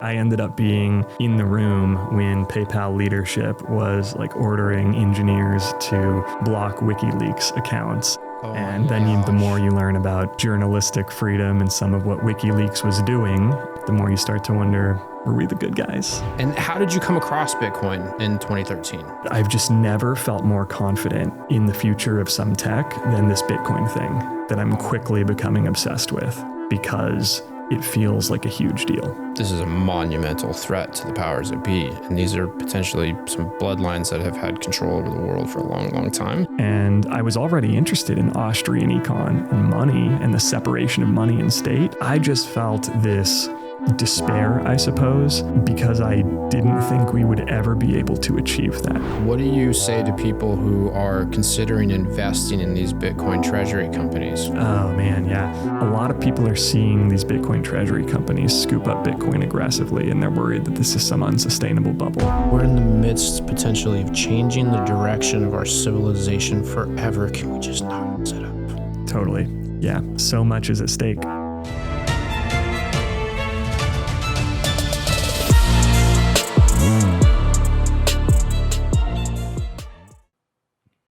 I ended up being in the room when PayPal leadership was like ordering engineers to block WikiLeaks accounts. And then the more you learn about journalistic freedom and some of what WikiLeaks was doing, the more you start to wonder, were we the good guys? And how did you come across Bitcoin in 2013? I've just never felt more confident in the future of some tech than this Bitcoin thing that I'm quickly becoming obsessed with because it feels like a huge deal. This is a monumental threat to the powers that be. And these are potentially some bloodlines that have had control over the world for a long, long time. And I was already interested in Austrian econ and money and the separation of money and state. I just felt this despair, I suppose, because I didn't think we would ever be able to achieve that. What do you say to people who are considering investing in these Bitcoin Treasury companies? Oh man, yeah. A lot of people are seeing these Bitcoin Treasury companies scoop up Bitcoin aggressively, and they're worried that this is some unsustainable bubble. We're in the midst potentially of changing the direction of our civilization forever. Can we just knock this up? Totally. Yeah, so much is at stake.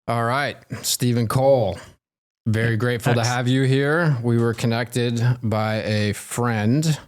All right, Stephen Cole, very grateful to have you here. We were connected by a friend,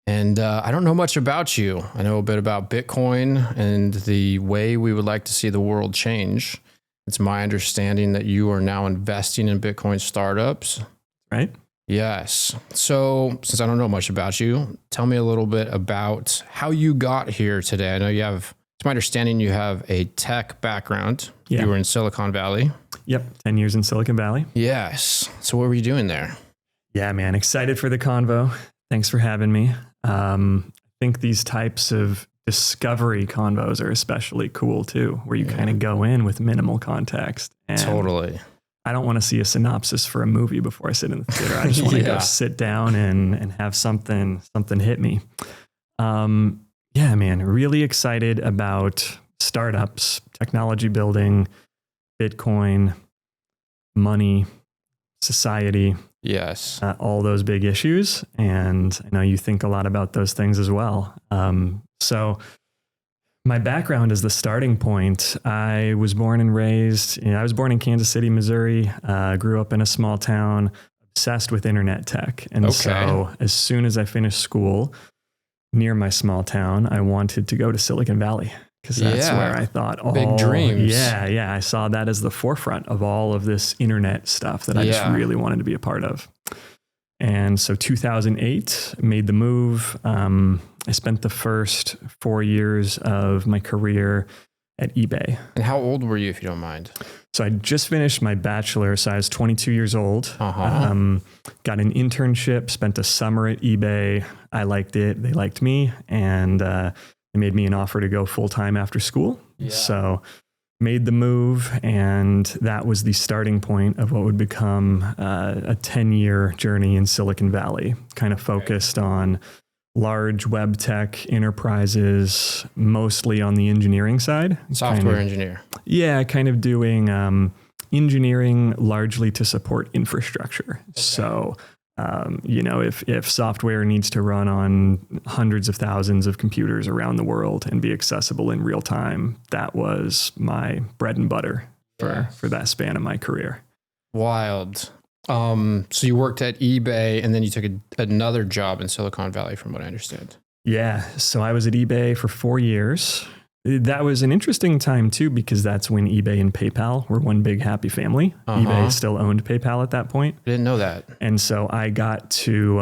and I don't know much about you. I know a bit about Bitcoin and the way we would like to see the world change. It's my understanding that you are now investing in Bitcoin startups. Right? Yes. So since I don't know much about you, tell me a little bit about how you got here today. I know you have, it's my understanding you have a tech background. Yeah. You were in Silicon Valley. Yep, 10 years in Silicon Valley. Yes. So what were you doing there? Yeah, man, excited for the convo. Thanks for having me. I think these types of discovery convos are especially cool too, where you kind of go in with minimal context. And Totally. I don't want to see a synopsis for a movie before I sit in the theater. I just want to go sit down and have something hit me. Yeah, man, really excited about startups, technology building, Bitcoin, money, society. Yes. All those big issues. And I know you think a lot about those things as well. So my background is the starting point. I was born and raised, I was born in Kansas City, Missouri, grew up in a small town, obsessed with internet tech. And so as soon as I finished school near my small town, I wanted to go to Silicon Valley because that's where I thought all big dreams. Yeah. I saw that as the forefront of all of this internet stuff that I just really wanted to be a part of. And so 2008, made the move. I spent the first 4 years of my career at eBay. And how old were you, if you don't mind? So I just finished my bachelor, so I was 22 years old. Got an internship, spent a summer at eBay. I liked it. They liked me. And they made me an offer to go full-time after school. Yeah. So made the move, and that was the starting point of what would become a 10-year journey in Silicon Valley, kind of focused on large web tech enterprises, mostly on the engineering side. Software engineer. Yeah, kind of doing engineering largely to support infrastructure. Okay. So, if software needs to run on hundreds of thousands of computers around the world and be accessible in real time, that was my bread and butter for that span of my career. Wild. So you worked at eBay and then you took another job in Silicon Valley, from what I understand. Yeah. So I was at eBay for 4 years. That was an interesting time too, because that's when eBay and PayPal were one big happy family. eBay still owned PayPal at that point. I didn't know that. And so I got to,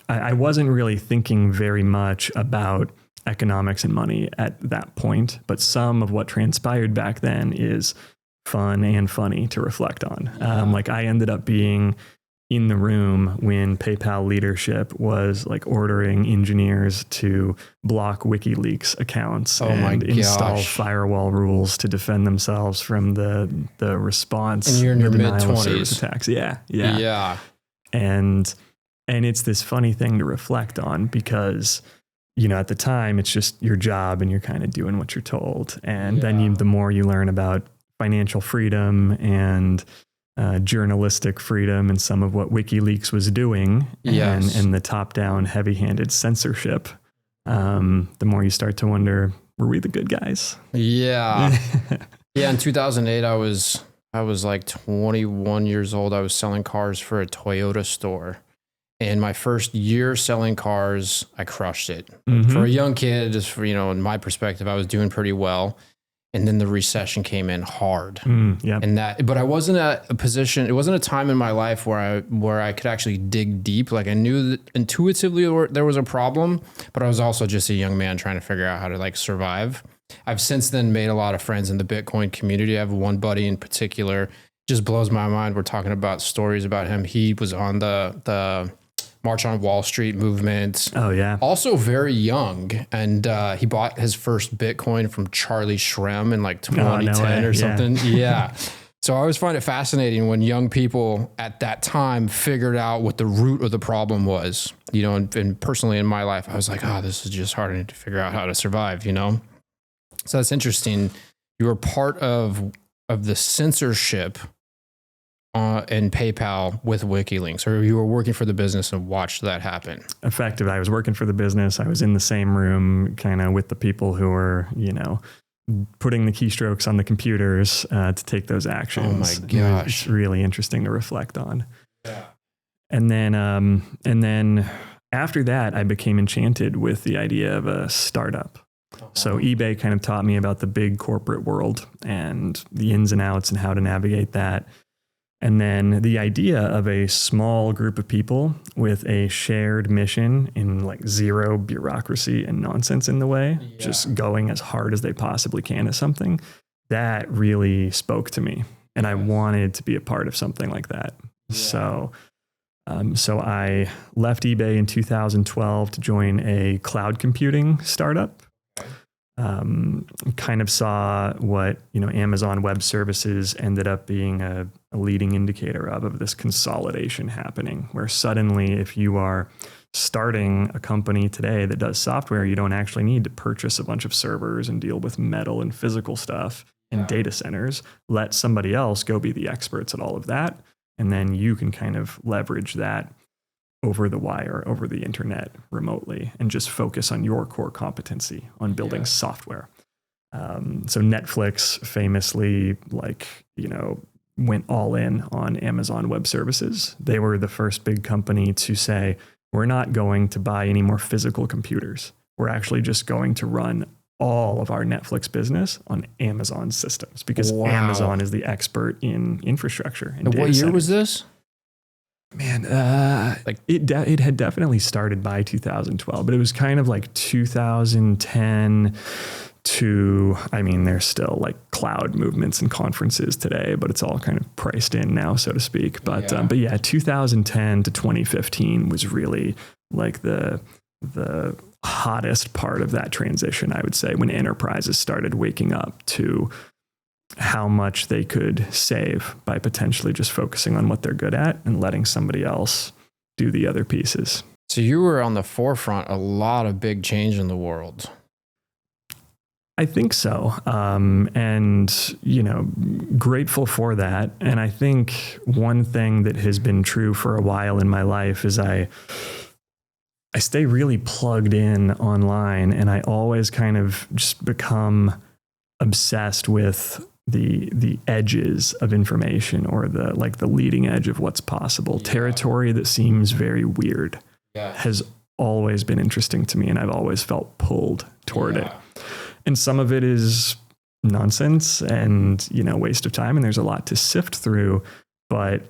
I wasn't really thinking very much about economics and money at that point, but some of what transpired back then is fun and funny to reflect on. Like I ended up being in the room when PayPal leadership was like ordering engineers to block WikiLeaks accounts and install firewall rules to defend themselves from the response. And you're in your mid-20s. Attacks. Yeah. And it's this funny thing to reflect on because, at the time it's just your job and you're kind of doing what you're told. And then the more you learn about financial freedom and journalistic freedom and some of what WikiLeaks was doing and the top-down heavy-handed censorship the more you start to wonder, were we the good guys? Yeah. Yeah. In 2008, I was like 21 years old. I was selling cars for a Toyota store. And my first year selling cars, I crushed it. For a young kid, just for, in my perspective, I was doing pretty well. And then the recession came in hard. But I wasn't at a position, it wasn't a time in my life where I could actually dig deep. Like I knew that intuitively there was a problem, but I was also just a young man trying to figure out how to like survive. I've since then made a lot of friends in the Bitcoin community. I have one buddy in particular, just blows my mind. We're talking about stories about him. He was on the March on Wall Street movement. Oh yeah. Also very young. And he bought his first Bitcoin from Charlie Shrem in like 2010 or something. Yeah. So I always find it fascinating when young people at that time figured out what the root of the problem was, and personally in my life, I was like, this is just hard. I need to figure out how to survive, So that's interesting. You were part of the censorship and PayPal with WikiLeaks, or you were working for the business and watched that happen? Effective. I was working for the business. I was in the same room kind of with the people who were, putting the keystrokes on the computers to take those actions. Oh my gosh. It's really interesting to reflect on. Yeah. And then after that, I became enchanted with the idea of a startup. So eBay kind of taught me about the big corporate world and the ins and outs and how to navigate that. And then the idea of a small group of people with a shared mission in like zero bureaucracy and nonsense in the way, just going as hard as they possibly can at something, that really spoke to me. And I wanted to be a part of something like that. Yeah. So I left eBay in 2012 to join a cloud computing startup. Kind of saw what, Amazon Web Services ended up being a leading indicator of this consolidation happening, where suddenly if you are starting a company today that does software, you don't actually need to purchase a bunch of servers and deal with metal and physical stuff and data centers. Let somebody else go be the experts at all of that. And then you can kind of leverage that over the wire, over the internet, remotely, and just focus on your core competency on building software. So Netflix famously, went all in on Amazon Web Services. They were the first big company to say, we're not going to buy any more physical computers. We're actually just going to run all of our Netflix business on Amazon systems, because Amazon is the expert in infrastructure. And what year was this? Man, it had definitely started by 2012, but it was kind of like 2010 to, there's still like cloud movements and conferences today, but it's all kind of priced in now, so to speak. But 2010 to 2015 was really like the hottest part of that transition, I would say, when enterprises started waking up to how much they could save by potentially just focusing on what they're good at and letting somebody else do the other pieces. So you were on the forefront, a lot of big change in the world. I think so. And, grateful for that. And I think one thing that has been true for a while in my life is I stay really plugged in online, and I always kind of just become obsessed with the edges of information, or the leading edge of what's possible. Territory that seems very weird has always been interesting to me, and I've always felt pulled toward it. And some of it is nonsense and, waste of time, and there's a lot to sift through, but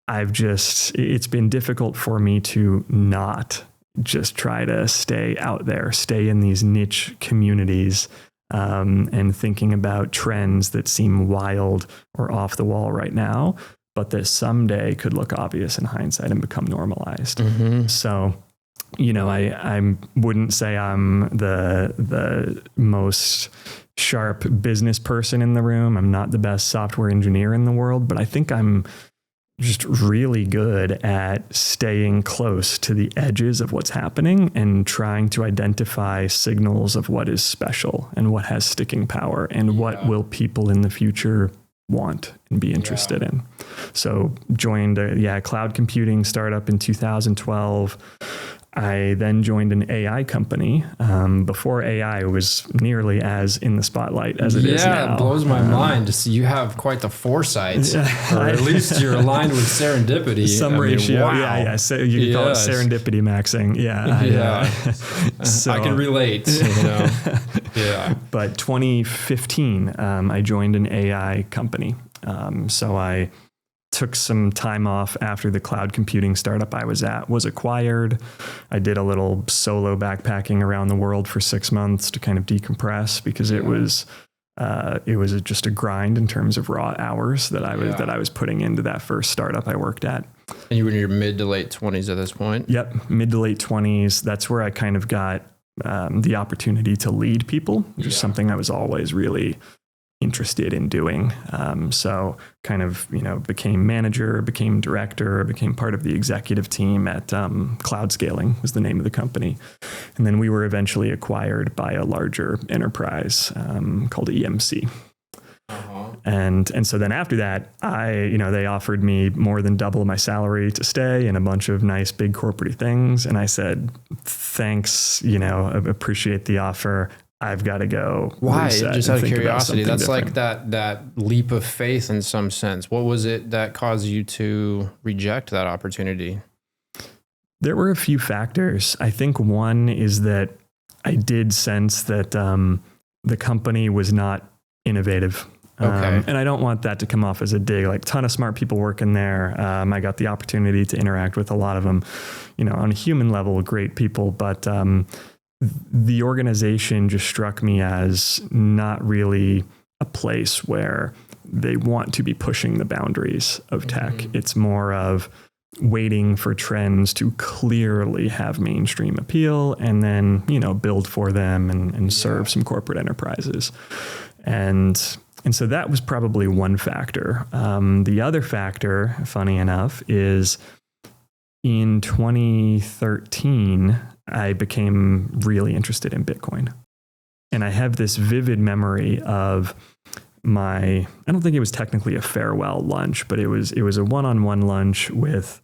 it's been difficult for me to not just try to stay out there, stay in these niche communities, and thinking about trends that seem wild or off the wall right now, but that someday could look obvious in hindsight and become normalized. Mm-hmm. So, I wouldn't say I'm the most sharp business person in the room. I'm not the best software engineer in the world, but I think I'm just really good at staying close to the edges of what's happening and trying to identify signals of what is special and what has sticking power and what will people in the future want and be interested in. So joined a cloud computing startup in 2012. I then joined an AI company before AI was nearly as in the spotlight as it is now. Yeah, it blows my mind to see you have quite the foresight, or at least you're aligned with serendipity. Some ratio, wow. yeah. So you could call it serendipity maxing. Yeah. So, I can relate. Yeah. But 2015, I joined an AI company. So I took some time off after the cloud computing startup I was at was acquired. I did a little solo backpacking around the world for 6 months to kind of decompress, because it was just a grind in terms of raw hours that I was putting into that first startup I worked at. And you were in your mid to late 20s at this point? Yep, mid to late 20s. That's where I kind of got the opportunity to lead people, which is something I was always really interested in doing. So kind of, became manager, became director, became part of the executive team at Cloud Scaling was the name of the company. And then we were eventually acquired by a larger enterprise called EMC. And so then after that, they offered me more than double my salary to stay and a bunch of nice big corporate things. And I said, thanks, appreciate the offer. I've got to go. Why? Just out of curiosity, that's different. Like that leap of faith in some sense. What was it that caused you to reject that opportunity? There were a few factors. I think one is that I did sense that the company was not innovative. Okay. And I don't want that to come off as a dig. Like, ton of smart people working there. I got the opportunity to interact with a lot of them, on a human level, great people, but the organization just struck me as not really a place where they want to be pushing the boundaries of tech. Mm-hmm. It's more of waiting for trends to clearly have mainstream appeal and then, build for them and serve some corporate enterprises. And so that was probably one factor. The other factor, funny enough, is in 2013, I became really interested in Bitcoin. And I have this vivid memory of I don't think it was technically a farewell lunch, but it was a one-on-one lunch with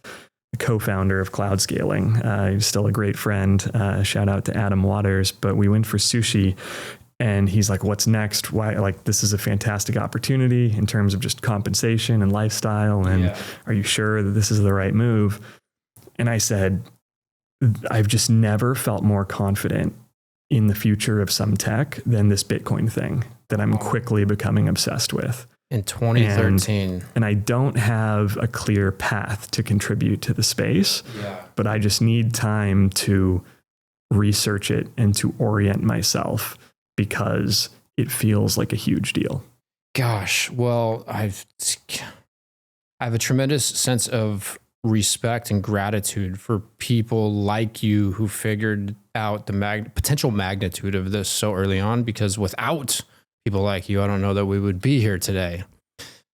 the co-founder of Cloud Scaling. He's still a great friend. Shout out to Adam Waters. But we went for sushi. And he's like, what's next? Why? Like, this is a fantastic opportunity in terms of just compensation and lifestyle. And are you sure that this is the right move? And I said, I've just never felt more confident in the future of some tech than this Bitcoin thing that I'm quickly becoming obsessed with. In 2013. And I don't have a clear path to contribute to the space, but I just need time to research it and to orient myself, because it feels like a huge deal. Gosh, well, I have a tremendous sense of respect and gratitude for people like you who figured out the potential magnitude of this so early on, because without people like you, I don't know that we would be here today.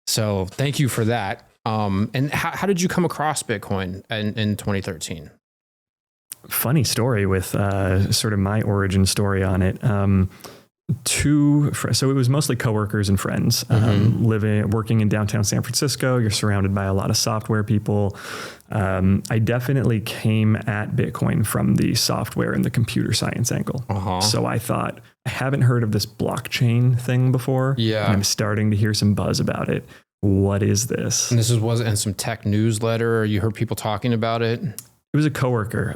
So thank you for that. And how did you come across Bitcoin in 2013? Funny story with sort of my origin story on it. So it was mostly coworkers and friends, working in downtown San Francisco. You're surrounded by a lot of software people. I definitely came at Bitcoin from the software and the computer science angle. So I thought, I haven't heard of this blockchain thing before. Yeah. And I'm starting to hear some buzz about it. What is this? And was it in some tech newsletter, or you heard people talking about it? It was a coworker,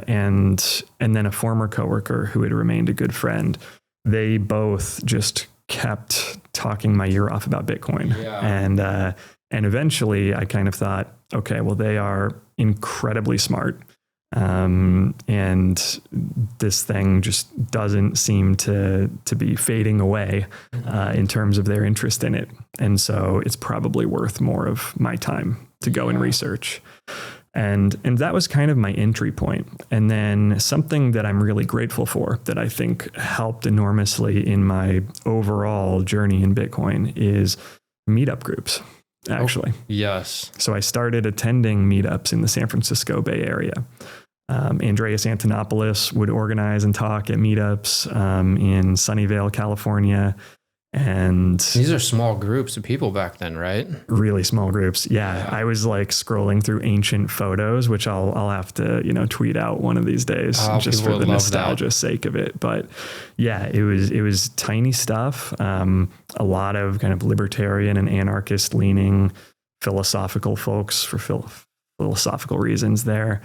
and then a former coworker who had remained a good friend. They both just kept talking my ear off about Bitcoin. Yeah. And eventually I kind of thought, okay, well, they are incredibly smart. And this thing just doesn't seem to be fading away in terms of their interest in it. And so it's probably worth more of my time to go and research. And that was kind of my entry point. And then something that I'm really grateful for that I think helped enormously in my overall journey in Bitcoin is meetup groups, actually. Oh, yes. So I started attending meetups in the San Francisco Bay Area. Andresen Antonopoulos would organize and talk at meetups in Sunnyvale, California. And these are small groups of people back then, right? Really small groups. Yeah. I was like scrolling through ancient photos, which I'll have to, tweet out one of these days just for the nostalgia sake of it. But yeah, it was tiny stuff. A lot of kind of libertarian and anarchist leaning philosophical folks for philosophical reasons there.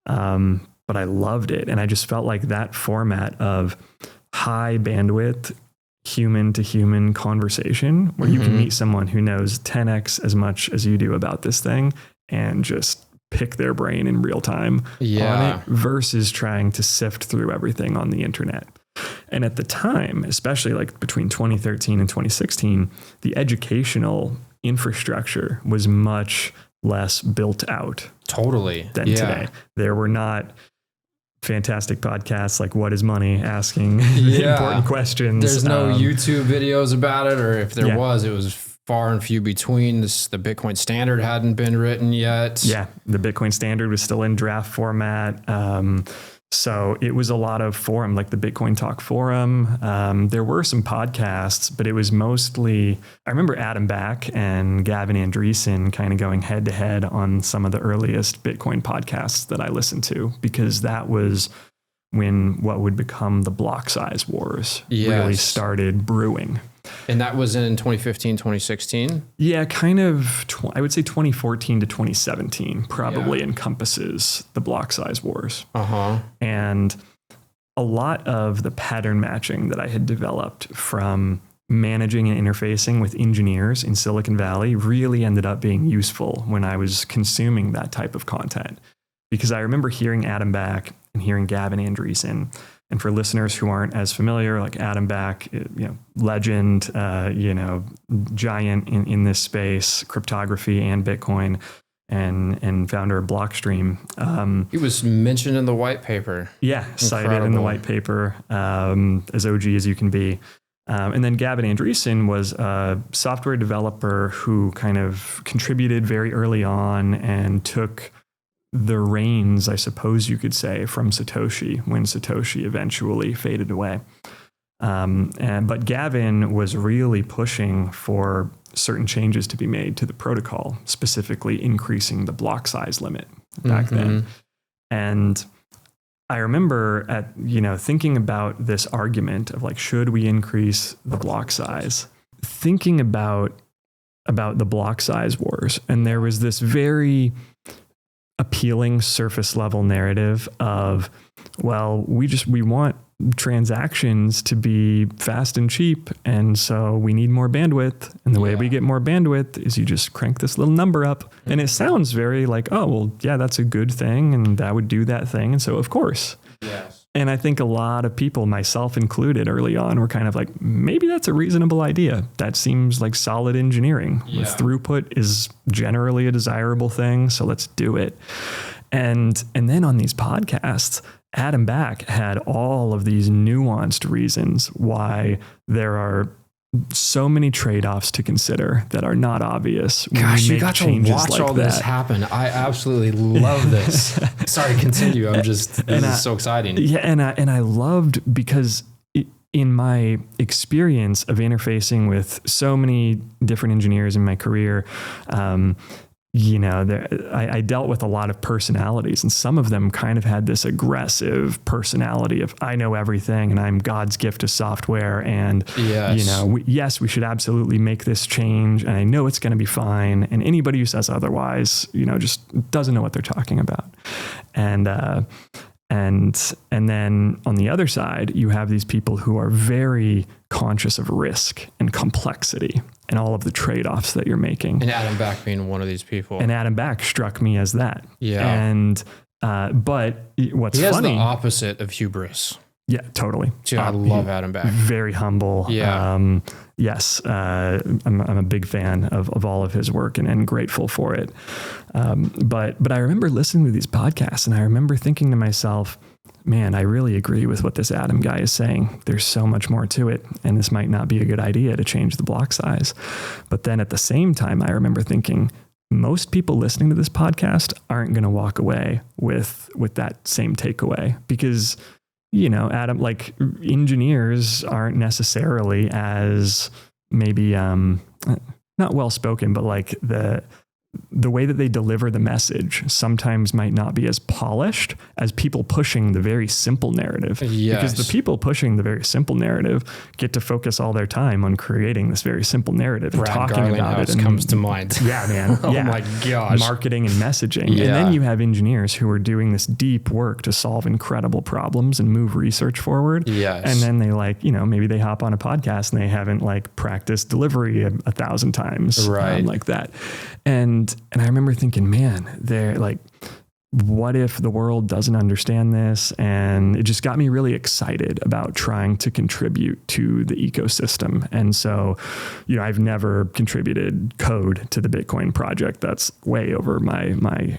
But I loved it. And I just felt like that format of high bandwidth, human to human conversation where you can meet someone who knows 10x as much as you do about this thing and just pick their brain in real time on it versus trying to sift through everything on the internet. And at the time, especially like between 2013 and 2016, the educational infrastructure was much less built out than today. There were not fantastic podcasts like What is Money asking important questions. There's no YouTube videos about it, or if there was, it was far and few between. The Bitcoin standard hadn't been written yet. Yeah, the Bitcoin standard was still in draft format. So it was a lot of forum, like the Bitcoin Talk forum. There were some podcasts, but it was mostly, I remember Adam Back and Gavin Andresen kind of going head to head on some of the earliest Bitcoin podcasts that I listened to, because that was when what would become the Blocksize Wars really started brewing. And that was in 2015, 2016? Yeah, kind of, I would say 2014 to 2017 probably encompasses the Blocksize Wars. And a lot of the pattern matching that I had developed from managing and interfacing with engineers in Silicon Valley really ended up being useful when I was consuming that type of content. Because I remember hearing Adam Back and hearing Gavin Andresen. And for listeners who aren't as familiar, like Adam Back, legend, giant in this space, cryptography and Bitcoin, and founder of Blockstream. He was mentioned in the white paper. Yeah, cited in the white paper, as OG as you can be. And then Gavin Andresen was a software developer who kind of contributed very early on and took the reins, I suppose you could say, from Satoshi when Satoshi eventually faded away. But Gavin was really pushing for certain changes to be made to the protocol, specifically increasing the block size limit back then. And I remember thinking about this argument of like, should we increase the block size? Thinking about the Blocksize Wars. And there was this very appealing surface level narrative of, well, we want transactions to be fast and cheap, and so we need more bandwidth, and the way we get more bandwidth is you just crank this little number up. And it sounds very like, oh, well, yeah, that's a good thing, and that would do that thing, and so of course. And I think a lot of people, myself included early on, were kind of like, maybe that's a reasonable idea. That seems like solid engineering. Throughput is generally a desirable thing, so let's do it. And then on these podcasts, Adam Back had all of these nuanced reasons why there are so many trade-offs to consider that are not obvious. Gosh, you got to watch all this happen. I absolutely love this. Sorry, continue. This is so exciting. Yeah, and I loved, because in my experience of interfacing with so many different engineers in my career, I dealt with a lot of personalities, and some of them kind of had this aggressive personality of, I know everything and I'm God's gift to software. And, we should absolutely make this change. And I know it's going to be fine. And anybody who says otherwise, just doesn't know what they're talking about. And then on the other side, you have these people who are very conscious of risk and complexity and all of the trade-offs that you're making. And Adam Back being one of these people. And Adam Back struck me as that. Yeah. And, but what's funny. He has the opposite of hubris. Yeah, totally. Dude, I love Adam Back. Very humble. Yeah. Yes. I'm a big fan of all of his work and grateful for it. But I remember listening to these podcasts, and I remember thinking to myself, man, I really agree with what this Adam guy is saying. There's so much more to it, and this might not be a good idea to change the block size. But then at the same time, I remember thinking, most people listening to this podcast aren't going to walk away with that same takeaway, because Adam, like engineers aren't necessarily as maybe not well spoken, but like the way that they deliver the message sometimes might not be as polished as people pushing the very simple narrative. Yes. Because the people pushing the very simple narrative get to focus all their time on creating this very simple narrative and talking about it. And comes to mind. Yeah, man. Oh my gosh. Marketing and messaging. Yeah. And then you have engineers who are doing this deep work to solve incredible problems and move research forward. Yes. And then they maybe they hop on a podcast and they haven't like practiced delivery 1,000 times. Right. Like that. And I remember thinking, man, they're like, what if the world doesn't understand this? And it just got me really excited about trying to contribute to the ecosystem. And so, I've never contributed code to the Bitcoin project. That's way over my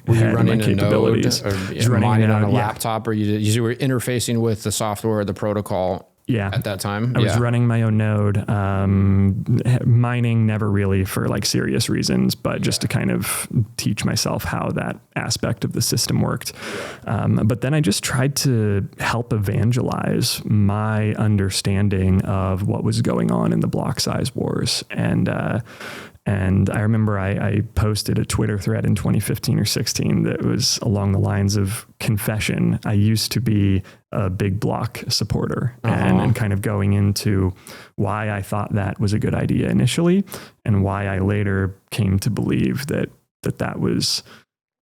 Were head you running and my capabilities. A node or mining on a laptop, or you were interfacing with the software, the protocol? Yeah. At that time, I was running my own node, mining never really for like serious reasons, but just to kind of teach myself how that aspect of the system worked. But then I just tried to help evangelize my understanding of what was going on in the Blocksize Wars. And I remember I posted a Twitter thread in 2015 or 16 that was along the lines of confession. I used to be a big block supporter and kind of going into why I thought that was a good idea initially and why I later came to believe that was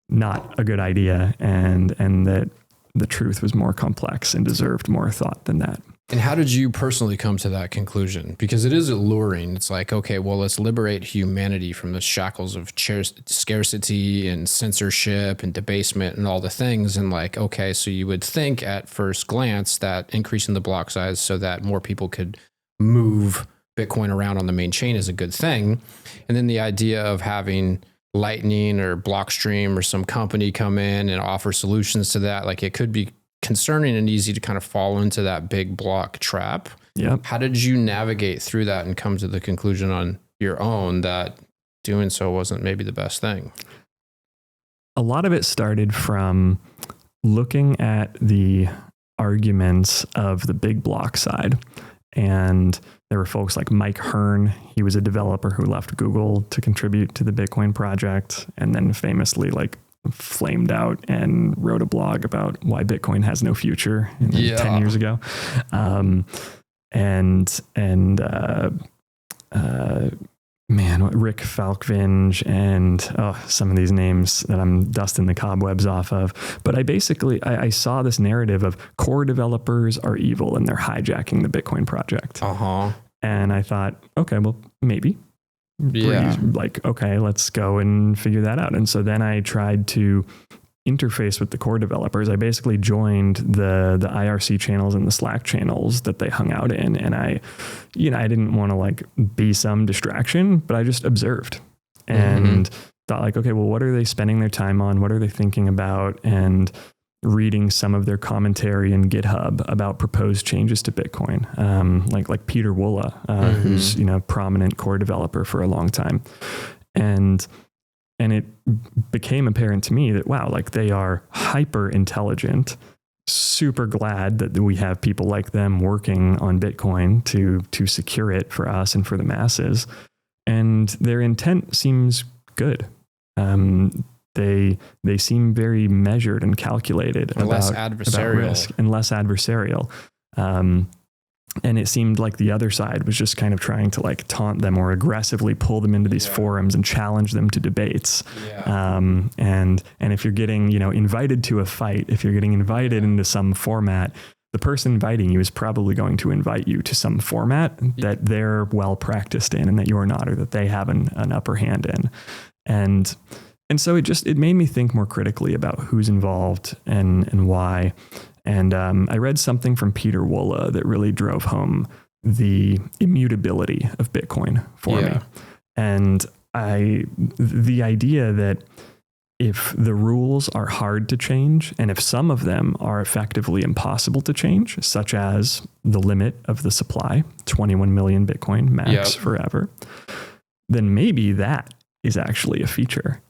not a good idea and that the truth was more complex and deserved more thought than that. And how did you personally come to that conclusion? Because it is alluring. It's like, okay, well, let's liberate humanity from the shackles of scarcity and censorship and debasement and all the things. And like, okay, so you would think at first glance that increasing the block size so that more people could move Bitcoin around on the main chain is a good thing. And then the idea of having Lightning or Blockstream or some company come in and offer solutions to that, like it could be concerning and easy to kind of fall into that big block trap. Yep. How did you navigate through that and come to the conclusion on your own that doing so wasn't maybe the best thing? A lot of it started from looking at the arguments of the big block side. And there were folks like Mike Hearn. He was a developer who left Google to contribute to the Bitcoin project and then famously like flamed out and wrote a blog about why Bitcoin has no future 10 years ago. Rick Falkvinge and some of these names that I'm dusting the cobwebs off of. But I saw this narrative of core developers are evil and they're hijacking the Bitcoin project. And I thought, okay, well, maybe. Like, okay, let's go and figure that out. And so then I tried to interface with the core developers. I basically joined the IRC channels and the Slack channels that they hung out in. And I didn't want to like be some distraction, but I just observed and thought like, okay, well, what are they spending their time on? What are they thinking about? And reading some of their commentary in GitHub about proposed changes to Bitcoin, like Peter Wolla, who's prominent core developer for a long time, and it became apparent to me that wow, like they are hyper intelligent. Super glad that we have people like them working on Bitcoin to secure it for us and for the masses, and their intent seems good. They seem very measured and calculated about risk and less adversarial. And it seemed like the other side was just kind of trying to like taunt them or aggressively pull them into these forums and challenge them to debates. And if you're getting, invited to a fight, if you're getting invited into some format, the person inviting you is probably going to invite you to some format that they're well practiced in and that you're not, or that they have an upper hand in. And so it made me think more critically about who's involved and why. And I read something from Peter Wolla that really drove home the immutability of Bitcoin for me. And the idea that if the rules are hard to change, and if some of them are effectively impossible to change, such as the limit of the supply, 21 million Bitcoin max forever, then maybe that is actually a feature.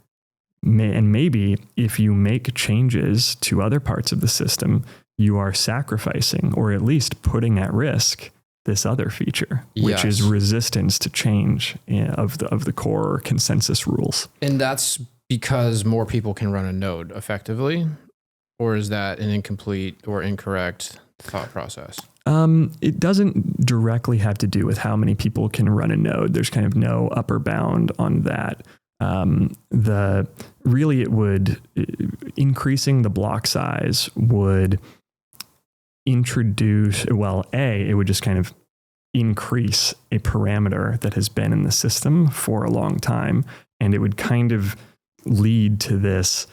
And maybe if you make changes to other parts of the system, you are sacrificing, or at least putting at risk, this other feature, which is resistance to change of the core consensus rules. And that's because more people can run a node effectively, or is that an incomplete or incorrect thought process? It doesn't directly have to do with how many people can run a node. There's kind of no upper bound on that. Increasing the block size would it would just kind of increase a parameter that has been in the system for a long time. And it would kind of lead to this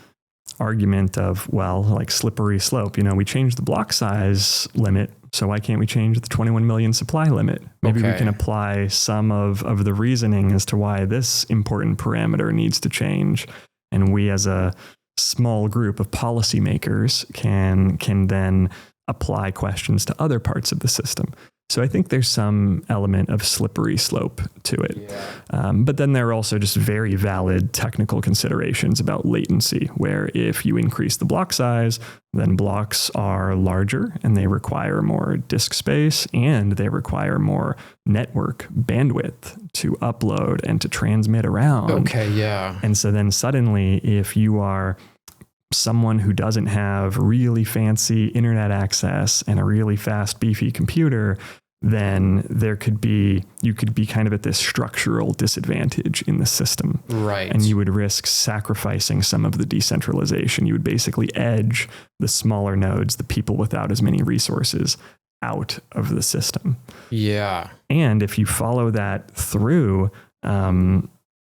argument of, like slippery slope. We changed the block size limit, so why can't we change the 21 million supply limit? Maybe we can apply some of the reasoning as to why this important parameter needs to change. And we as a small group of policymakers can then apply questions to other parts of the system. So I think there's some element of slippery slope to it. Yeah. But then there are also just very valid technical considerations about latency, where if you increase the block size, then blocks are larger and they require more disk space and they require more network bandwidth to upload and to transmit around. Okay, yeah. And so then suddenly, if you are someone who doesn't have really fancy internet access and a really fast, beefy computer, then you could be kind of at this structural disadvantage in the system. Right. And you would risk sacrificing some of the decentralization. You would basically edge the smaller nodes, the people without as many resources, out of the system. Yeah. And if you follow that through,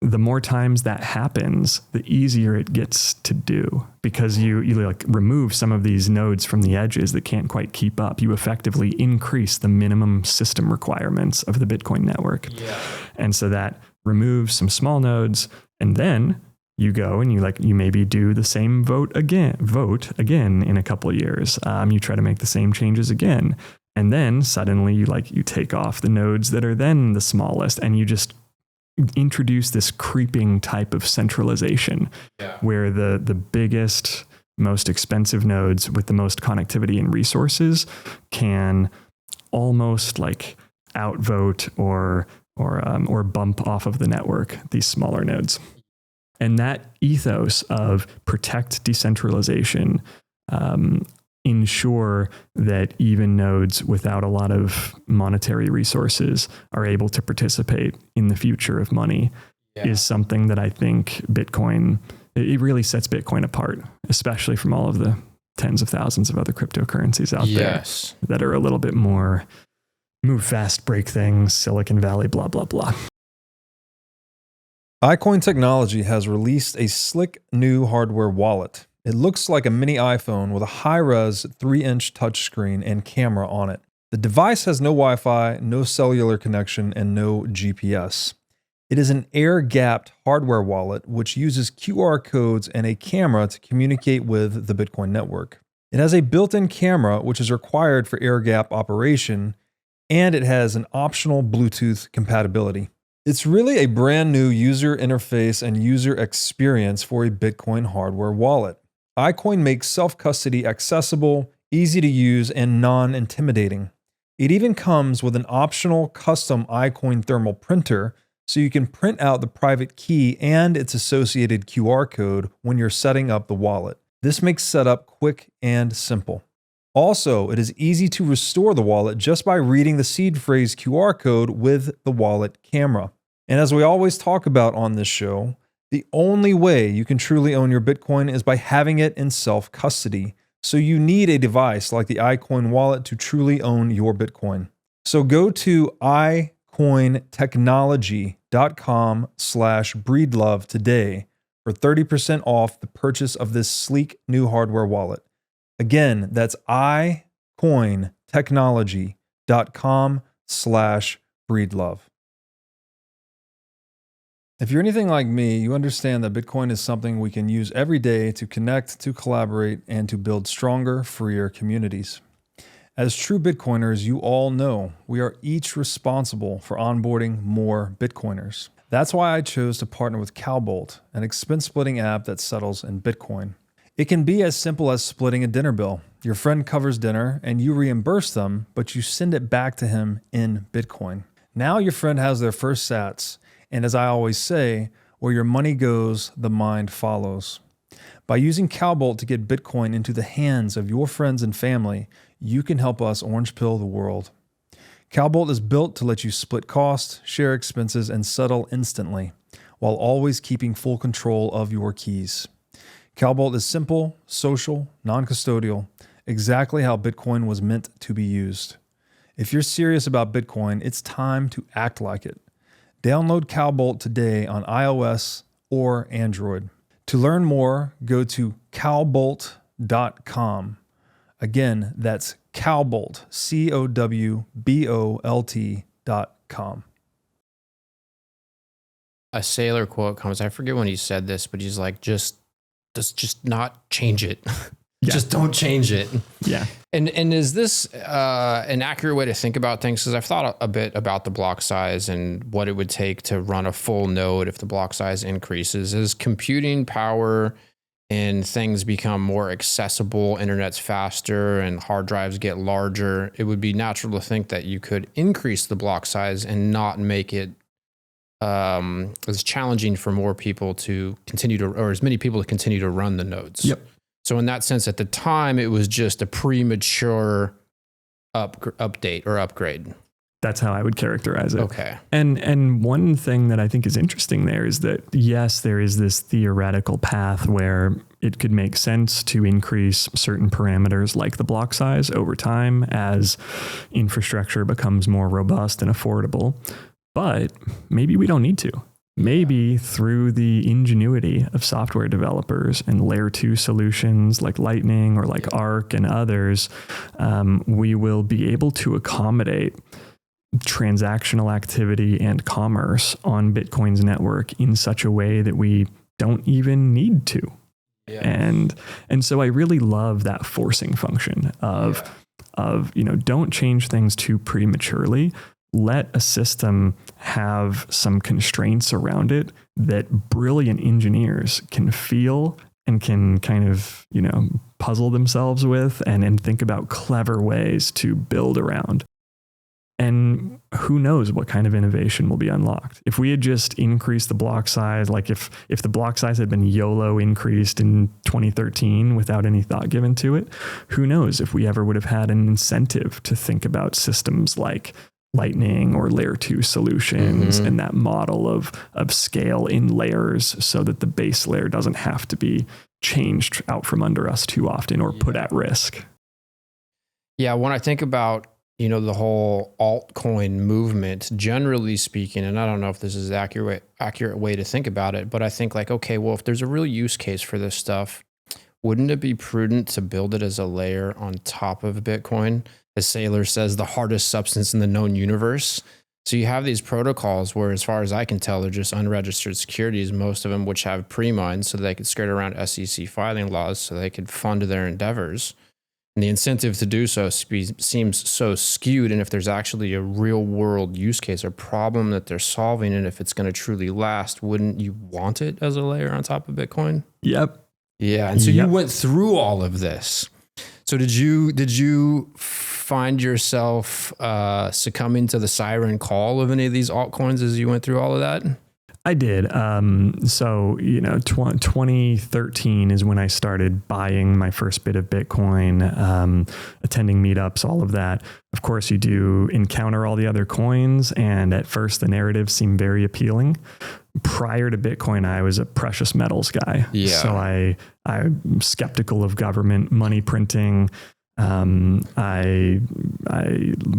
the more times that happens, the easier it gets to do, because you like remove some of these nodes from the edges that can't quite keep up. You effectively increase the minimum system requirements of the Bitcoin network. Yeah. And so that removes some small nodes, and then you go and you maybe do the same vote again in a couple of years. You try to make the same changes again. And then suddenly you take off the nodes that are then the smallest, and you just introduce this creeping type of centralization where the biggest, most expensive nodes with the most connectivity and resources can almost outvote or bump off of the network these smaller nodes. And that ethos of protect decentralization, ensure that even nodes without a lot of monetary resources are able to participate in the future of money is something that I think it really sets Bitcoin apart, especially from all of the tens of thousands of other cryptocurrencies out there that are a little bit more move fast, break things, Silicon Valley, blah, blah, blah. iCoin Technology has released a slick new hardware wallet. It looks like a mini iPhone with a high-res 3-inch touchscreen and camera on it. The device has no Wi-Fi, no cellular connection, and no GPS. It is an air-gapped hardware wallet which uses QR codes and a camera to communicate with the Bitcoin network. It has a built-in camera which is required for air-gap operation, and it has an optional Bluetooth compatibility. It's really a brand new user interface and user experience for a Bitcoin hardware wallet. iCoin makes self-custody accessible, easy to use, and non-intimidating. It even comes with an optional custom iCoin thermal printer, so you can print out the private key and its associated QR code when you're setting up the wallet. This makes setup quick and simple. Also, it is easy to restore the wallet just by reading the seed phrase QR code with the wallet camera. And as we always talk about on this show, the only way you can truly own your Bitcoin is by having it in self-custody. So you need a device like the iCoin wallet to truly own your Bitcoin. So go to iCointechnology.com/breedlove today for 30% off the purchase of this sleek new hardware wallet. Again, that's iCointechnology.com/breedlove. If you're anything like me, you understand that Bitcoin is something we can use every day to connect, to collaborate, and to build stronger, freer communities. As true Bitcoiners, you all know we are each responsible for onboarding more Bitcoiners. That's why I chose to partner with Cowbolt, an expense splitting app that settles in Bitcoin. It can be as simple as splitting a dinner bill. Your friend covers dinner and you reimburse them, but you send it back to him in Bitcoin. Now your friend has their first sats. And as I always say, where your money goes, the mind follows. By using Cowbolt to get Bitcoin into the hands of your friends and family, you can help us orange pill the world. Cowbolt is built to let you split costs, share expenses, and settle instantly, while always keeping full control of your keys. Cowbolt is simple, social, non-custodial, exactly how Bitcoin was meant to be used. If you're serious about Bitcoin, it's time to act like it. Download Cowbolt today on iOS or Android. To learn more, go to cowbolt.com. Again, that's Cowbolt, COWBOLT.com. A sailor quote comes, I forget when he said this, but he's like, just not change it. Yeah. Just don't change it. Yeah. And is this an accurate way to think about things? Because I've thought a bit about the block size and what it would take to run a full node if the block size increases. As computing power and things become more accessible, internet's faster, and hard drives get larger, it would be natural to think that you could increase the block size and not make it as challenging for more people to continue to, or as many people to continue to run the nodes. Yep. So in that sense, at the time, it was just a premature update or upgrade. That's how I would characterize it. Okay. And one thing that I think is interesting there is that, yes, there is this theoretical path where it could make sense to increase certain parameters like the block size over time as infrastructure becomes more robust and affordable. But maybe we don't need to. Maybe through the ingenuity of software developers and layer 2 solutions like Lightning or like Arc and others, we will be able to accommodate transactional activity and commerce on Bitcoin's network in such a way that we don't even need to. Yeah. And so I really love that forcing function of, don't change things too prematurely. Let a system have some constraints around it that brilliant engineers can feel and can kind of, puzzle themselves with and think about clever ways to build around. And who knows what kind of innovation will be unlocked. If we had just increased the block size, like if the block size had been YOLO increased in 2013 without any thought given to it, who knows if we ever would have had an incentive to think about systems like Lightning or layer 2 solutions and that model of scale in layers so that the base layer doesn't have to be changed out from under us too often or put at risk. Yeah, when I think about, the whole altcoin movement, generally speaking, and I don't know if this is an accurate way to think about it, but I think like, okay, well, if there's a real use case for this stuff, wouldn't it be prudent to build it as a layer on top of Bitcoin? As Saylor says, the hardest substance in the known universe. So you have these protocols where, as far as I can tell, they're just unregistered securities, most of them which have pre-mines so they could skirt around SEC filing laws so they could fund their endeavors. And the incentive to do so seems so skewed. And if there's actually a real world use case or problem that they're solving, and if it's going to truly last, wouldn't you want it as a layer on top of Bitcoin? Yep. Yeah. And so you went through all of this. So did you find yourself succumbing to the siren call of any of these altcoins as you went through all of that? I did. 2013 is when I started buying my first bit of Bitcoin, attending meetups, all of that. Of course, you do encounter all the other coins, and at first the narratives seem very appealing. Prior to Bitcoin, I was a precious metals guy. Yeah. So I'm skeptical of government money printing. I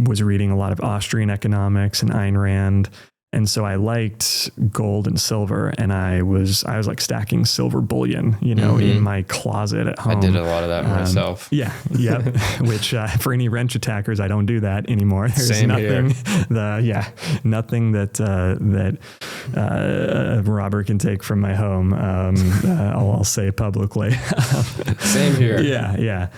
was reading a lot of Austrian economics and Ayn Rand. And so I liked gold and silver, and I was like stacking silver bullion, in my closet at home. I did a lot of that myself. Yeah. Yep. Which, for any wrench attackers, I don't do that anymore. There's Same nothing, here. Nothing that Robert can take from my home. I'll say publicly. Same here. Yeah.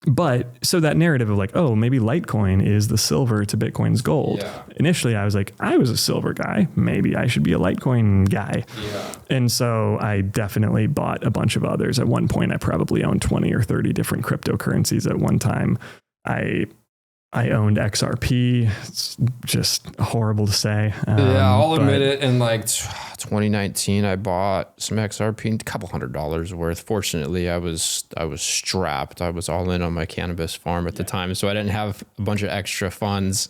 But so that narrative of like, oh, maybe Litecoin is the silver to Bitcoin's gold. Yeah. Initially, I was like, I was a silver guy. Maybe I should be a Litecoin guy. Yeah. And so I definitely bought a bunch of others. At one point, I probably owned 20 or 30 different cryptocurrencies at one time. I owned XRP. It's just horrible to say. I'll admit it. In like 2019, I bought some XRP, a couple $100 worth. Fortunately, I was strapped. I was all in on my cannabis farm at the time, so I didn't have a bunch of extra funds.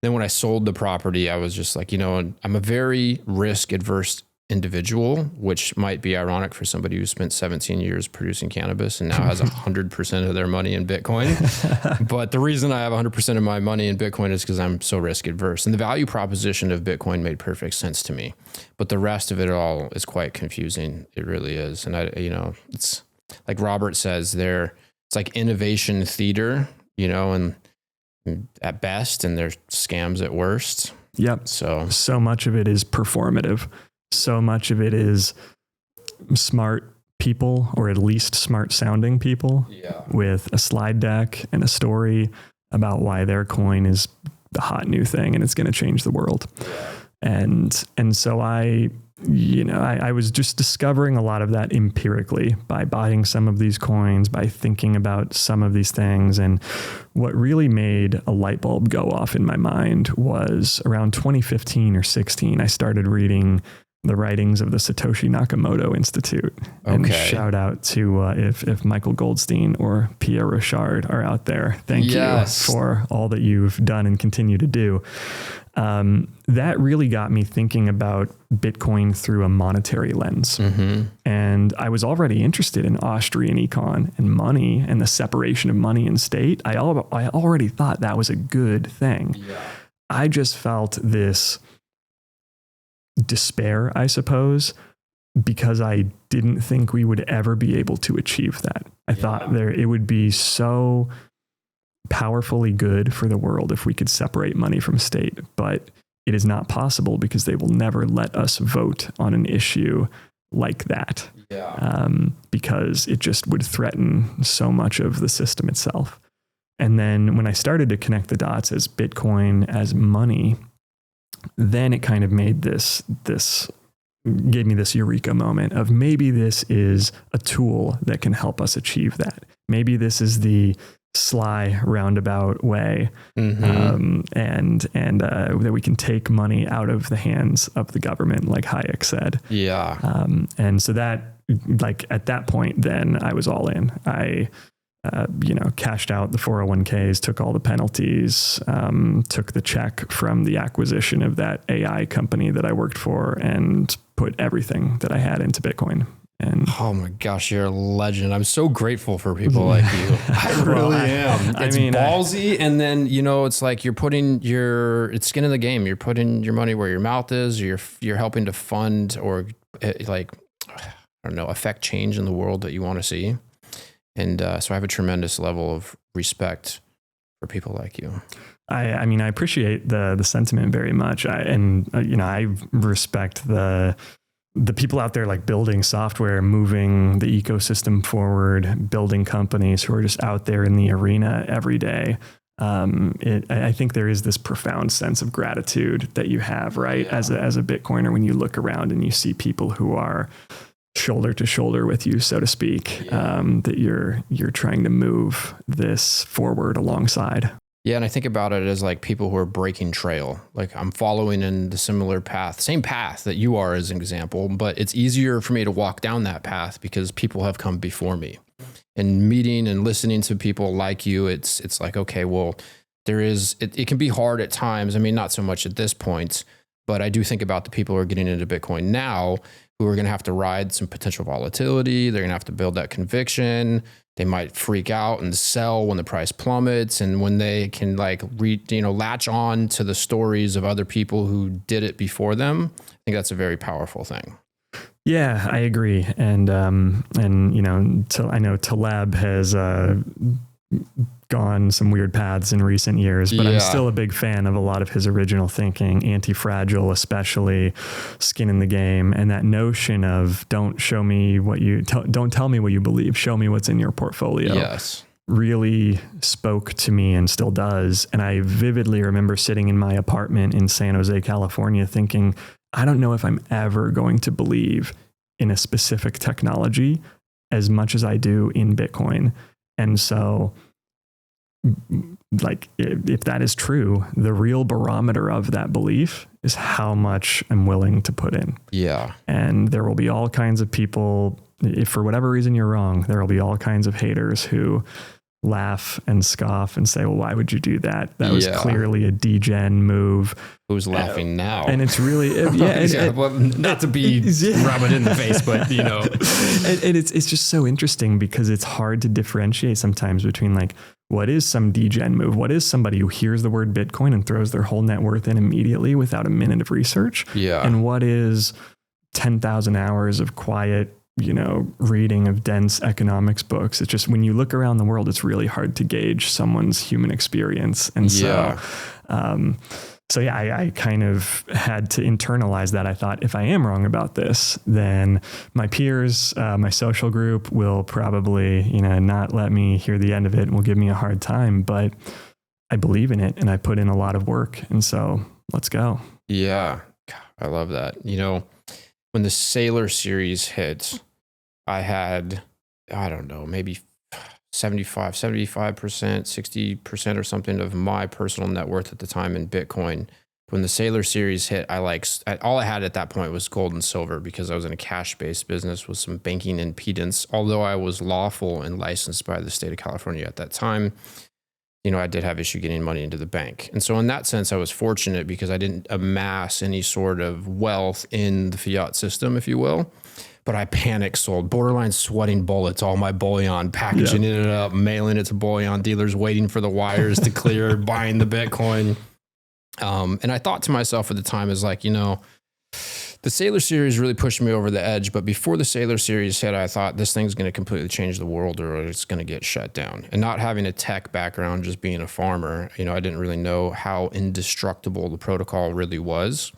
Then when I sold the property, I was just like, I'm a very risk adverse individual, which might be ironic for somebody who spent 17 years producing cannabis and now has 100% of their money in Bitcoin. But the reason I have 100% of my money in Bitcoin is because I'm so risk adverse. And the value proposition of Bitcoin made perfect sense to me. But the rest of it all is quite confusing. It really is. And it's like Robert says there, it's like innovation theater, and at best, and there's scams at worst. Yep. So much of it is performative. So much of it is smart people, or at least smart sounding people, with a slide deck and a story about why their coin is the hot new thing and it's going to change the world. And so I was just discovering a lot of that empirically by buying some of these coins, by thinking about some of these things. And what really made a light bulb go off in my mind was around 2015 or 16, I started reading the writings of the Satoshi Nakamoto Institute. And shout out to if Michael Goldstein or Pierre Rochard are out there. Thank you for all that you've done and continue to do. That really got me thinking about Bitcoin through a monetary lens. Mm-hmm. And I was already interested in Austrian econ and money and the separation of money and state. I already thought that was a good thing. Yeah. I just felt this despair, I suppose, because I didn't think we would ever be able to achieve that. I thought it would be so powerfully good for the world if we could separate money from state, but it is not possible because they will never let us vote on an issue like that, because it just would threaten so much of the system itself. And then when I started to connect the dots as Bitcoin as money, then it kind of made gave me this eureka moment of maybe this is a tool that can help us achieve that. Maybe this is the sly roundabout way, and that we can take money out of the hands of the government, like Hayek said. Yeah. And so that, like at that point, then I was all in. I cashed out the 401ks, took all the penalties, took the check from the acquisition of that AI company that I worked for, and put everything that I had into Bitcoin. And oh my gosh, you're a legend. I'm so grateful for people like you. I really am. It's ballsy. And then, it's like you're putting it's skin in the game. You're putting your money where your mouth is. You're helping to fund or affect change in the world that you want to see. And so I have a tremendous level of respect for people like you. I appreciate the sentiment very much. I respect the people out there like building software, moving the ecosystem forward, building companies who are just out there in the arena every day. I think there is this profound sense of gratitude that you have, right? Yeah. As a Bitcoiner, when you look around and you see people who are shoulder to shoulder with you, so to speak, that you're trying to move this forward alongside. Yeah. And I think about it as like people who are breaking trail. Like I'm following in the similar path, same path that you are as an example, but it's easier for me to walk down that path because people have come before me. And meeting and listening to people like you, it's like, okay, well, it can be hard at times. I mean, not so much at this point, but I do think about the people who are getting into Bitcoin now who are going to have to ride some potential volatility. They're going to have to build that conviction. They might freak out and sell when the price plummets, and when they can latch on to the stories of other people who did it before them. I think that's a very powerful thing. Yeah, I agree. And I know Taleb has gone some weird paths in recent years, but I'm still a big fan of a lot of his original thinking, anti-fragile, especially skin in the game. And that notion of don't tell me what you believe, show me what's in your portfolio. Yes. really spoke to me and still does. And I vividly remember sitting in my apartment in San Jose, California, thinking, I don't know if I'm ever going to believe in a specific technology as much as I do in Bitcoin. And so, like, if that is true, the real barometer of that belief is how much I'm willing to put in. Yeah. And there will be all kinds of people, if for whatever reason you're wrong, there will be all kinds of haters who laugh and scoff and say, well, why would you do that? That was clearly a degen move. Who's laughing now? And it's really, well, not to be rubbing in the face, but you know. And it's just so interesting because it's hard to differentiate sometimes between like, what is some degen move? What is somebody who hears the word Bitcoin and throws their whole net worth in immediately without a minute of research? Yeah. And what is 10,000 hours of quiet, reading of dense economics books? It's just, when you look around the world, it's really hard to gauge someone's human experience. And so I kind of had to internalize that. I thought, if I am wrong about this, then my peers, my social group will probably, not let me hear the end of it and will give me a hard time, but I believe in it and I put in a lot of work. And so let's go. Yeah. I love that. When the Sailor series hit, I had, I don't know, maybe 75%, 60% or something of my personal net worth at the time in Bitcoin. When the Sailor series hit, all I had at that point was gold and silver because I was in a cash-based business with some banking impedance. Although I was lawful and licensed by the state of California at that time, I did have issue getting money into the bank. And so in that sense, I was fortunate because I didn't amass any sort of wealth in the fiat system, if you will. But I panic sold, borderline sweating bullets, all my bullion, packaging it up, mailing it to bullion dealers, waiting for the wires to clear, buying the Bitcoin. And I thought to myself at the time, is like, the Sailor series really pushed me over the edge. But before the Sailor series hit, I thought this thing's going to completely change the world or it's going to get shut down. And not having a tech background, just being a farmer, I didn't really know how indestructible the protocol really was.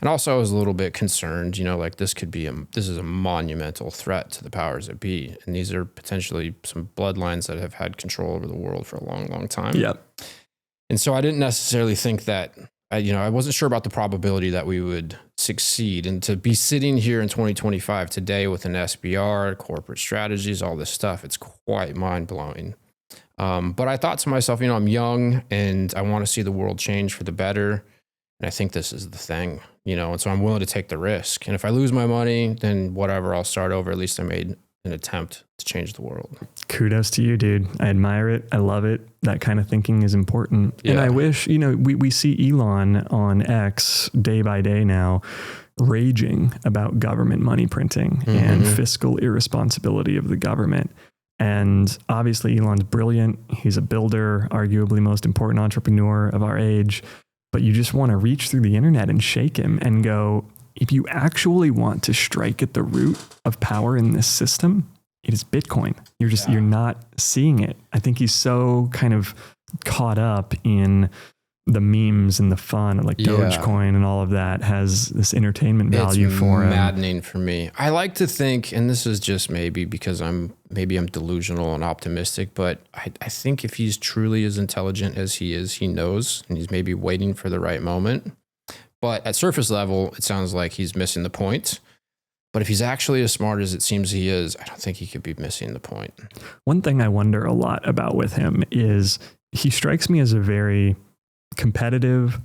And also I was a little bit concerned, like this is a monumental threat to the powers that be. And these are potentially some bloodlines that have had control over the world for a long, long time. Yep. And so I didn't necessarily think that, I wasn't sure about the probability that we would succeed. And to be sitting here in 2025 today with an SBR, corporate strategies, all this stuff, it's quite mind blowing. But I thought to myself, I'm young and I want to see the world change for the better. And I think this is the thing, and so I'm willing to take the risk. And if I lose my money, then whatever, I'll start over. At least I made an attempt to change the world. Kudos to you, dude. I admire it. I love it. That kind of thinking is important. Yeah. And I wish, we see Elon on X day by day now raging about government money printing and fiscal irresponsibility of the government. And obviously Elon's brilliant. He's a builder, arguably most important entrepreneur of our age. But you just want to reach through the internet and shake him and go, if you actually want to strike at the root of power in this system, it is Bitcoin. You're not seeing it. I think he's so kind of caught up in the memes and the fun, like Dogecoin and all of that has this entertainment value for him. It's maddening for me. I like to think, and this is just maybe because I'm delusional and optimistic, but I think if he's truly as intelligent as he is, he knows, and he's maybe waiting for the right moment. But at surface level, it sounds like he's missing the point. But if he's actually as smart as it seems he is, I don't think he could be missing the point. One thing I wonder a lot about with him is he strikes me as a very competitive,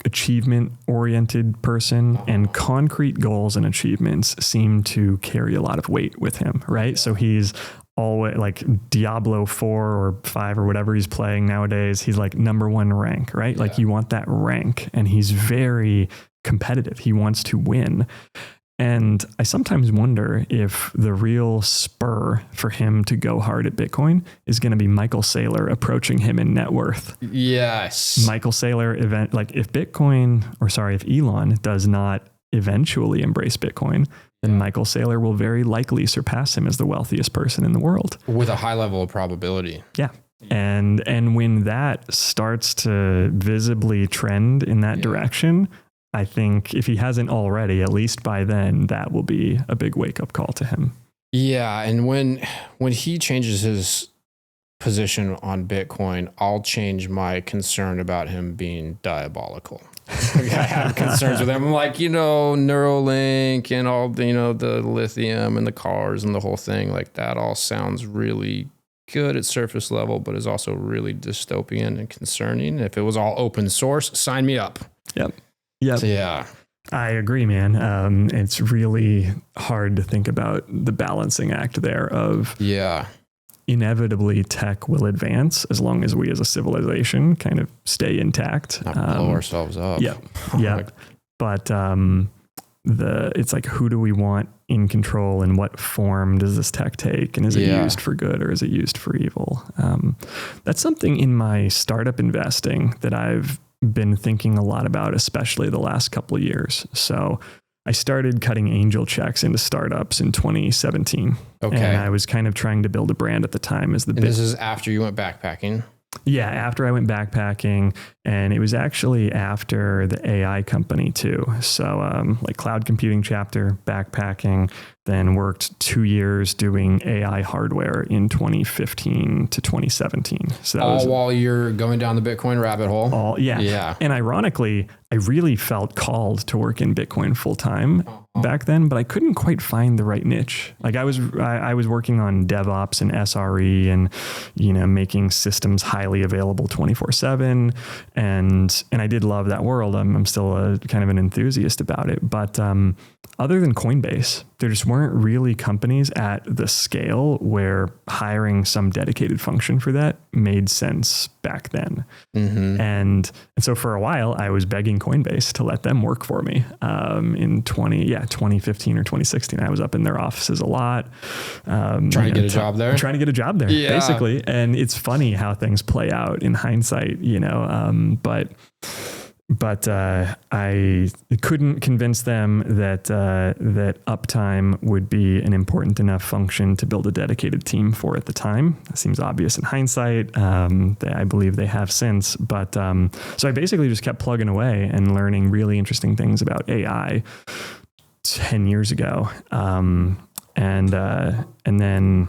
achievement-oriented person, and concrete goals and achievements seem to carry a lot of weight with him, right? So he's always like Diablo 4 or 5 or whatever he's playing nowadays. He's like number 1 rank, right? Like you want that rank, and he's very competitive. He wants to win. And I sometimes wonder if the real spur for him to go hard at Bitcoin is going to be Michael Saylor approaching him in net worth. Yes. Michael Saylor if Elon does not eventually embrace Bitcoin, then Michael Saylor will very likely surpass him as the wealthiest person in the world. With a high level of probability. Yeah. And when that starts to visibly trend in that direction, I think if he hasn't already, at least by then, that will be a big wake up call to him. Yeah. And when he changes his position on Bitcoin, I'll change my concern about him being diabolical. I have concerns with him. I'm like, Neuralink and all the, the lithium and the cars and the whole thing, like that all sounds really good at surface level, but is also really dystopian and concerning. If it was all open source, sign me up. Yep. So, yeah. I agree, man. It's really hard to think about the balancing act there of inevitably tech will advance as long as we as a civilization kind of stay intact. Not blow ourselves up. Yeah. But it's like, who do we want in control and what form does this tech take? And is it used for good or is it used for evil? That's something in my startup investing that I've been thinking a lot about, especially the last couple of years. So I started cutting angel checks into startups in 2017. Okay. And I was kind of trying to build a brand at the time as this is after you went backpacking? Yeah, after I went backpacking, and it was actually after the AI company too. So like cloud computing chapter, backpacking, then worked 2 years doing AI hardware in 2015 to 2017. So that was while you're going down the Bitcoin rabbit hole. Yeah. And ironically, I really felt called to work in Bitcoin full time back then, but I couldn't quite find the right niche. Like I was working on DevOps and SRE and, making systems highly available 24/7. And I did love that world. I'm still a kind of an enthusiast about it. But other than Coinbase, there just weren't really companies at the scale where hiring some dedicated function for that made sense back then. Mm-hmm. And so for a while, I was begging Coinbase to let them work for me. In 2015 or 2016, I was up in their offices a lot. Trying to get a job there? Trying to get a job there, basically. And it's funny how things play out in hindsight, but I couldn't convince them that uptime would be an important enough function to build a dedicated team for at the time. That seems obvious in hindsight. I believe they have since. But so I basically just kept plugging away and learning really interesting things about AI 10 years ago. And then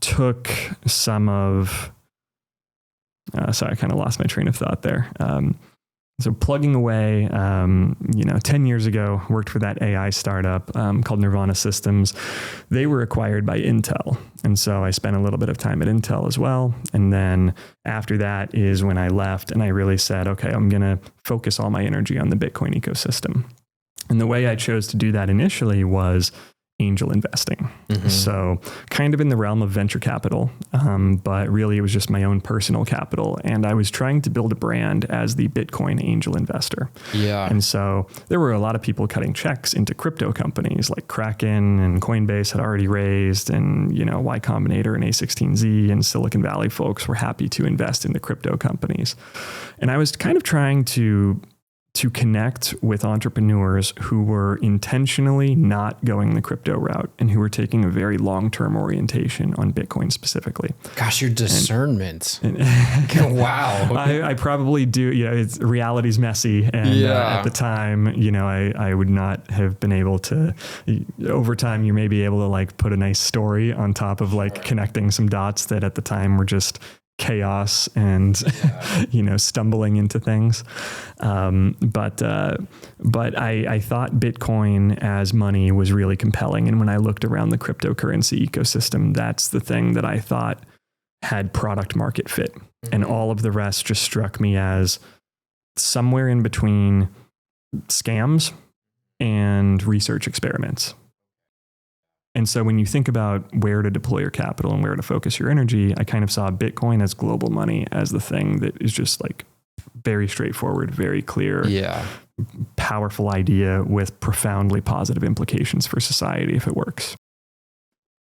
took some of... sorry, I kind of lost my train of thought there. So plugging away, 10 years ago, worked for that AI startup called Nirvana Systems. They were acquired by Intel. And so I spent a little bit of time at Intel as well. And then after that is when I left and I really said, okay, I'm going to focus all my energy on the Bitcoin ecosystem. And the way I chose to do that initially was angel investing. Mm-hmm. So kind of in the realm of venture capital, but really it was just my own personal capital. And I was trying to build a brand as the Bitcoin angel investor. Yeah. And so there were a lot of people cutting checks into crypto companies like Kraken and Coinbase had already raised, and, Y Combinator and A16Z and Silicon Valley folks were happy to invest in the crypto companies. And I was kind of trying to connect with entrepreneurs who were intentionally not going the crypto route and who were taking a very long-term orientation on Bitcoin specifically. Gosh, your discernment. Wow. I probably do. Reality's messy. And at the time, I would not have been able to, over time, you may be able to put a nice story on top of connecting some dots that at the time were just chaos and, stumbling into things. But I thought Bitcoin as money was really compelling. And when I looked around the cryptocurrency ecosystem, that's the thing that I thought had product market fit. Mm-hmm. And all of the rest just struck me as somewhere in between scams and research experiments. And so when you think about where to deploy your capital and where to focus your energy, I kind of saw Bitcoin as global money as the thing that is just very straightforward, very clear, powerful idea with profoundly positive implications for society if it works.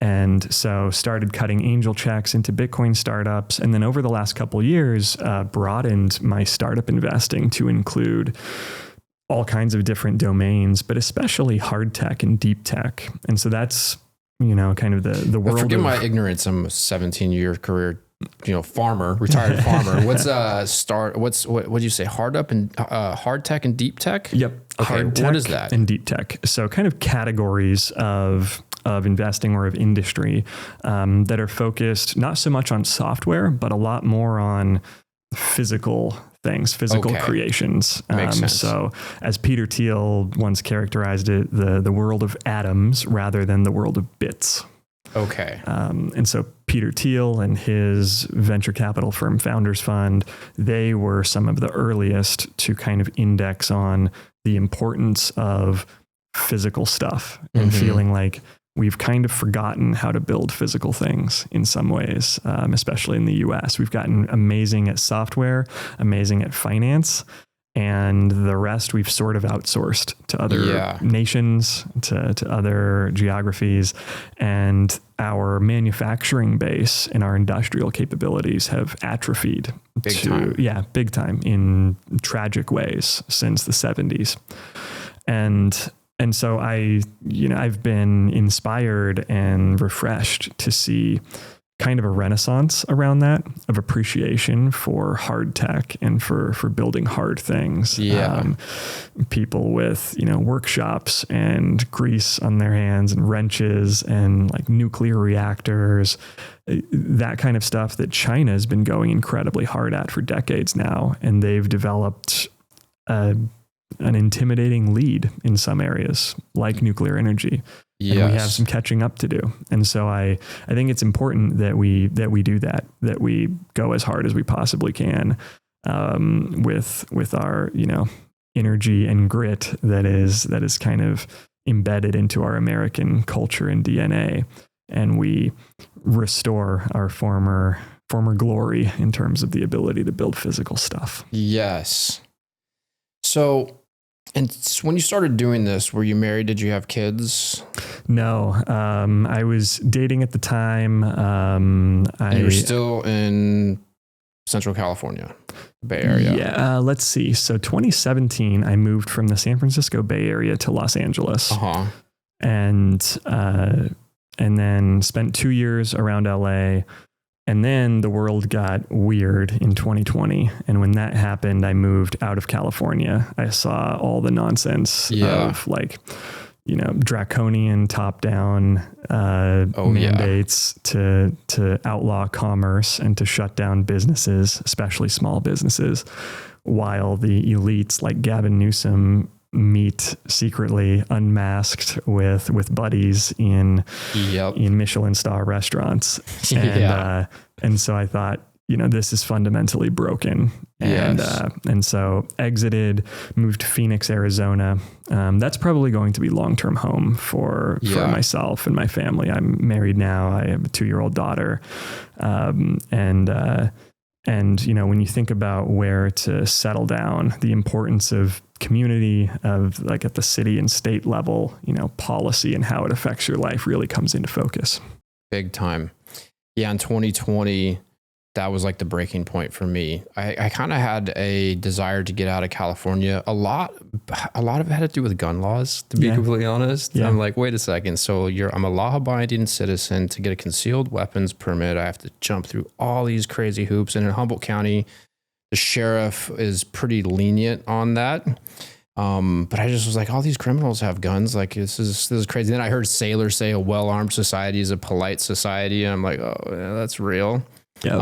And so started cutting angel checks into Bitcoin startups. And then over the last couple of years, broadened my startup investing to include all kinds of different domains, but especially hard tech and deep tech. And so that's, kind of the world. Forgive my ignorance. I'm a 17-year career, retired farmer. What do you say? Hard tech and deep tech? Yep. Okay. Hard tech what is that? And deep tech. So kind of categories of of investing or of industry that are focused not so much on software, but a lot more on physical things, physical creations. Makes sense. So as Peter Thiel once characterized it, the world of atoms rather than the world of bits. Okay. And so Peter Thiel and his venture capital firm Founders Fund, they were some of the earliest to kind of index on the importance of physical stuff and feeling like we've kind of forgotten how to build physical things in some ways, especially in the US. We've gotten amazing at software, amazing at finance, and the rest we've sort of outsourced to other nations, to other geographies. And our manufacturing base and our industrial capabilities have atrophied big time in tragic ways since the 70s. And so I've been inspired and refreshed to see kind of a renaissance around that of appreciation for hard tech and for building hard things. People with, workshops and grease on their hands and wrenches and like nuclear reactors, that kind of stuff that China has been going incredibly hard at for decades now. And they've developed an intimidating lead in some areas like nuclear energy. And we have some catching up to do. And so I think it's important that we do that we go as hard as we possibly can with our, energy and grit that is kind of embedded into our American culture and DNA. And we restore our former glory in terms of the ability to build physical stuff. Yes. So, and when you started doing this, were you married? Did you have kids? No, I was dating at the time. You were still in Central California, Bay Area. Yeah, let's see. So 2017, I moved from the San Francisco Bay Area to Los Angeles. And then spent 2 years around LA. And then the world got weird in 2020. And when that happened, I moved out of California. I saw all the nonsense of draconian top-down mandates to outlaw commerce and to shut down businesses, especially small businesses, while the elites like Gavin Newsom meet secretly unmasked with buddies in Michelin star restaurants. And so I thought, this is fundamentally broken. And so exited, moved to Phoenix, Arizona. That's probably going to be long-term home for myself and my family. I'm married now. I have a 2-year-old daughter. And when you think about where to settle down, the importance of community, of like at the city and state level, policy and how it affects your life really comes into focus. Big time. Yeah. In 2020, that was like the breaking point for me. I kind of had a desire to get out of California. A lot of it had to do with gun laws, to be completely honest. I'm like, wait a second. So I'm a law-abiding citizen. To get a concealed weapons permit, I have to jump through all these crazy hoops. And in Humboldt County, the sheriff is pretty lenient on that. But I just was like, all these criminals have guns. Like, this is crazy. Then I heard sailors say a well-armed society is a polite society. And I'm like, oh, yeah, that's real. Yep.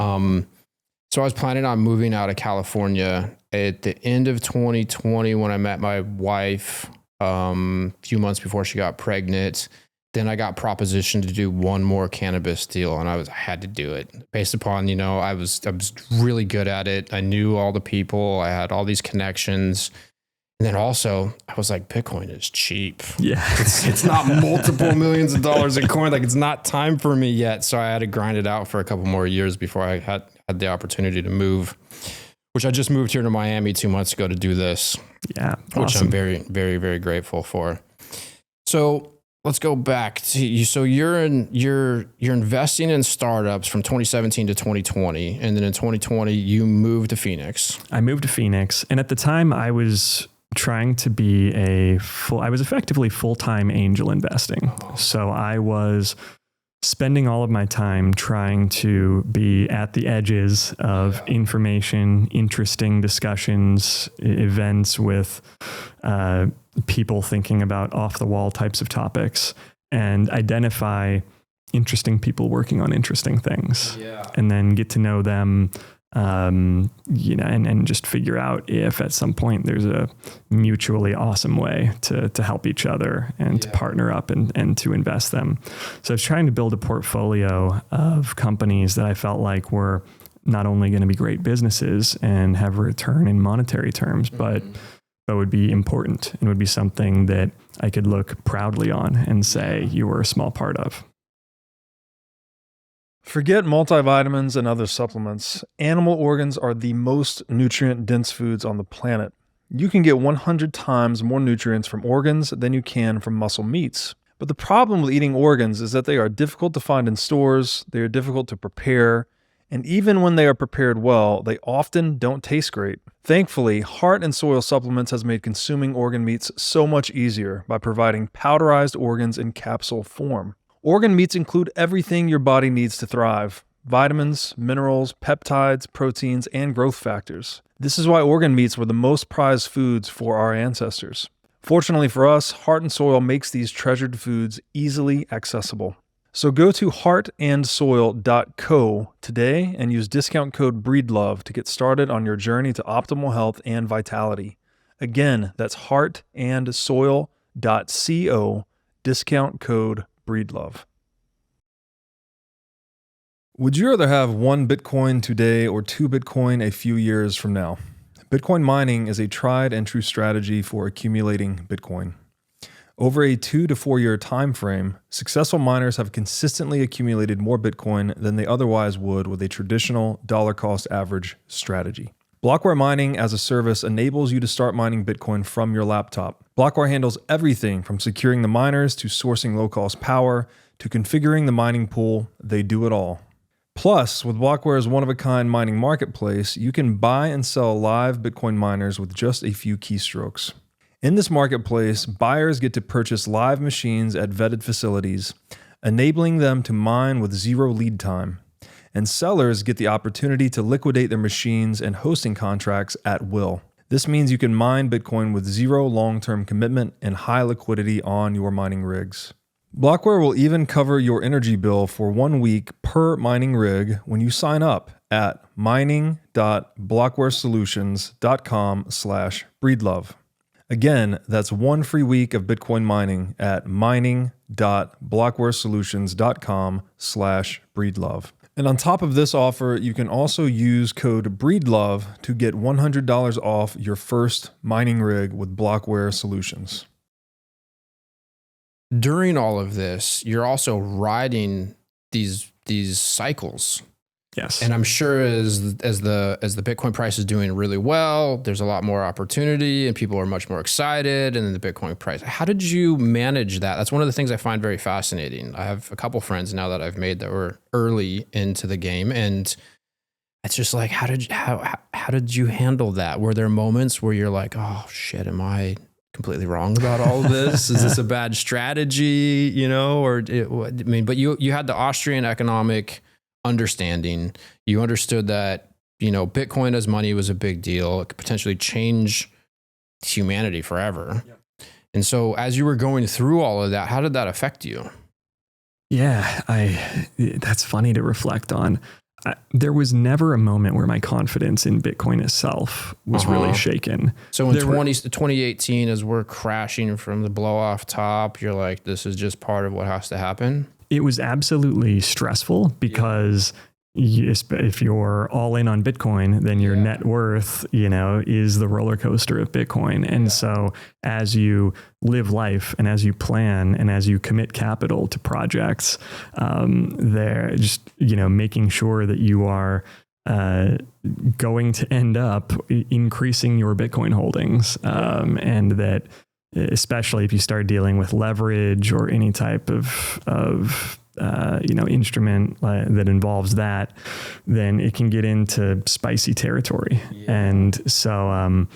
So I was planning on moving out of California at the end of 2020 when I met my wife, a few months before she got pregnant. Then I got propositioned to do one more cannabis deal, and I had to do it based upon, I was really good at it. I knew all the people. I had all these connections. And then also I was like, Bitcoin is cheap. Yeah. It's not multiple millions of dollars in coin. Like, it's not time for me yet. So I had to grind it out for a couple more years before I had the opportunity to move, which I just moved here to Miami 2 months ago to do this. Yeah. Which I'm very, very, very grateful for. So let's go back to you. So you're investing in startups from 2017 to 2020. And then in 2020, you moved to Phoenix. I moved to Phoenix. And at the time I was trying to be I was effectively full-time angel investing. So I was spending all of my time trying to be at the edges of information, interesting discussions, events with people thinking about off-the-wall types of topics, and identify interesting people working on interesting things, and then get to know them, and just figure out if at some point there's a mutually awesome way to help each other and to partner up and to invest them. So I was trying to build a portfolio of companies that I felt like were not only going to be great businesses and have a return in monetary terms, but would be important and would be something that I could look proudly on and say you were a small part of. Forget multivitamins and other supplements. Animal organs are the most nutrient-dense foods on the planet. You can get 100 times more nutrients from organs than you can from muscle meats. But the problem with eating organs is that they are difficult to find in stores, they are difficult to prepare, and even when they are prepared well, they often don't taste great. Thankfully, Heart and Soil Supplements has made consuming organ meats so much easier by providing powderized organs in capsule form. Organ meats include everything your body needs to thrive: vitamins, minerals, peptides, proteins, and growth factors. This is why organ meats were the most prized foods for our ancestors. Fortunately for us, Heart and Soil makes these treasured foods easily accessible. So go to heartandsoil.co today and use discount code BREEDLOVE to get started on your journey to optimal health and vitality. Again, that's heartandsoil.co, discount code BREEDLOVE. Would you rather have 1 Bitcoin today or 2 Bitcoin a few years from now? Bitcoin mining is a tried and true strategy for accumulating Bitcoin. Over a 2 to 4 year time frame, successful miners have consistently accumulated more Bitcoin than they otherwise would with a traditional dollar cost average strategy. Blockware mining as a service enables you to start mining Bitcoin from your laptop. Blockware handles everything from securing the miners to sourcing low-cost power to configuring the mining pool. They do it all. Plus, with Blockware's one-of-a-kind mining marketplace, you can buy and sell live Bitcoin miners with just a few keystrokes. In this marketplace, buyers get to purchase live machines at vetted facilities, enabling them to mine with zero lead time. And sellers get the opportunity to liquidate their machines and hosting contracts at will. This means you can mine Bitcoin with zero long-term commitment and high liquidity on your mining rigs. Blockware will even cover your energy bill for 1 week per mining rig when you sign up at mining.blockwaresolutions.com/breedlove. Again, that's 1 free week of Bitcoin mining at mining.blockwaresolutions.com/breedlove. And on top of this offer, you can also use code BREEDLOVE to get $100 off your first mining rig with Blockware Solutions. During all of this, you're also riding these cycles. Yes. And I'm sure as the Bitcoin price is doing really well, there's a lot more opportunity and people are much more excited. And then the Bitcoin price, how did you manage that? That's one of the things I find very fascinating. I have a couple friends now that I've made that were early into the game, and it's just like, how did you handle that? Were there moments where you're like, oh shit, am I completely wrong about all of this? Is this a bad strategy? But you had the Austrian economic understanding. You understood that, Bitcoin as money was a big deal. It could potentially change humanity forever. Yep. And so as you were going through all of that, how did that affect you? Yeah, that's funny to reflect on. There was never a moment where my confidence in Bitcoin itself was really shaken. So in 2018, as we're crashing from the blow off top, you're like, this is just part of what has to happen? It was absolutely stressful because if you're all in on Bitcoin, then your net worth, is the roller coaster of Bitcoin. And so as you live life and as you plan and as you commit capital to projects, they're just, making sure that you are going to end up increasing your Bitcoin holdings, and that, especially if you start dealing with leverage or any type of instrument that involves that, then it can get into spicy territory. Yeah. And so,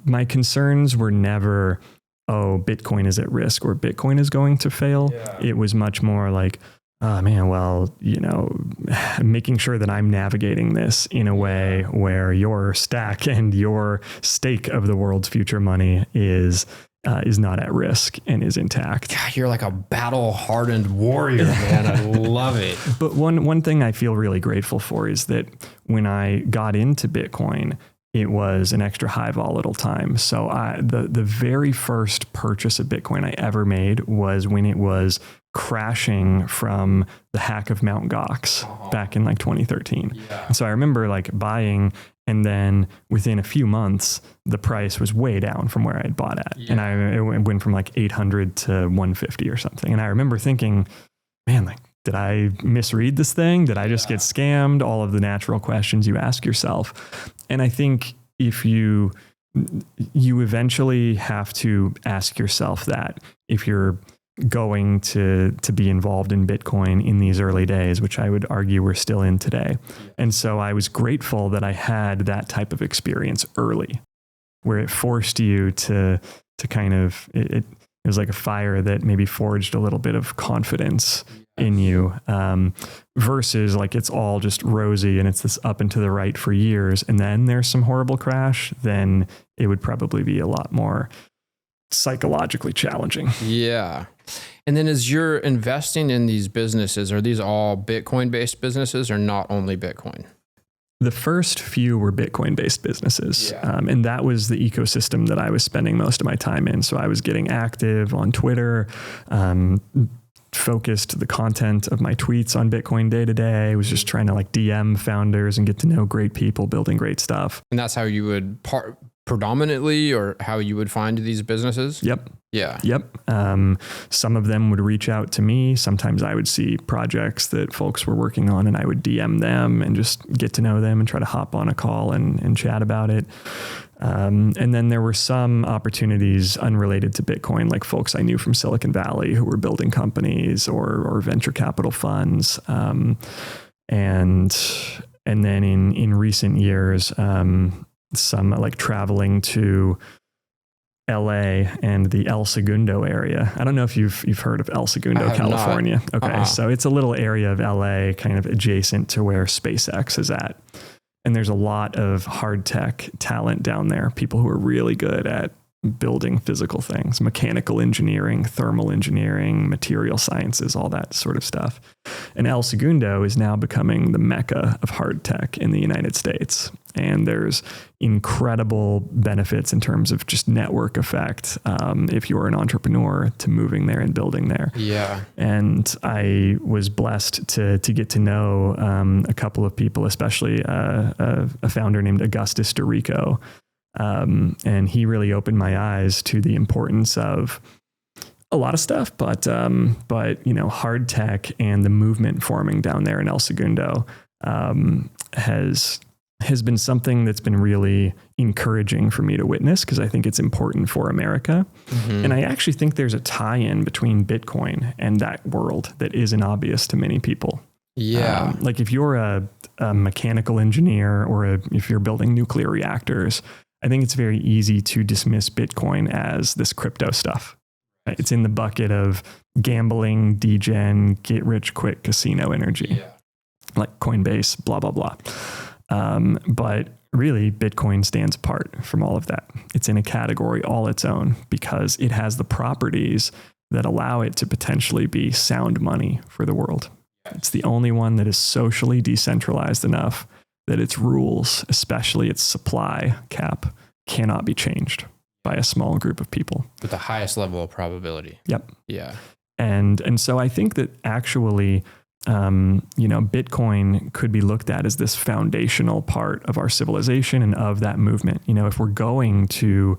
my concerns were never, oh, Bitcoin is at risk or Bitcoin is going to fail. Yeah. It was much more like, oh man, well, making sure that I'm navigating this in a way where your stack and your stake of the world's future money is is not at risk and is intact. God, you're like a battle-hardened warrior, man. I love it. But one thing I feel really grateful for is that when I got into Bitcoin, it was an extra high volatile time. So the very first purchase of Bitcoin I ever made was when it was crashing from the hack of Mt. Gox back in like 2013. Yeah. And so I remember like buying, and then within a few months, the price was way down from where I had bought at. Yeah. And it went from like 800 to 150 or something. And I remember thinking, man, like, did I misread this thing? Did I just get scammed? All of the natural questions you ask yourself. And I think if you eventually have to ask yourself that if you're going to be involved in Bitcoin in these early days, which I would argue we're still in today. And so I was grateful that I had that type of experience early, where it forced you to kind of, it was like a fire that maybe forged a little bit of confidence in you, versus like it's all just rosy and it's this up and to the right for years, and then there's some horrible crash, then it would probably be a lot more psychologically challenging. Yeah. And then as you're investing in these businesses, are these all Bitcoin-based businesses or not only Bitcoin? The first few were Bitcoin-based businesses, and that was the ecosystem that I was spending most of my time in. So I was getting active on Twitter, focused the content of my tweets on Bitcoin day to day. I was just trying to like DM founders and get to know great people building great stuff. And that's how you would predominantly, or how you would find these businesses? Yep. Yeah. Yep. Some of them would reach out to me. Sometimes I would see projects that folks were working on and I would DM them and just get to know them and try to hop on a call and chat about it. And then there were some opportunities unrelated to Bitcoin, like folks I knew from Silicon Valley who were building companies or venture capital funds. And then in recent years, some like traveling to LA and the El Segundo area. I don't know if you've heard of El Segundo, California. Not. Okay. So it's a little area of LA kind of adjacent to where SpaceX is at. And there's a lot of hard tech talent down there, people who are really good at building physical things, mechanical engineering, thermal engineering, material sciences, all that sort of stuff. And El Segundo is now becoming the mecca of hard tech in the United States. And there's incredible benefits in terms of just network effect, if you're an entrepreneur, to moving there and building there. Yeah. And I was blessed to get to know a couple of people, especially a founder named Augustus DeRico. And he really opened my eyes to the importance of a lot of stuff, but you know, hard tech and the movement forming down there in El Segundo has been something that's been really encouraging for me to witness, because I think it's important for America. Mm-hmm. And I actually think there's a tie-in between Bitcoin and that world that isn't obvious to many people. Yeah. Like if you're a mechanical engineer or if you're building nuclear reactors, I think it's very easy to dismiss Bitcoin as this crypto stuff. It's in the bucket of gambling, degen, get rich quick casino energy, like Coinbase, blah, blah, blah. But really, Bitcoin stands apart from all of that. It's in a category all its own because it has the properties that allow it to potentially be sound money for the world. It's the only one that is socially decentralized enough that its rules, especially its supply cap, cannot be changed by a small group of people. With the highest level of probability. Yep. Yeah. And so I think that actually, you know, Bitcoin could be looked at as this foundational part of our civilization and of that movement. You know, if we're going to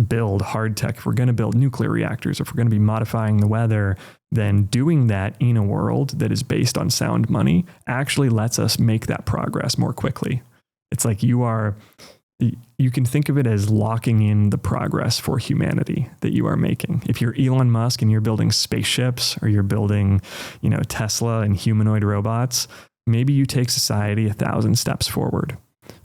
build hard tech, if we're going to build nuclear reactors, if we're going to be modifying the weather, then doing that in a world that is based on sound money actually lets us make that progress more quickly. It's like you can think of it as locking in the progress for humanity that you are making. If you're Elon Musk and you're building spaceships, or you're building, you know, Tesla and humanoid robots, maybe you take society 1,000 steps forward.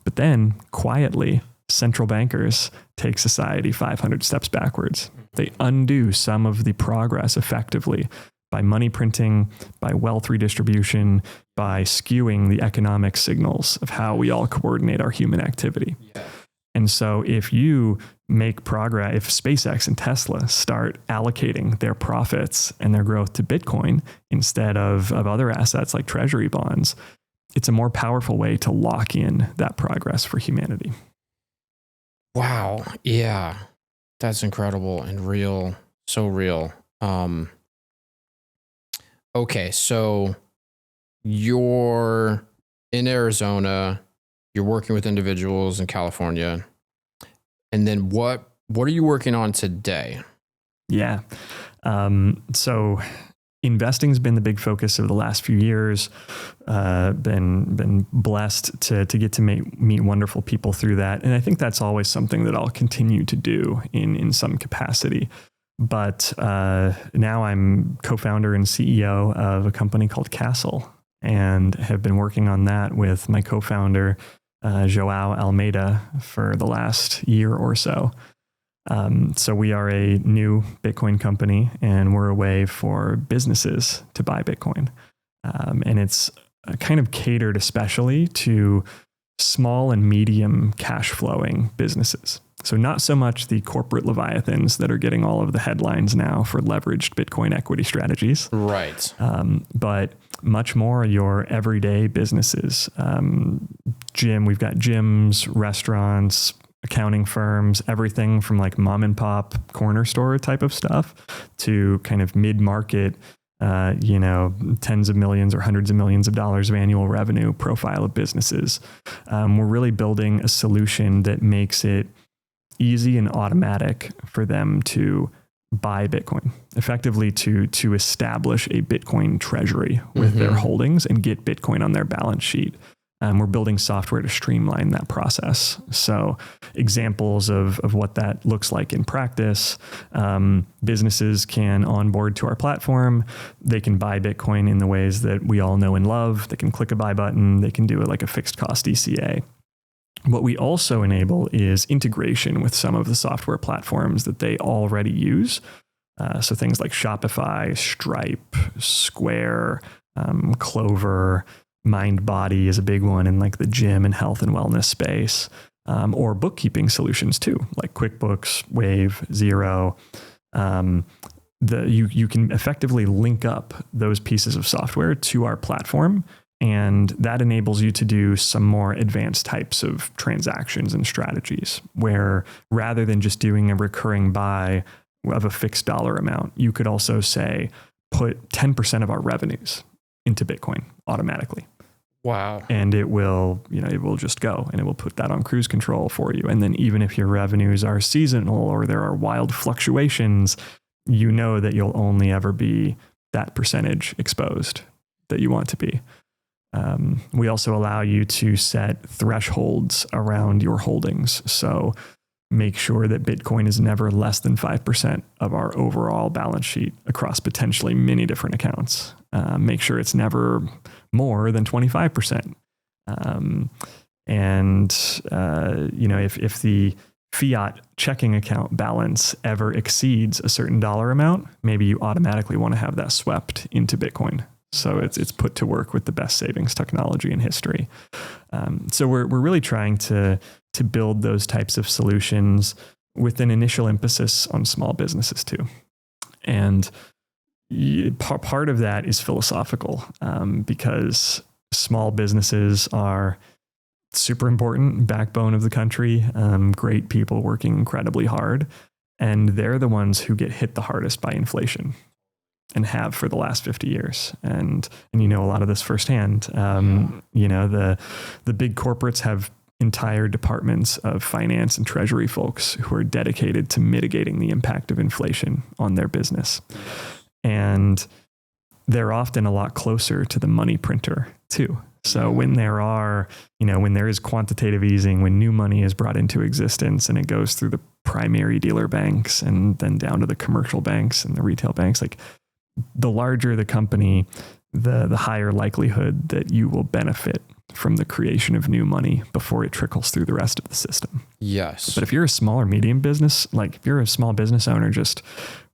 But then quietly, central bankers take society 500 steps backwards. They undo some of the progress effectively by money printing, by wealth redistribution, by skewing the economic signals of how we all coordinate our human activity. Yeah. And so if you make progress, if SpaceX and Tesla start allocating their profits and their growth to Bitcoin instead of other assets like treasury bonds, it's a more powerful way to lock in that progress for humanity. Wow. Yeah. That's incredible and real. So real. Okay. So you're in Arizona, you're working with individuals in California. And then what are you working on today? Yeah. So investing's been the big focus of the last few years. Been blessed to get to meet wonderful people through that. And I think that's always something that I'll continue to do in some capacity. But now I'm co-founder and CEO of a company called Castle, and have been working on that with my co-founder, Joao Almeida, for the last year or so. So we are a new Bitcoin company, and we're a way for businesses to buy Bitcoin. And it's kind of catered especially to small and medium cash flowing businesses. So not so much the corporate leviathans that are getting all of the headlines now for leveraged Bitcoin equity strategies. Right. But much more your everyday businesses. We've got gyms, restaurants, accounting firms, everything from like mom and pop corner store type of stuff to kind of mid-market, tens of millions or hundreds of millions of dollars of annual revenue profile of businesses. We're really building a solution that makes it easy and automatic for them to buy Bitcoin, effectively to establish a Bitcoin treasury with their holdings and get Bitcoin on their balance sheet. We're building software to streamline that process. So examples of what that looks like in practice, businesses can onboard to our platform. They can buy Bitcoin in the ways that we all know and love. They can click a buy button. They can do it like a fixed cost DCA. What we also enable is integration with some of the software platforms that they already use. So things like Shopify, Stripe, Square, Clover, MindBody is a big one in like the gym and health and wellness space, or bookkeeping solutions too, like QuickBooks, Wave, Xero. You can effectively link up those pieces of software to our platform, and that enables you to do some more advanced types of transactions and strategies, where rather than just doing a recurring buy of a fixed dollar amount, you could also say, put 10% of our revenues into Bitcoin automatically. Wow. And it will just go, and it will put that on cruise control for you. And then even if your revenues are seasonal or there are wild fluctuations, you know that you'll only ever be that percentage exposed that you want to be. We also allow you to set thresholds around your holdings. So make sure that Bitcoin is never less than 5% of our overall balance sheet across potentially many different accounts. Make sure it's never more than 25%. If the fiat checking account balance ever exceeds a certain dollar amount, maybe you automatically want to have that swept into Bitcoin. So it's put to work with the best savings technology in history. So we're really trying to build those types of solutions with an initial emphasis on small businesses too. And part of that is philosophical, because small businesses are super important, backbone of the country, great people working incredibly hard. And they're the ones who get hit the hardest by inflation, and have for the last 50 years. And a lot of this firsthand. The big corporates have entire departments of finance and treasury folks who are dedicated to mitigating the impact of inflation on their business. And they're often a lot closer to the money printer too. So when there is quantitative easing, when new money is brought into existence and it goes through the primary dealer banks and then down to the commercial banks and the retail banks, like the larger the company, the higher likelihood that you will benefit from the creation of new money before it trickles through the rest of the system. Yes. But if you're a small or medium business, like if you're a small business owner just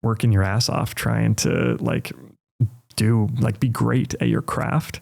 working your ass off trying to be great at your craft,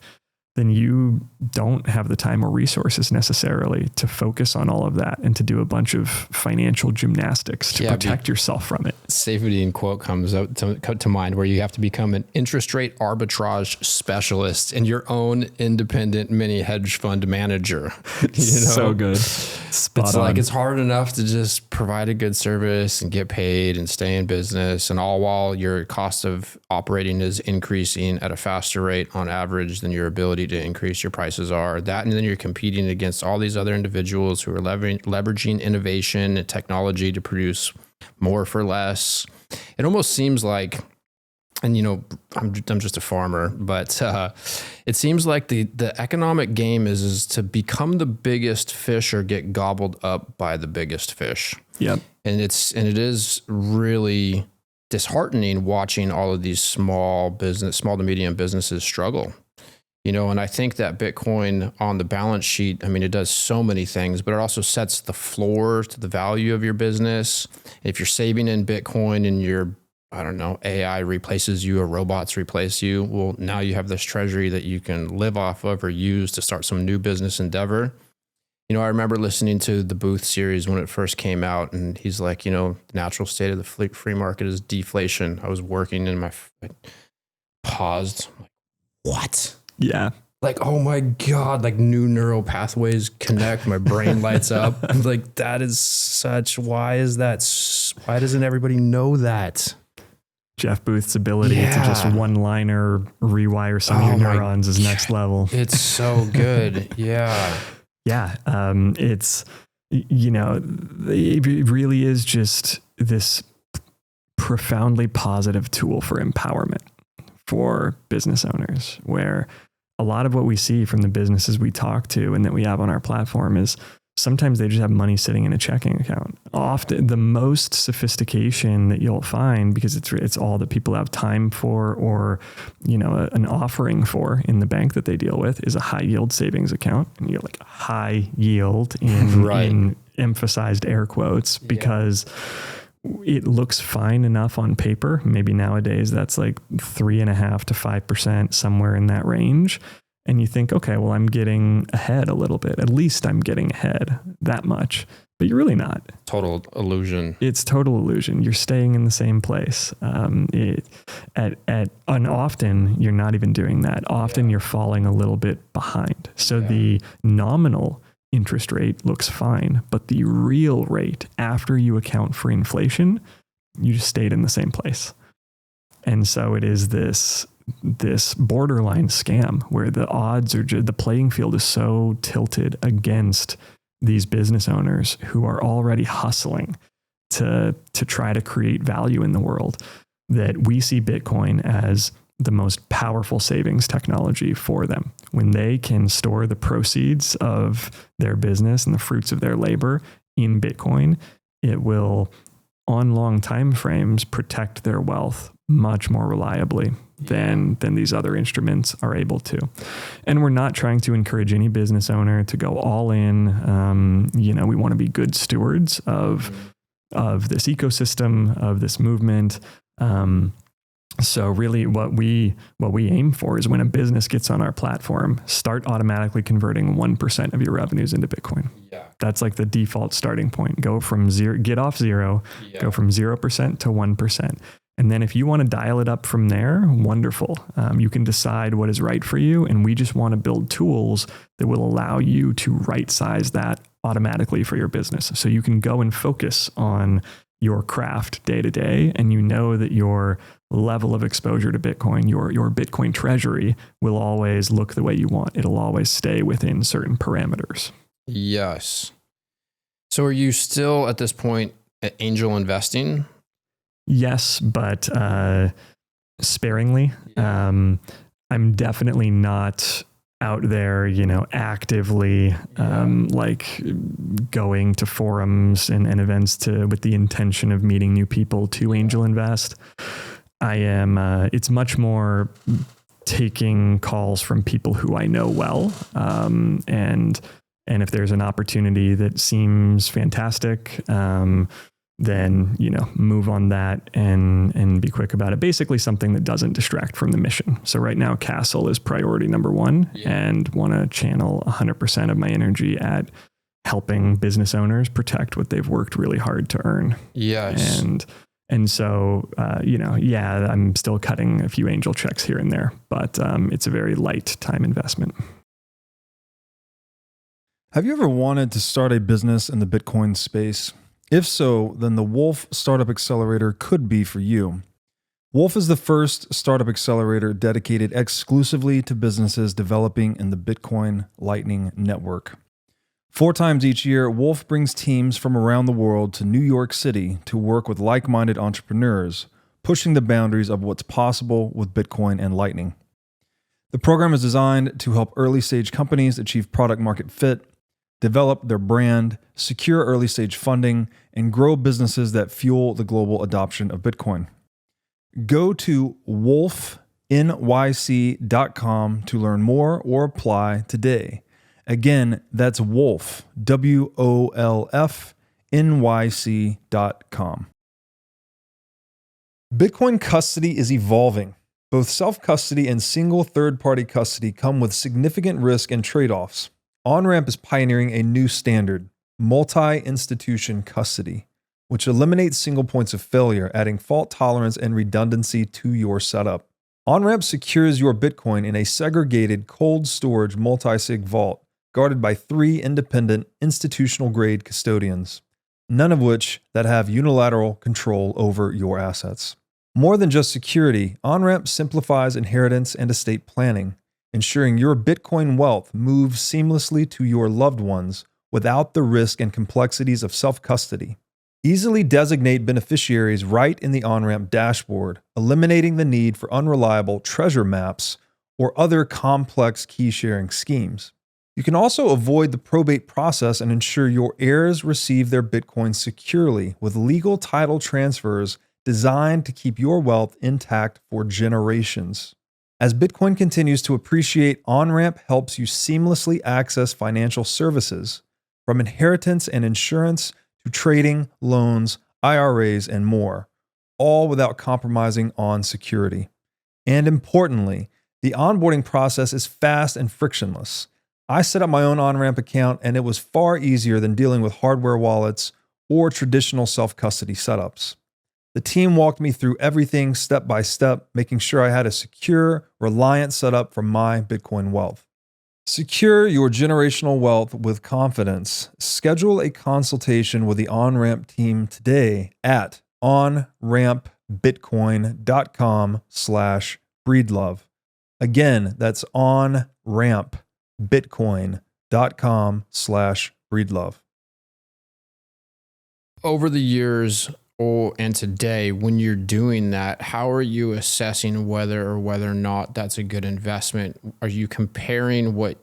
then you don't have the time or resources necessarily to focus on all of that and to do a bunch of financial gymnastics to protect yourself from it. Safety in quote comes out to mind, where you have to become an interest rate arbitrage specialist and your own independent mini hedge fund manager. So good. Spot on. It's hard enough to just provide a good service and get paid and stay in business, and all while your cost of operating is increasing at a faster rate on average than your ability to increase your prices are. That, and then you're competing against all these other individuals who are leveraging innovation and technology to produce more for less. It almost seems like, and I'm just a farmer, but it seems like the economic game is to become the biggest fish or get gobbled up by the biggest fish. Yep. And it is really disheartening watching all of these small to medium businesses struggle. And I think that Bitcoin on the balance sheet, it does so many things, but it also sets the floor to the value of your business. If you're saving in Bitcoin and AI replaces you or robots replace you, well, now you have this treasury that you can live off of or use to start some new business endeavor. I remember listening to the Booth series when it first came out, and he's like, the natural state of the free market is deflation. I was working and I paused. I'm like, what? Yeah. Like, oh my God, like new neural pathways connect. My brain lights up. I'm like, that is why doesn't everybody know that? Jeff Booth's ability to just one-liner rewire some of your neurons is next level. It's so good. Yeah. Yeah. It really is just this profoundly positive tool for empowerment for business owners, where a lot of what we see from the businesses we talk to and that we have on our platform is sometimes they just have money sitting in a checking account. Often the most sophistication that you'll find, because it's all that people have time for or, an offering for in the bank that they deal with, is a high yield savings account. And you get like high yield in emphasized air quotes, because it looks fine enough on paper. Maybe nowadays that's like 3.5% to 5%, somewhere in that range. And you think, okay, well, I'm getting ahead a little bit. At least I'm getting ahead that much, but you're really not. Total illusion. It's total illusion. You're staying in the same place. And often you're not even doing that. Often you're falling a little bit behind. So the nominal interest rate looks fine, but the real rate after you account for inflation, you just stayed in the same place. And so it is this borderline scam where the odds are the playing field is so tilted against these business owners who are already hustling to try to create value in the world, that we see Bitcoin as the most powerful savings technology for them. When they can store the proceeds of their business and the fruits of their labor in Bitcoin, it will, on long time frames, protect their wealth much more reliably than these other instruments are able to. And we're not trying to encourage any business owner to go all in. We want to be good stewards of this ecosystem, of this movement. So really what we aim for is when a business gets on our platform, start automatically converting 1% of your revenues into Bitcoin. Yeah. That's like the default starting point. Go from zero, get off zero, go from 0% to 1%. And then if you want to dial it up from there, wonderful. You can decide what is right for you. And we just want to build tools that will allow you to right size that automatically for your business. So you can go and focus on your craft day to day, and you know that your level of exposure to Bitcoin, your Bitcoin Treasury, will always look the way you want. It'll always stay within certain parameters. Yes. So are you still at this point at angel investing? Yes, but sparingly. I'm definitely not out there, actively like going to forums and events with the intention of meeting new people to angel invest. I am, it's much more taking calls from people who I know well. And if there's an opportunity that seems fantastic, then, move on that and be quick about it. Basically something that doesn't distract from the mission. So right now, Castle is priority number one, and want to channel 100% of my energy at helping business owners protect what they've worked really hard to earn. Yes. And so, I'm still cutting a few angel checks here and there, but it's a very light time investment. Have you ever wanted to start a business in the Bitcoin space? If so, then the Wolf Startup Accelerator could be for you. Wolf is the first startup accelerator dedicated exclusively to businesses developing in the Bitcoin Lightning Network. 4 times each year, Wolf brings teams from around the world to New York City to work with like-minded entrepreneurs, pushing the boundaries of what's possible with Bitcoin and Lightning. The program is designed to help early-stage companies achieve product-market fit, develop their brand, secure early-stage funding, and grow businesses that fuel the global adoption of Bitcoin. Go to wolfnyc.com to learn more or apply today. Again, that's Wolf, WOLFNYC.com. Bitcoin custody is evolving. Both self-custody and single third-party custody come with significant risk and trade-offs. Onramp is pioneering a new standard, multi-institution custody, which eliminates single points of failure, adding fault tolerance and redundancy to your setup. Onramp secures your Bitcoin in a segregated cold storage multi-sig vault, guarded by 3 independent institutional-grade custodians, none of which that have unilateral control over your assets. More than just security, Onramp simplifies inheritance and estate planning, ensuring your Bitcoin wealth moves seamlessly to your loved ones without the risk and complexities of self-custody. Easily designate beneficiaries right in the Onramp dashboard, eliminating the need for unreliable treasure maps or other complex key-sharing schemes. You can also avoid the probate process and ensure your heirs receive their Bitcoin securely with legal title transfers designed to keep your wealth intact for generations. As Bitcoin continues to appreciate, Onramp helps you seamlessly access financial services, from inheritance and insurance to trading, loans, IRAs, and more, all without compromising on security. And importantly, the onboarding process is fast and frictionless. I set up my own Onramp account, and it was far easier than dealing with hardware wallets or traditional self-custody setups. The team walked me through everything step by step, making sure I had a secure, reliant setup for my Bitcoin wealth. Secure your generational wealth with confidence. Schedule a consultation with the Onramp team today at onrampbitcoin.com/breedlove. Again, that's onrampbitcoin.com/breedlove. Over the years, and today, when you're doing that, how are you assessing whether or not that's a good investment? Are you comparing what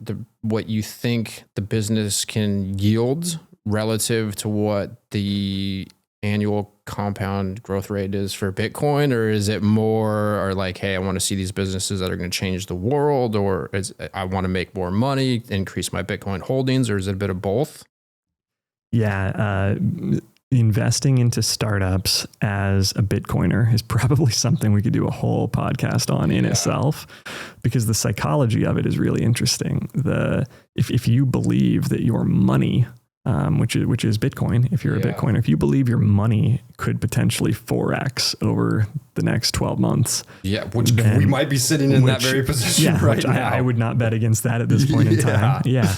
you think the business can yield relative to what the annual compound growth rate is for Bitcoin? Or is it more, or like, hey, I want to see these businesses that are going to change the world, or I want to make more money, increase my Bitcoin holdings, or is it a bit of both? Yeah. Investing into startups as a Bitcoiner is probably something we could do a whole podcast on in itself, because the psychology of it is really interesting. If you believe that your money, which is Bitcoin, if you're a Bitcoiner, if you believe your money could potentially 4x over the next 12 months. Yeah, which we might be sitting in that very position right now. I would not bet against that at this point in time. Yeah.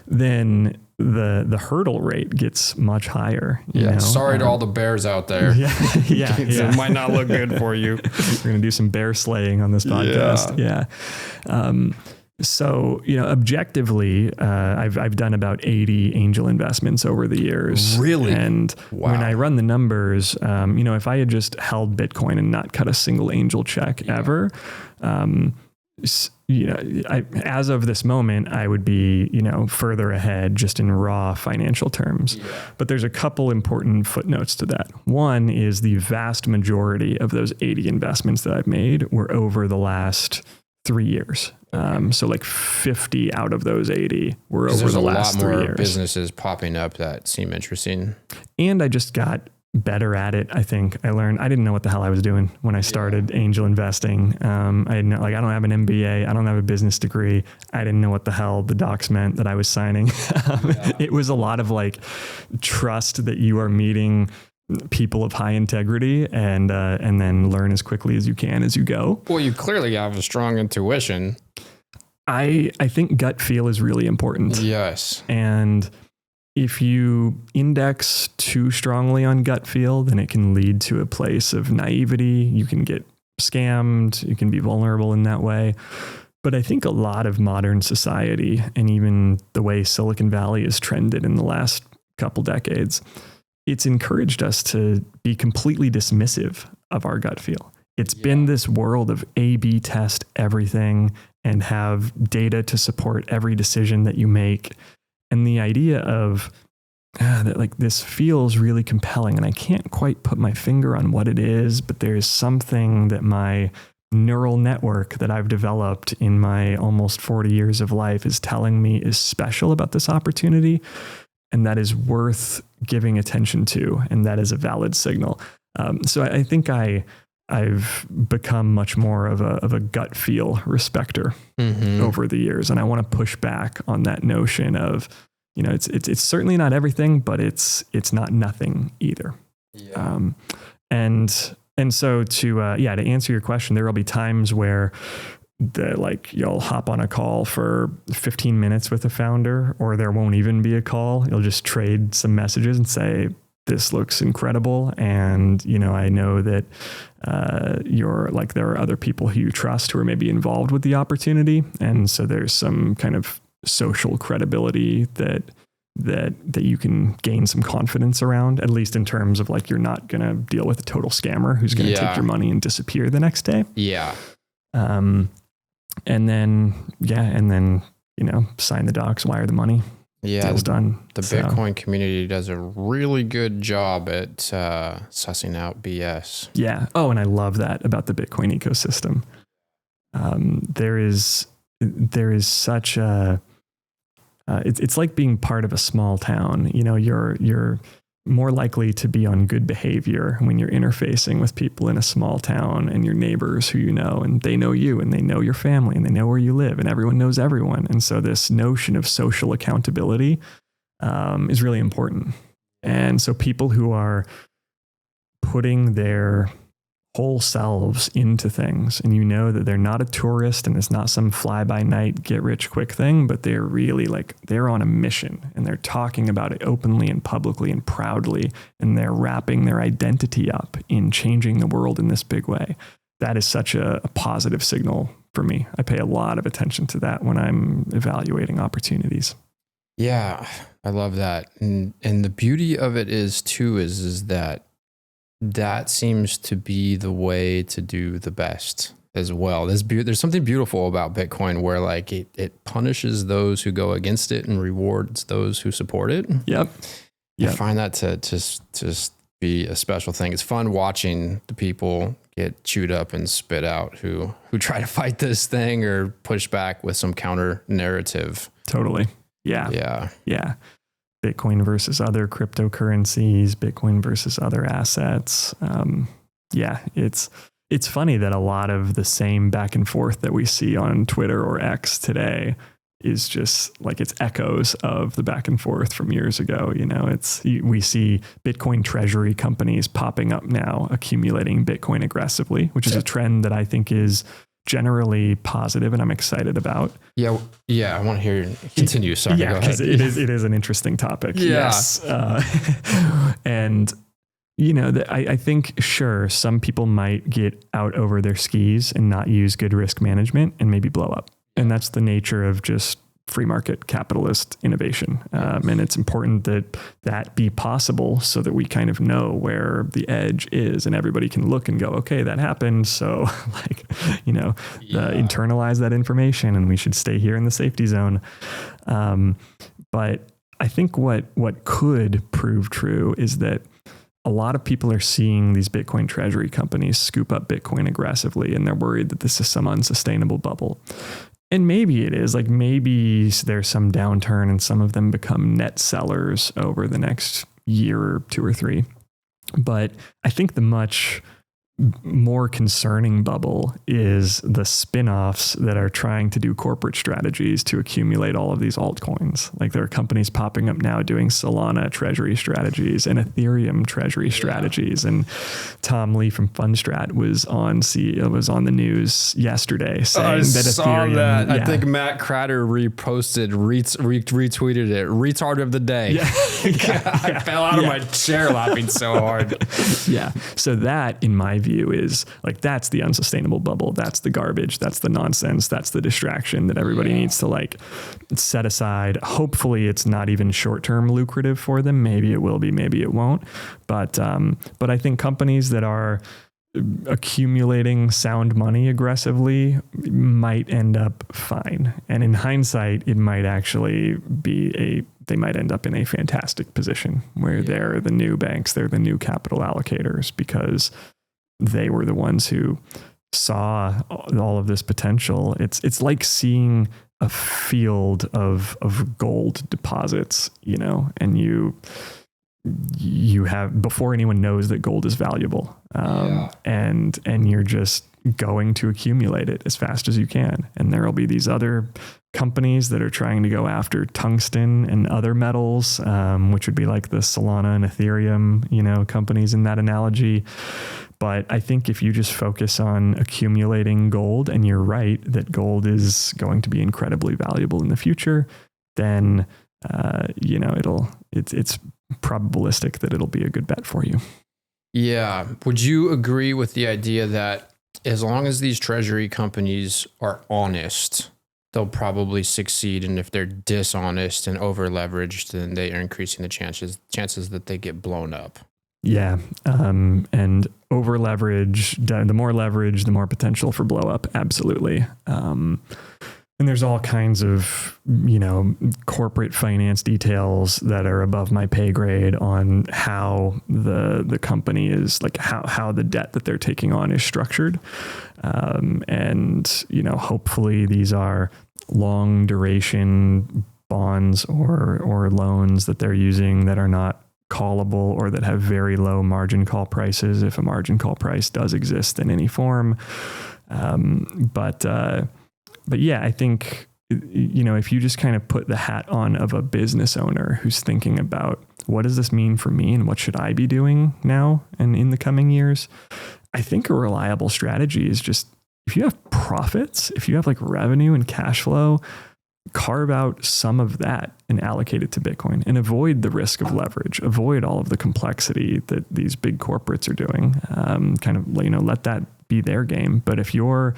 Then the hurdle rate gets much higher. You know? Sorry to all the bears out there. It might not look good for you. We're going to do some bear slaying on this podcast. Yeah. So, objectively, I've done about 80 angel investments over the years. Really? And when I run the numbers, if I had just held Bitcoin and not cut a single angel check ever, as of this moment, I would be, further ahead just in raw financial terms. Yeah. But there's a couple important footnotes to that. One is the vast majority of those 80 investments that I've made were over the last 3 years. So like 50 out of those 80 were over the last 3 years. There's a lot more businesses popping up that seem interesting. And I just got better at it. I think I didn't know what the hell I was doing when I started angel investing. I didn't know, like, I don't have an MBA. I don't have a business degree. I didn't know what the hell the docs meant that I was signing. It was a lot of like trust that you are meeting people of high integrity and then learn as quickly as you can as you go. Well, you clearly have a strong intuition. I think gut feel is really important. Yes. And if you index too strongly on gut feel, then it can lead to a place of naivety. You can get scammed. You can be vulnerable in that way. But I think a lot of modern society, and even the way Silicon Valley has trended in the last couple decades, it's encouraged us to be completely dismissive of our gut feel. It's been this world of A/B test everything and have data to support every decision that you make. And the idea of that, like, this feels really compelling, and I can't quite put my finger on what it is, but there's something that my neural network that I've developed in my almost 40 years of life is telling me is special about this opportunity, and that is worth giving attention to, and that is a valid signal. So I think I've become much more of a gut feel respecter over the years. And I want to push back on that notion of, it's certainly not everything, but it's not nothing either. Yeah. And so to answer your question, there will be times where you'll hop on a call for 15 minutes with a founder, or there won't even be a call. You'll just trade some messages and say, this looks incredible. And, I know that there are other people who you trust who are maybe involved with the opportunity. And so there's some kind of social credibility that you can gain some confidence around, at least in terms of like, you're not going to deal with a total scammer who's going to take your money and disappear the next day. Yeah. And then, sign the docs, wire the money. Yeah, deal's done. The Bitcoin community does a really good job at sussing out BS. Yeah. Oh, and I love that about the Bitcoin ecosystem. There is such a it's like being part of a small town. You're more likely to be on good behavior when you're interfacing with people in a small town and your neighbors who and they know you and they know your family and they know where you live and everyone knows everyone. And so this notion of social accountability is really important. And so people who are putting their whole selves into things, and that they're not a tourist and it's not some fly by night get rich quick thing, but they're really they're on a mission and they're talking about it openly and publicly and proudly, and they're wrapping their identity up in changing the world in this big way. That is such a positive signal for me. I pay a lot of attention to that when I'm evaluating opportunities. Yeah, I love that. And the beauty of it is that seems to be the way to do the best as well. There's something beautiful about Bitcoin where it punishes those who go against it and rewards those who support it. Yep. I find that to just be a special thing. It's fun watching the people get chewed up and spit out who try to fight this thing or push back with some counter narrative. Totally. Yeah. Bitcoin versus other cryptocurrencies, Bitcoin versus other assets. It's funny that a lot of the same back and forth that we see on Twitter or X today is just it's echoes of the back and forth from years ago. We see Bitcoin Treasury companies popping up now, accumulating Bitcoin aggressively, which is a trend that I think is generally positive and I'm excited about. Yeah. I want to hear you continue. Sorry. Yeah, because it is an interesting topic. Yeah. Yes. And I think, sure, some people might get out over their skis and not use good risk management and maybe blow up. And that's the nature of just free market capitalist innovation. And it's important that be possible so that we kind of know where the edge is and everybody can look and go, okay, that happened. So internalize that information and we should stay here in the safety zone. But I think what could prove true is that a lot of people are seeing these Bitcoin Treasury companies scoop up Bitcoin aggressively, and they're worried that this is some unsustainable bubble. And maybe it is. Maybe there's some downturn and some of them become net sellers over the next year or two or three. But I think the much more concerning bubble is the spin-offs that are trying to do corporate strategies to accumulate all of these altcoins. Like there are companies popping up now doing Solana treasury strategies and Ethereum treasury strategies. And Tom Lee from Fundstrat was on the news yesterday saying that Ethereum. That. I think Matt Kratter retweeted it. Retard of the day. Yeah. I fell out of my chair laughing so hard. Yeah. So that, in my view, is like, that's the unsustainable bubble. That's the garbage. That's the nonsense. That's the distraction that everybody needs to like set aside. Hopefully it's not even short-term lucrative for them. Maybe it will be, maybe it won't. But I think companies that are accumulating sound money aggressively might end up fine. And in hindsight, it might actually they might end up in a fantastic position where they're the new banks, they're the new capital allocators, because they were the ones who saw all of this potential. It's like seeing a field of gold deposits, and you have, before anyone knows that gold is valuable, and you're just going to accumulate it as fast as you can. And there will be these other companies that are trying to go after tungsten and other metals, which would be like the Solana and Ethereum, companies in that analogy. But I think if you just focus on accumulating gold, and you're right that gold is going to be incredibly valuable in the future, then it's probabilistic that it'll be a good bet for you. Yeah. Would you agree with the idea that as long as these treasury companies are honest, they'll probably succeed, and if they're dishonest and over leveraged, then they are increasing the chances that they get blown up? Yeah. And over leverage, the more leverage, the more potential for blow up. Absolutely. And there's all kinds of, corporate finance details that are above my pay grade on how the company is, like how the debt that they're taking on is structured. And hopefully these are long duration bonds or loans that they're using that are not callable, or that have very low margin call prices, if a margin call price does exist in any form. But yeah, I think, if you just kind of put the hat on of a business owner who's thinking about, what does this mean for me and what should I be doing now and in the coming years? I think a reliable strategy is just, if you have profits, if you have like revenue and cash flow, carve out some of that and allocate it to Bitcoin, and avoid the risk of leverage, avoid all of the complexity that these big corporates are doing. Let that be their game. But if you're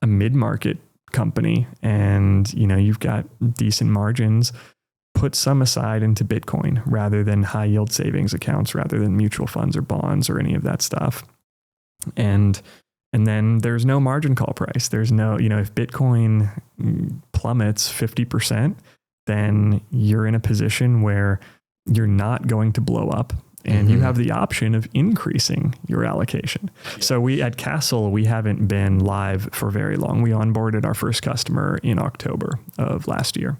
a mid-market company and, you've got decent margins, put some aside into Bitcoin rather than high yield savings accounts, rather than mutual funds or bonds or any of that stuff. And then there's no margin call price. There's no, if Bitcoin plummets 50%, then you're in a position where you're not going to blow up, and you have the option of increasing your allocation. Yeah. So we at Castle, we haven't been live for very long. We onboarded our first customer in October of last year.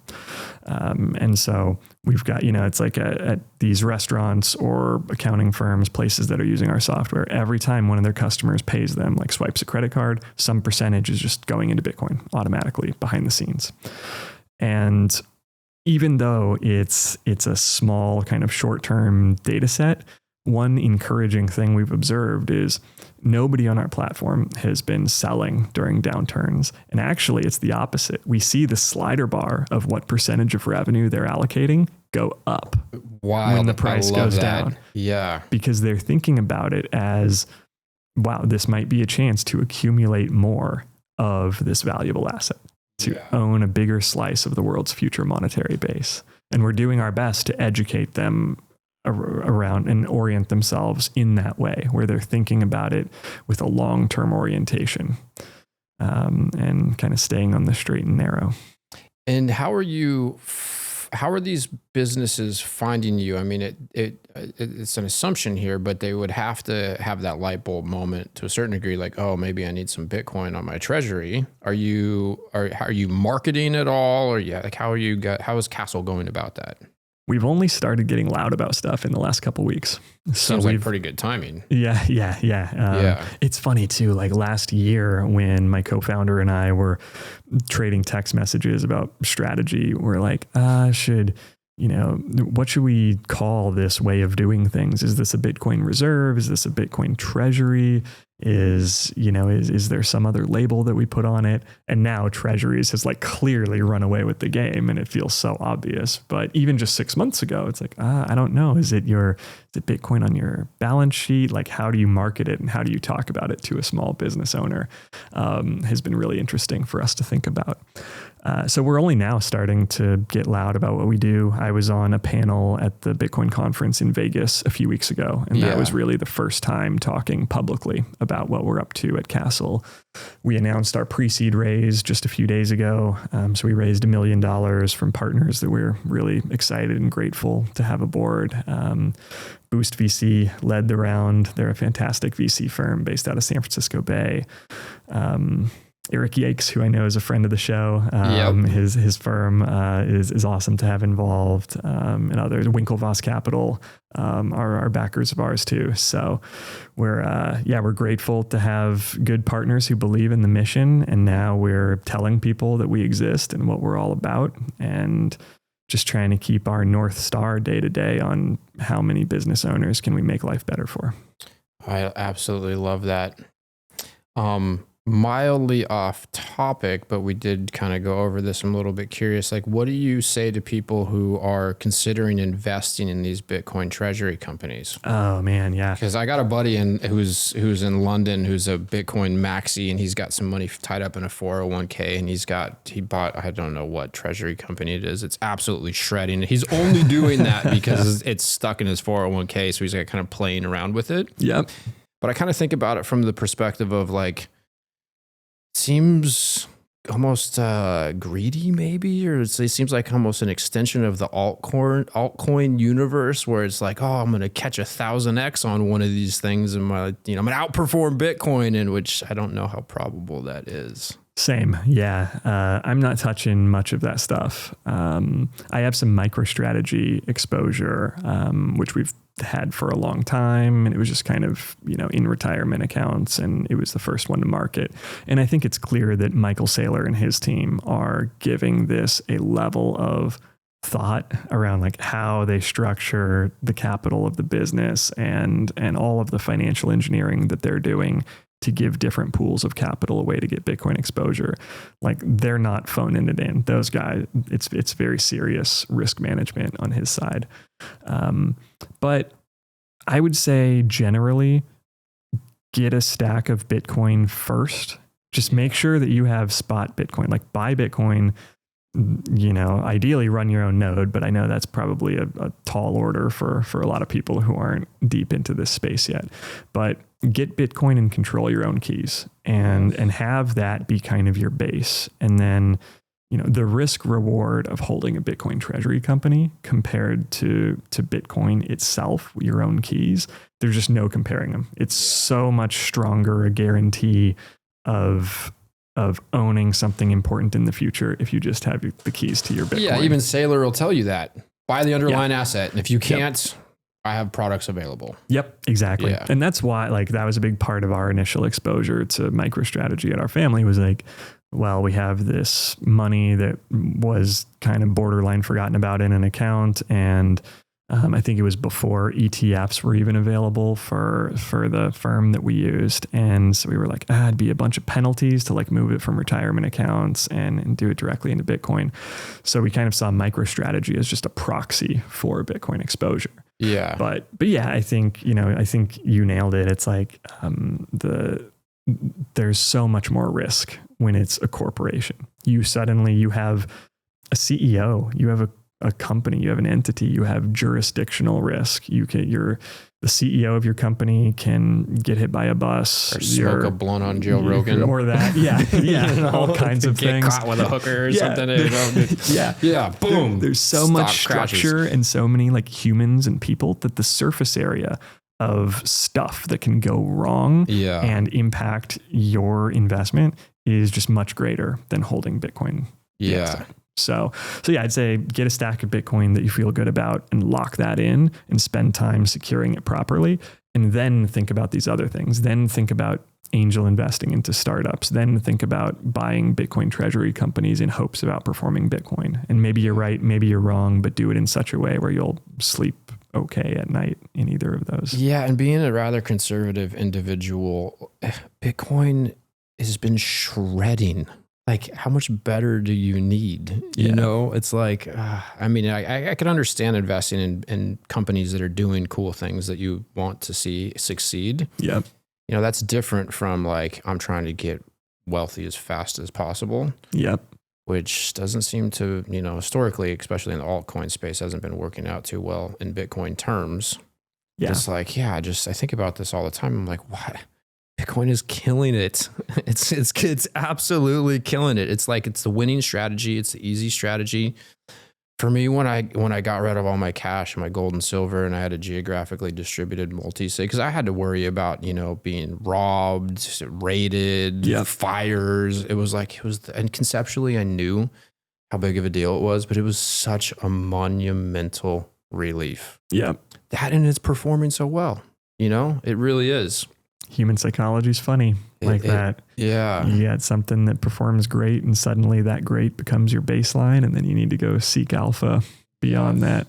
And so we've got, it's like at these restaurants or accounting firms, places that are using our software, every time one of their customers pays them, like swipes a credit card, some percentage is just going into Bitcoin automatically behind the scenes. And even though it's a small kind of short-term data set, one encouraging thing we've observed is nobody on our platform has been selling during downturns. And actually, it's the opposite. We see the slider bar of what percentage of revenue they're allocating go up when the price goes down. Yeah. Because they're thinking about it as, wow, this might be a chance to accumulate more of this valuable asset, to own a bigger slice of the world's future monetary base. And we're doing our best to educate them around and orient themselves in that way, where they're thinking about it with a long-term orientation, and kind of staying on the straight and narrow. And how are these businesses finding you? I mean, it's an assumption here, but they would have to have that light bulb moment to a certain degree, like, oh, maybe I need some Bitcoin on my treasury. Are you marketing at all? Or how is Castle going about that? we've only started getting loud about stuff in the last couple weeks. So Seems like pretty good timing. Yeah. It's funny too. Like last year when my co-founder and I were trading text messages about strategy, we're like, what should we call this way of doing things? Is this a Bitcoin reserve? Is this a Bitcoin treasury? Is there some other label that we put on it? And now Treasuries has like clearly run away with the game and it feels so obvious. But even just 6 months ago, it's like, I don't know. Is it Bitcoin on your balance sheet? Like, how do you market it and how do you talk about it to a small business owner? Has been really interesting for us to think about. So we're only now starting to get loud about what we do. I was on a panel at the Bitcoin conference in Vegas a few weeks ago, and that was really the first time talking publicly about what we're up to at Castle. We announced our pre-seed raise just a few days ago. So we raised $1 million from partners that we're really excited and grateful to have aboard. Boost VC led the round. They're a fantastic VC firm based out of San Francisco Bay. Eric Yakes, who I know is a friend of the show, his firm is awesome to have involved, and others. Winklevoss Capital are backers of ours too. So we're grateful to have good partners who believe in the mission, and now we're telling people that we exist and what we're all about, and just trying to keep our North Star day to day on how many business owners can we make life better for. I absolutely love that. Mildly off topic, but we did kind of go over this. I'm a little bit curious. Like, what do you say to people who are considering investing in these Bitcoin treasury companies? Oh man, yeah. Because I got a buddy who's in London who's a Bitcoin maxi, and he's got some money tied up in a 401k, and he bought, I don't know what treasury company it is. It's absolutely shredding. He's only doing that because it's stuck in his 401k, so he's like kind of playing around with it. Yep. But I kind of think about it from the perspective of like, seems almost greedy maybe, or it seems like almost an extension of the altcoin universe, where it's like, oh, I'm going to catch 1,000x on one of these things, and I'm going to outperform Bitcoin, in which I don't know how probable that is. Same. Yeah. I'm not touching much of that stuff. I have some MicroStrategy exposure, which we've had for a long time. And it was just kind of, in retirement accounts, and it was the first one to market. And I think it's clear that Michael Saylor and his team are giving this a level of thought around like how they structure the capital of the business and all of the financial engineering that they're doing to give different pools of capital away to get Bitcoin exposure. Like, they're not phoning it in. Those guys, it's very serious risk management on his side. But I would say generally get a stack of Bitcoin first. Just make sure that you have spot Bitcoin, like buy Bitcoin, ideally run your own node, but I know that's probably a tall order for a lot of people who aren't deep into this space yet. But get Bitcoin and control your own keys and have that be kind of your base. And then, the risk reward of holding a Bitcoin treasury company compared to Bitcoin itself, your own keys, there's just no comparing them. It's so much stronger a guarantee of owning something important in the future if you just have the keys to your Bitcoin. Yeah, even Saylor will tell you that. Buy the underlying asset. And if you can't, I have products available. Yep, exactly. Yeah. And that's why, that was a big part of our initial exposure to MicroStrategy at our family, was like, well, we have this money that was kind of borderline forgotten about in an account. And I think it was before ETFs were even available for the firm that we used. And so we were like, it'd be a bunch of penalties to move it from retirement accounts and do it directly into Bitcoin. So we kind of saw MicroStrategy as just a proxy for Bitcoin exposure. Yeah. But yeah, I think you nailed it. It's like there's so much more risk when it's a corporation. You have a CEO, you have a company, you have an entity, you have jurisdictional risk. The CEO of your company can get hit by a bus, or smoke a blunt on Joe Rogan, or that. Yeah, all kinds of things. Get caught with a hooker or something. Yeah, boom. There's so much structure and so many humans and people that the surface area of stuff that can go wrong and impact your investment is just much greater than holding Bitcoin. Yeah. So yeah, I'd say get a stack of Bitcoin that you feel good about and lock that in and spend time securing it properly. And then think about these other things. Then think about angel investing into startups. Then think about buying Bitcoin Treasury companies in hopes of outperforming Bitcoin. And maybe you're right, maybe you're wrong, but do it in such a way where you'll sleep okay at night in either of those. Yeah. And being a rather conservative individual, Bitcoin has been shredding. Like, how much better do you need? You know, it's like, I mean, I could understand investing in companies that are doing cool things that you want to see succeed. Yep. You know, that's different from like, I'm trying to get wealthy as fast as possible. Yep. Which doesn't seem to, you know, historically, especially in the altcoin space, hasn't been working out too well in Bitcoin terms. Yeah. It's like, I think about this all the time. I'm like, what? Bitcoin is killing it. It's absolutely killing it. It's like, it's the winning strategy. It's the easy strategy. For me, when I got rid of all my cash and my gold and silver, and I had a geographically distributed multi-sig, because I had to worry about, you know, being robbed, raided, fires. And conceptually I knew how big of a deal it was, but it was such a monumental relief. Yeah. That, and it's performing so well. You know, it really is. Human psychology is funny that. Yeah. You get something that performs great and suddenly that great becomes your baseline. And then you need to go seek alpha beyond that.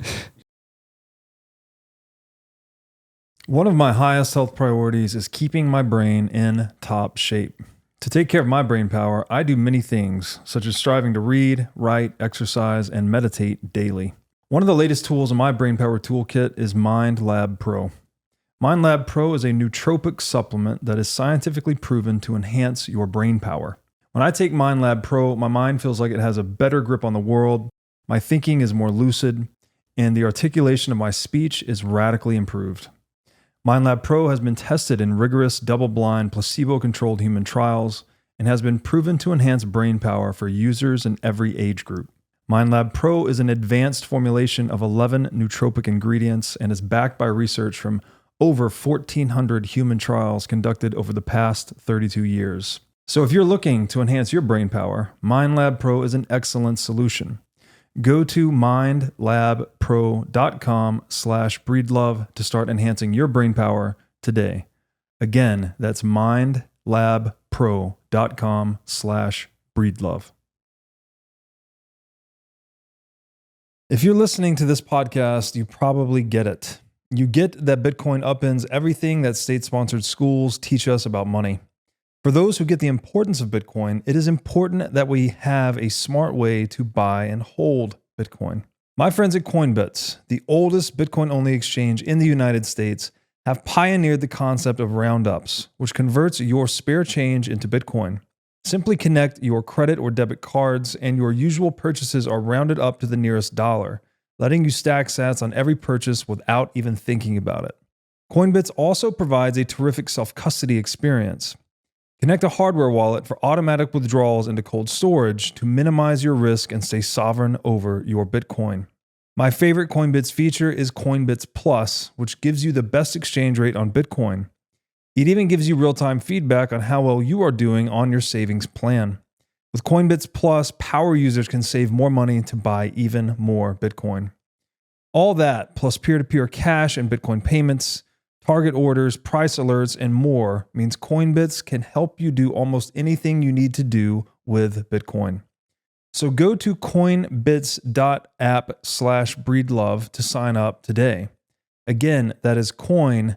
One of my highest health priorities is keeping my brain in top shape. To take care of my brain power, I do many things, such as striving to read, write, exercise, and meditate daily. One of the latest tools in my brain power toolkit is MindLab Pro. MindLab Pro is a nootropic supplement that is scientifically proven to enhance your brain power. When I take MindLab Pro, my mind feels like it has a better grip on the world, my thinking is more lucid, and the articulation of my speech is radically improved. MindLab Pro has been tested in rigorous, double-blind, placebo-controlled human trials and has been proven to enhance brain power for users in every age group. MindLab Pro is an advanced formulation of 11 nootropic ingredients and is backed by research from over 1,400 human trials conducted over the past 32 years. So if you're looking to enhance your brain power, MindLab Pro is an excellent solution. Go to mindlabpro.com/breedlove to start enhancing your brain power today. Again, that's mindlabpro.com/breedlove. If you're listening to this podcast, you probably get it. You get that Bitcoin upends everything that state-sponsored schools teach us about money. For those who get the importance of Bitcoin, it is important that we have a smart way to buy and hold Bitcoin. My friends at Coinbits, the oldest Bitcoin-only exchange in the United States, have pioneered the concept of roundups, which converts your spare change into Bitcoin. Simply connect your credit or debit cards, and your usual purchases are rounded up to the nearest dollar, letting you stack sats on every purchase without even thinking about it. Coinbits also provides a terrific self-custody experience. Connect a hardware wallet for automatic withdrawals into cold storage to minimize your risk and stay sovereign over your Bitcoin. My favorite Coinbits feature is Coinbits Plus, which gives you the best exchange rate on Bitcoin. It even gives you real-time feedback on how well you are doing on your savings plan. With Coinbits Plus, power users can save more money to buy even more Bitcoin. All that, plus peer-to-peer cash and Bitcoin payments, target orders, price alerts, and more, means Coinbits can help you do almost anything you need to do with Bitcoin. So go to coinbits.app/breedlove to sign up today. Again, that is Coinbits,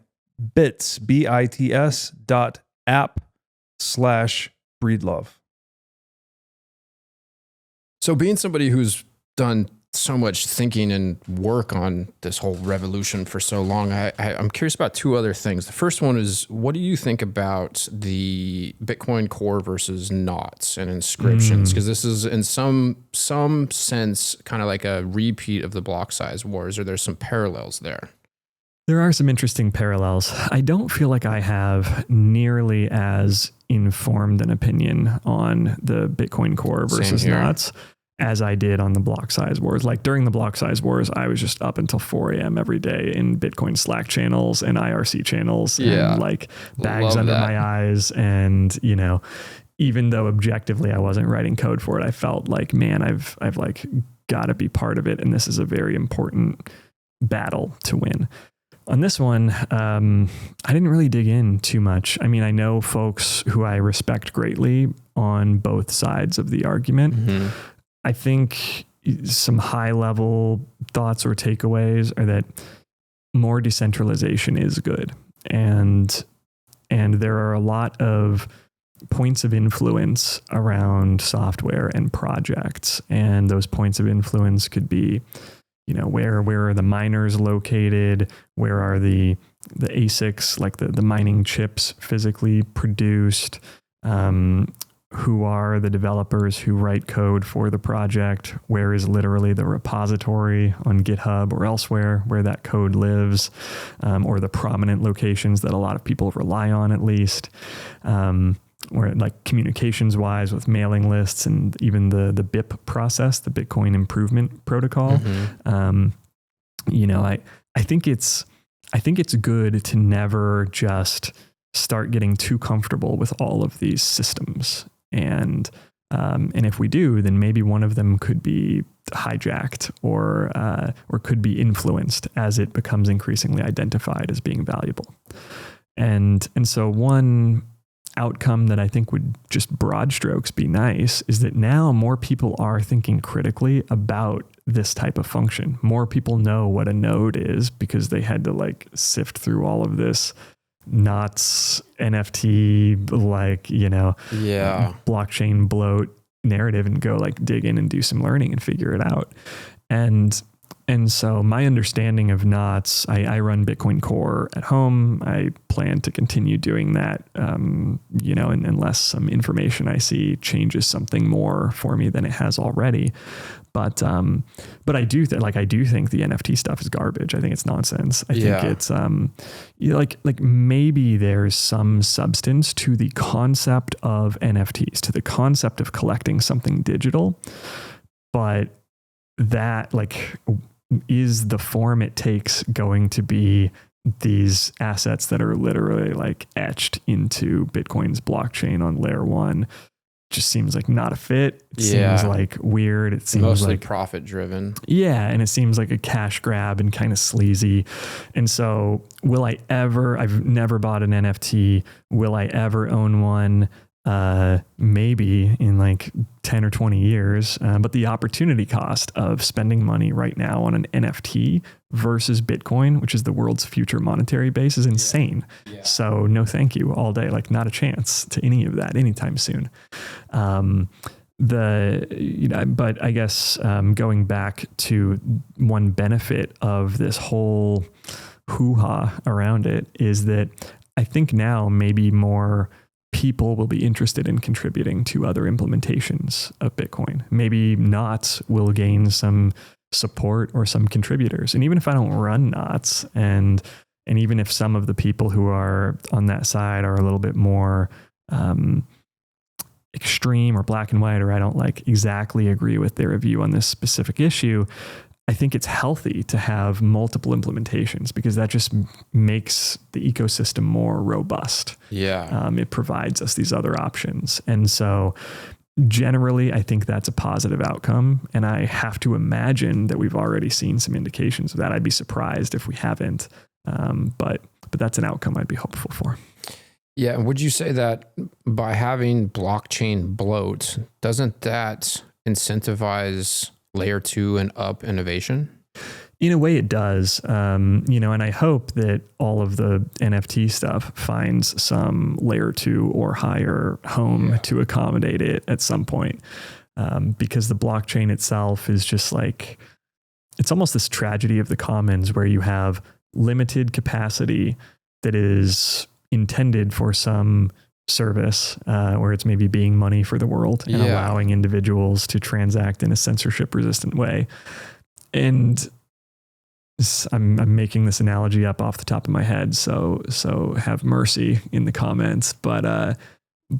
BITS.app/breedlove. So being somebody who's done so much thinking and work on this whole revolution for so long, I'm curious about two other things. The first one is, what do you think about the Bitcoin core versus knots and inscriptions? Because this is in some sense kind of like a repeat of the Blocksize Wars, or there's some parallels there. There are some interesting parallels. I don't feel like I have nearly as informed an opinion on the Bitcoin core versus knots as I did on the Blocksize Wars. Like during the Blocksize Wars, I was just up until 4 a.m. every day in Bitcoin Slack channels and IRC channels and like bags under my eyes. And, you know, even though objectively I wasn't writing code for it, I felt like, man, I've like got to be part of it. And this is a very important battle to win. On this one, I didn't really dig in too much. I mean, I know folks who I respect greatly on both sides of the argument. Mm-hmm. I think some high level thoughts or takeaways are that more decentralization is good. And there are a lot of points of influence around software and projects. And those points of influence could be, you know, where are the miners located? Where are the ASICs, like the mining chips physically produced? Who are the developers who write code for the project? Where is literally the repository on GitHub or elsewhere where that code lives, or the prominent locations that a lot of people rely on, at least, where like communications wise with mailing lists and even the BIP process, the Bitcoin Improvement Protocol. Mm-hmm. You know, I think it's good to never just start getting too comfortable with all of these systems. And if we do, then maybe one of them could be hijacked or could be influenced as it becomes increasingly identified as being valuable. And so one outcome that I think would just broad strokes be nice is that now more people are thinking critically about this type of function. More people know what a node is because they had to like sift through all of this knots, NFT, like, you know, blockchain bloat narrative and go like dig in and do some learning and figure it out. And so my understanding of knots, I run Bitcoin Core at home. I plan to continue doing that, you know, unless some information I see changes something more for me than it has already. But I do think the NFT stuff is garbage. I think it's nonsense. I think it's you know, like maybe there's some substance to the concept of NFTs, to the concept of collecting something digital, but that like is the form it takes going to be these assets that are literally like etched into Bitcoin's blockchain on layer 1. Just seems like not a fit. It seems like weird. It seems mostly like profit driven. Yeah. And it seems like a cash grab and kind of sleazy. And so I've never bought an NFT. Will I ever own one? Maybe in like 10 or 20 years. But the opportunity cost of spending money right now on an NFT versus Bitcoin, which is the world's future monetary base, is insane. Yeah. So no, thank you all day. Like not a chance to any of that anytime soon. But I guess, going back to one benefit of this whole hoo-ha around it is that I think now maybe more people will be interested in contributing to other implementations of Bitcoin. Maybe knots will gain some support or some contributors. And even if I don't run knots, and even if some of the people who are on that side are a little bit more extreme or black and white, or I don't like exactly agree with their view on this specific issue, I think it's healthy to have multiple implementations because that just makes the ecosystem more robust. Yeah. It provides us these other options. And so generally, I think that's a positive outcome. And I have to imagine that we've already seen some indications of that. I'd be surprised if we haven't. But that's an outcome I'd be hopeful for. Yeah. Would you say that by having blockchain bloat, doesn't that incentivize layer 2 and up innovation? In a way it does, you know, and I hope that all of the NFT stuff finds some layer 2 or higher home to accommodate it at some point. Because the blockchain itself is just like, it's almost this tragedy of the commons where you have limited capacity that is intended for some service, where it's maybe being money for the world and allowing individuals to transact in a censorship resistant way. And I'm making this analogy up off the top of my head. So have mercy in the comments, but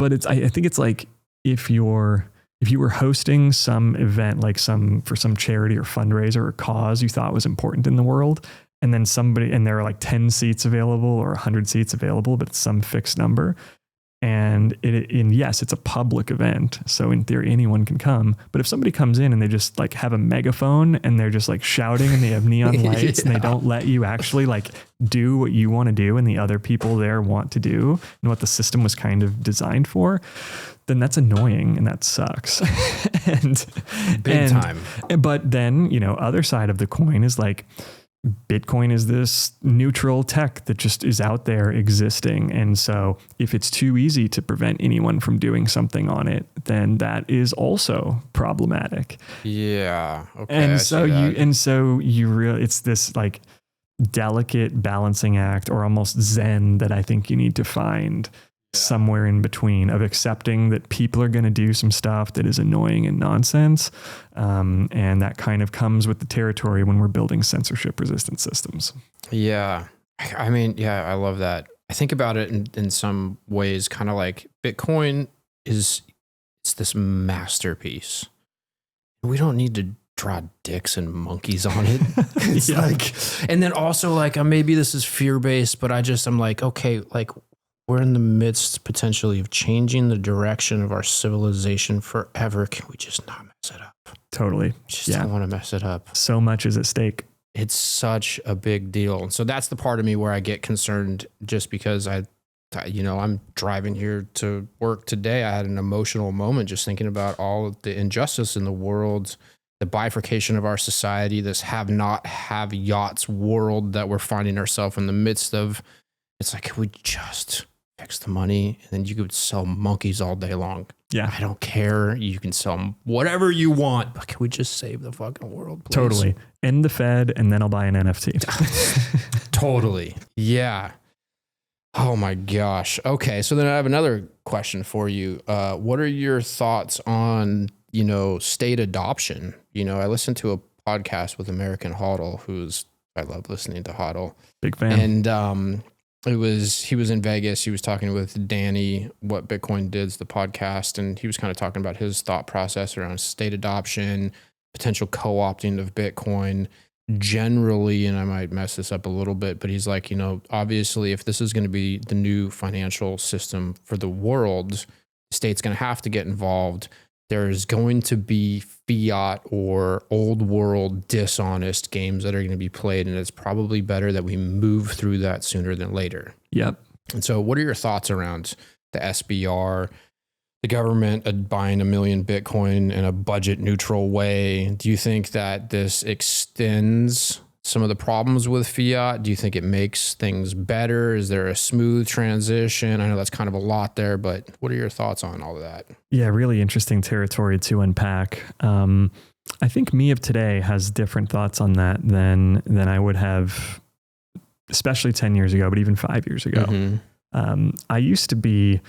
it's, I think it's like, if you were hosting some event, like for some charity or fundraiser or cause you thought was important in the world, and then and there are like 10 seats available or 100 seats available, but it's some fixed number. And yes, it's a public event. So in theory, anyone can come. But if somebody comes in and they just like have a megaphone and they're just like shouting and they have neon lights and they don't let you actually like do what you want to do and the other people there want to do and what the system was kind of designed for, then that's annoying and that sucks. Big time. But then, other side of the coin is like, Bitcoin is this neutral tech that just is out there existing. And so if it's too easy to prevent anyone from doing something on it, then that is also problematic. Yeah. Okay. And so it's this like delicate balancing act or almost zen that I think you need to find somewhere in between of accepting that people are going to do some stuff that is annoying and nonsense. And that kind of comes with the territory when we're building censorship resistant systems. Yeah. I mean, yeah, I love that. I think about it in some ways, kind of like Bitcoin it's this masterpiece. We don't need to draw dicks and monkeys on it. It's like, and then also like, maybe this is fear-based, but I'm like, okay, like, we're in the midst potentially of changing the direction of our civilization forever. Can we just not mess it up? Totally. Just don't want to mess it up. So much is at stake. It's such a big deal. So that's the part of me where I get concerned just because I'm driving here to work today. I had an emotional moment just thinking about all of the injustice in the world, the bifurcation of our society, this have not have yachts world that we're finding ourselves in the midst of. It's like, can we just fix the money and then you could sell monkeys all day long? Yeah. I don't care. You can sell whatever you want, but can we just save the fucking world, please? Totally. End the Fed and then I'll buy an NFT. Totally. Yeah. Oh my gosh. Okay. So then I have another question for you. What are your thoughts on, state adoption? I listened to a podcast with American Hodl, I love listening to Hodl. Big fan. And, he was in Vegas. He was talking with Danny, What Bitcoin Did's the podcast. And he was kind of talking about his thought process around state adoption, potential co-opting of Bitcoin generally. And I might mess this up a little bit, but he's like, obviously if this is going to be the new financial system for the world, the state's going to have to get involved. There's going to be fiat or old world dishonest games that are going to be played. And it's probably better that we move through that sooner than later. Yep. And so what are your thoughts around the SBR, the government buying 1 million Bitcoin in a budget neutral way? Do you think that this extends some of the problems with fiat? Do you think it makes things better? Is there a smooth transition? I know that's kind of a lot there, but what are your thoughts on all of that? Yeah, really interesting territory to unpack. I think me of today has different thoughts on that than I would have, especially 10 years ago, but even 5 years ago. Mm-hmm. I used to be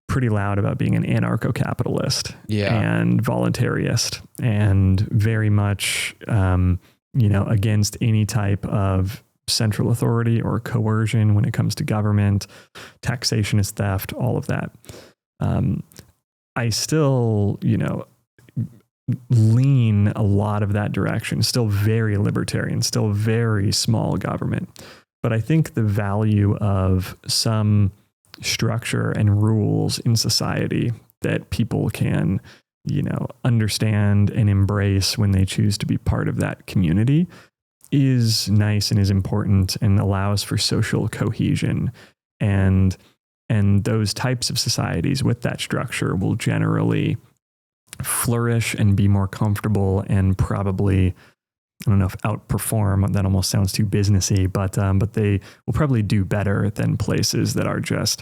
pretty loud about being an anarcho-capitalist and voluntarist and very much, against any type of central authority or coercion when it comes to government. Taxation is theft, all of that. I still, lean a lot of that direction, still very libertarian, still very small government. But I think the value of some structure and rules in society that people can, understand and embrace when they choose to be part of that community is nice and is important and allows for social cohesion. And those types of societies with that structure will generally flourish and be more comfortable and probably, I don't know if outperform, that almost sounds too businessy, but they will probably do better than places that are just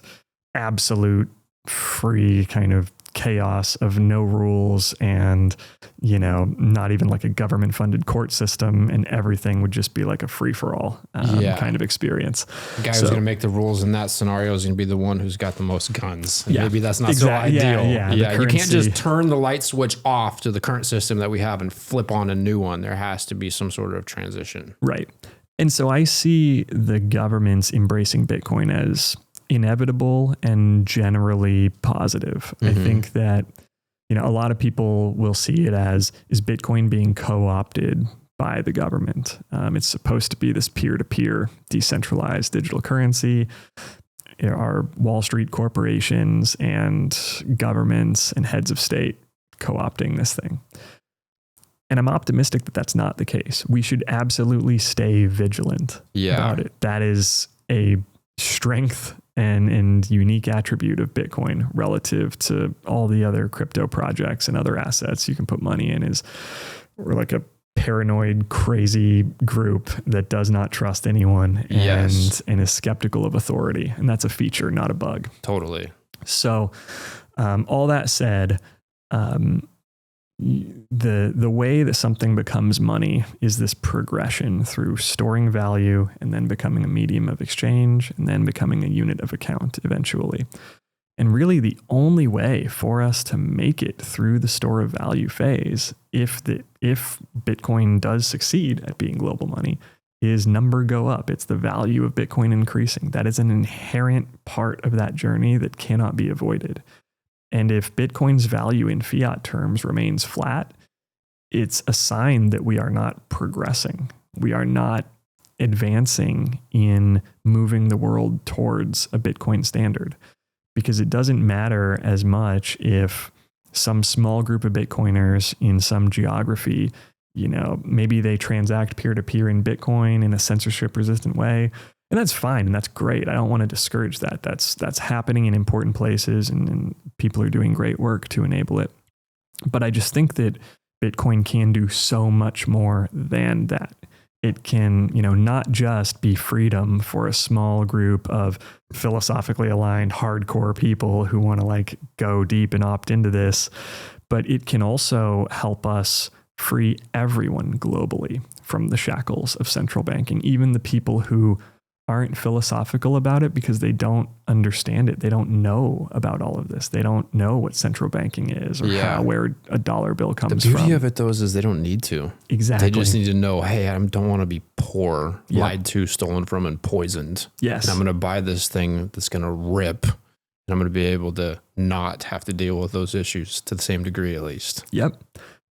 absolute free kind of chaos of no rules and, not even like a government funded court system, and everything would just be like a free for all kind of experience. The guy who's going to make the rules in that scenario is going to be the one who's got the most guns. And maybe that's not so ideal. You can't just turn the light switch off to the current system that we have and flip on a new one. There has to be some sort of transition. Right. And so I see the governments embracing Bitcoin as inevitable and generally positive. Mm-hmm. I think that, a lot of people will see it as, is Bitcoin being co-opted by the government? It's supposed to be this peer-to-peer decentralized digital currency. are Wall Street corporations and governments and heads of state co-opting this thing. And I'm optimistic that that's not the case. We should absolutely stay vigilant about it. That is a strength and unique attribute of Bitcoin relative to all the other crypto projects and other assets you can put money in. Is we're like a paranoid, crazy group that does not trust anyone and is skeptical of authority. And that's a feature, not a bug. Totally. So all that said, the way that something becomes money is this progression through storing value and then becoming a medium of exchange and then becoming a unit of account eventually. And really the only way for us to make it through the store of value phase, if Bitcoin does succeed at being global money, is number go up. It's the value of Bitcoin increasing. That is an inherent part of that journey that cannot be avoided. And if Bitcoin's value in fiat terms remains flat, it's a sign that we are not progressing. We are not advancing in moving the world towards a Bitcoin standard. Because it doesn't matter as much if some small group of Bitcoiners in some geography, maybe they transact peer-to-peer in Bitcoin in a censorship-resistant way. And that's fine, and that's great. I don't want to discourage that. That's happening in important places, and people are doing great work to enable it. But I just think that Bitcoin can do so much more than that. It can, not just be freedom for a small group of philosophically aligned hardcore people who want to go deep and opt into this, but it can also help us free everyone globally from the shackles of central banking, even the people who aren't philosophical about it because they don't understand it. They don't know about all of this. They don't know what central banking is or where a dollar bill comes from. The beauty of it, though, is they don't need to. Exactly. They just need to know, hey, I don't want to be poor, lied to, stolen from, and poisoned. Yes. And I'm going to buy this thing that's going to rip, and I'm going to be able to not have to deal with those issues to the same degree, at least. Yep.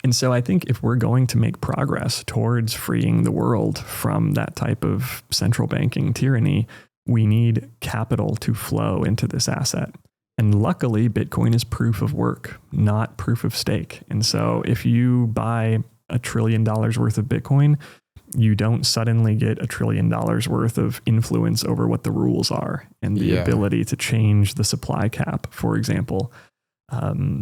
And so I think if we're going to make progress towards freeing the world from that type of central banking tyranny, we need capital to flow into this asset. And luckily, Bitcoin is proof of work, not proof of stake. And so if you buy $1 trillion worth of Bitcoin, you don't suddenly get $1 trillion worth of influence over what the rules are and the ability to change the supply cap, for example.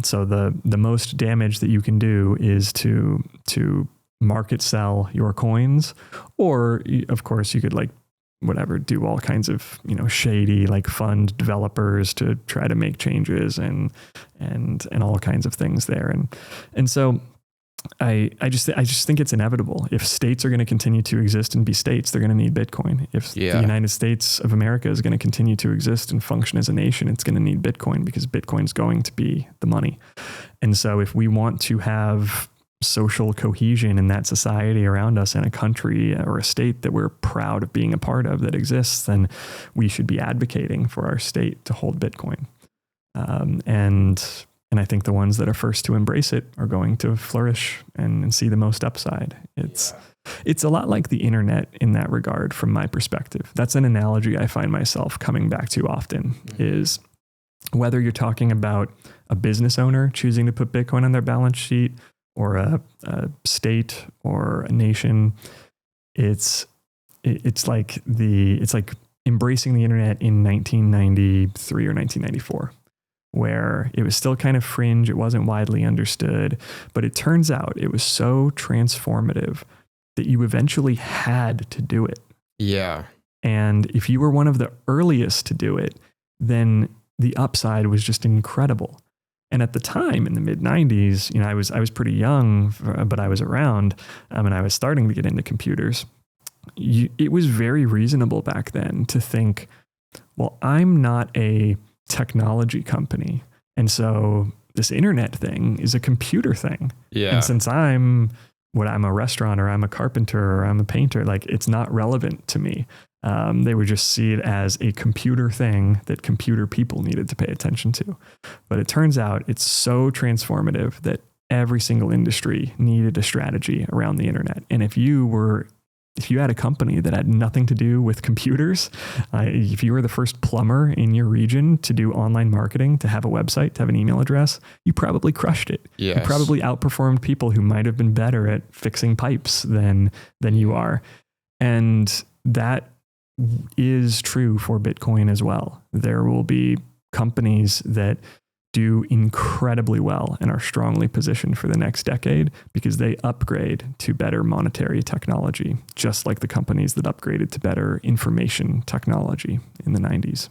So the most damage that you can do is to market sell your coins, or of course you could do all kinds of, shady, fund developers to try to make changes and all kinds of things there. And so I just think it's inevitable. If states are going to continue to exist and be states, they're going to need Bitcoin. If the United States of America is going to continue to exist and function as a nation, it's going to need Bitcoin because Bitcoin's going to be the money. And so if we want to have social cohesion in that society around us in a country or a state that we're proud of being a part of that exists, then we should be advocating for our state to hold Bitcoin. And I think the ones that are first to embrace it are going to flourish and see the most upside. It's a lot like the internet in that regard, from my perspective. That's an analogy I find myself coming back to often, is whether you're talking about a business owner choosing to put Bitcoin on their balance sheet or a state or a nation. It's like embracing the internet in 1993 or 1994. Where it was still kind of fringe, it wasn't widely understood, but it turns out it was so transformative that you eventually had to do it. Yeah. And if you were one of the earliest to do it, then the upside was just incredible. And at the time, in the mid-90s, I was pretty young, but I was around, and I was starting to get into computers. It was very reasonable back then to think, well, I'm not a technology company. And so this internet thing is a computer thing. Yeah. And since I'm a restaurant or I'm a carpenter or I'm a painter, it's not relevant to me. They would just see it as a computer thing that computer people needed to pay attention to. But it turns out it's so transformative that every single industry needed a strategy around the internet. And if you were if you had a company that had nothing to do with computers, if you were the first plumber in your region to do online marketing, to have a website, to have an email address, you probably crushed it. Yes. You probably outperformed people who might have been better at fixing pipes than you are. And that is true for Bitcoin as well. There will be companies that do incredibly well and are strongly positioned for the next decade because they upgrade to better monetary technology, just like the companies that upgraded to better information technology in the 90s.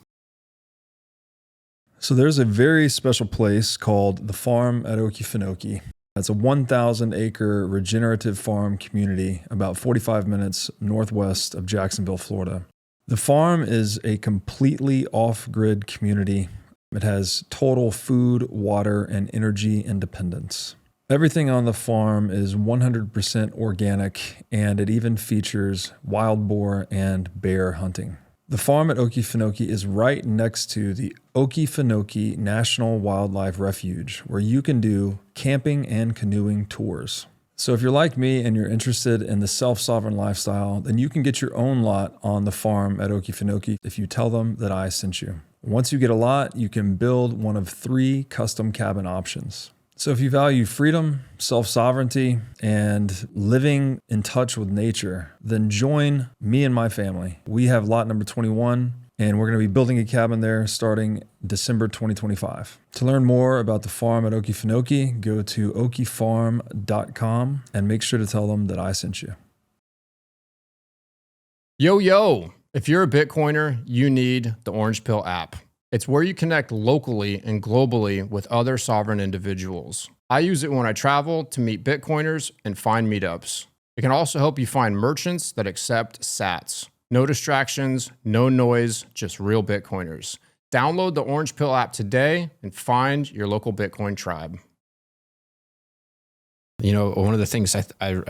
So there's a very special place called the farm at Okefenokee. It's a 1,000-acre regenerative farm community about 45 minutes northwest of Jacksonville, Florida. The farm is a completely off-grid community. It has total food, water, and energy independence. Everything on the farm is 100% organic, and it even features wild boar and bear hunting. The farm at Okefenokee is right next to the Okefenokee National Wildlife Refuge, where you can do camping and canoeing tours. So if you're like me and you're interested in the self-sovereign lifestyle, then you can get your own lot on the farm at Okefenokee if you tell them that I sent you. Once you get a lot, you can build one of 3 custom cabin options. So if you value freedom, self-sovereignty, and living in touch with nature, then join me and my family. We have lot number 21, and we're going to be building a cabin there starting December 2025. To learn more about the farm at Okefenokee, go to okefarm.com and make sure to tell them that I sent you. Yo, if you're a Bitcoiner, you need the Orange Pill app. It's where you connect locally and globally with other sovereign individuals. I use it when I travel to meet Bitcoiners and find meetups. It can also help you find merchants that accept sats. No distractions, no noise, just real Bitcoiners. Download the Orange Pill app today and find your local Bitcoin tribe. You know, one of the things I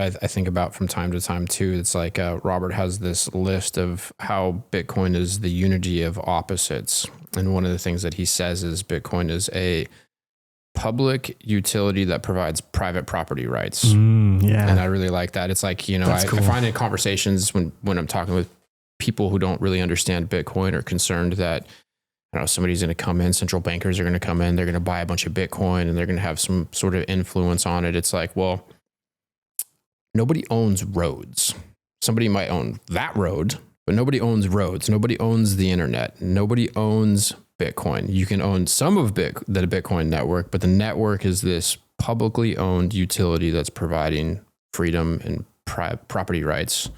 think about from time to time too, it's like Robert has this list of how Bitcoin is the unity of opposites. And one of the things that he says is Bitcoin is a public utility that provides private property rights. Yeah. And I really like that. It's like, you know, I find in conversations when I'm talking with people who don't really understand Bitcoin or concerned that, I don't know, somebody's going to come in, central bankers are going to come in, they're going to buy a bunch of Bitcoin and they're going to have some sort of influence on it. It's like, well, nobody owns roads. Somebody might own that road, but nobody owns roads. Nobody owns the internet. Nobody owns Bitcoin. You can own some of the Bitcoin network, but the network is this publicly owned utility that's providing freedom and property rights.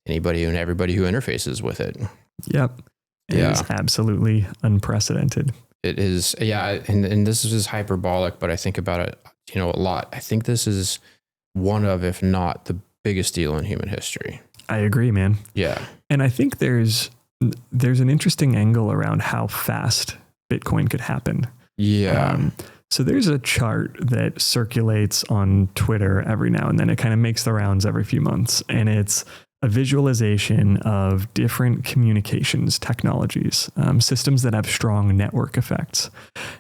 Anybody and everybody who interfaces with it. Yep. It is absolutely unprecedented. It is. Yeah. And this is hyperbolic, but I think about it, you know, a lot. I think this is one of, if not the biggest deal in human history. I agree, man. Yeah. And I think there's an interesting angle around how fast Bitcoin could happen. Yeah. So there's a chart that circulates on Twitter every now and then. It kind of makes the rounds every few months. And it's a visualization of different communications technologies, systems that have strong network effects.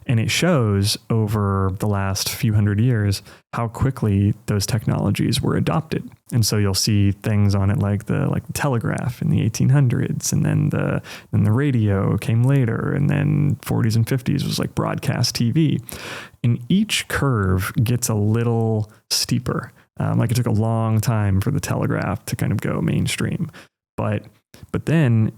And it shows over the last few hundred years how quickly those technologies were adopted. And so you'll see things on it like the telegraph in the 1800s, and then the radio came later, and then 40s and 50s was like broadcast TV. And each curve gets a little steeper. Like it took a long time for the telegraph to kind of go mainstream. But then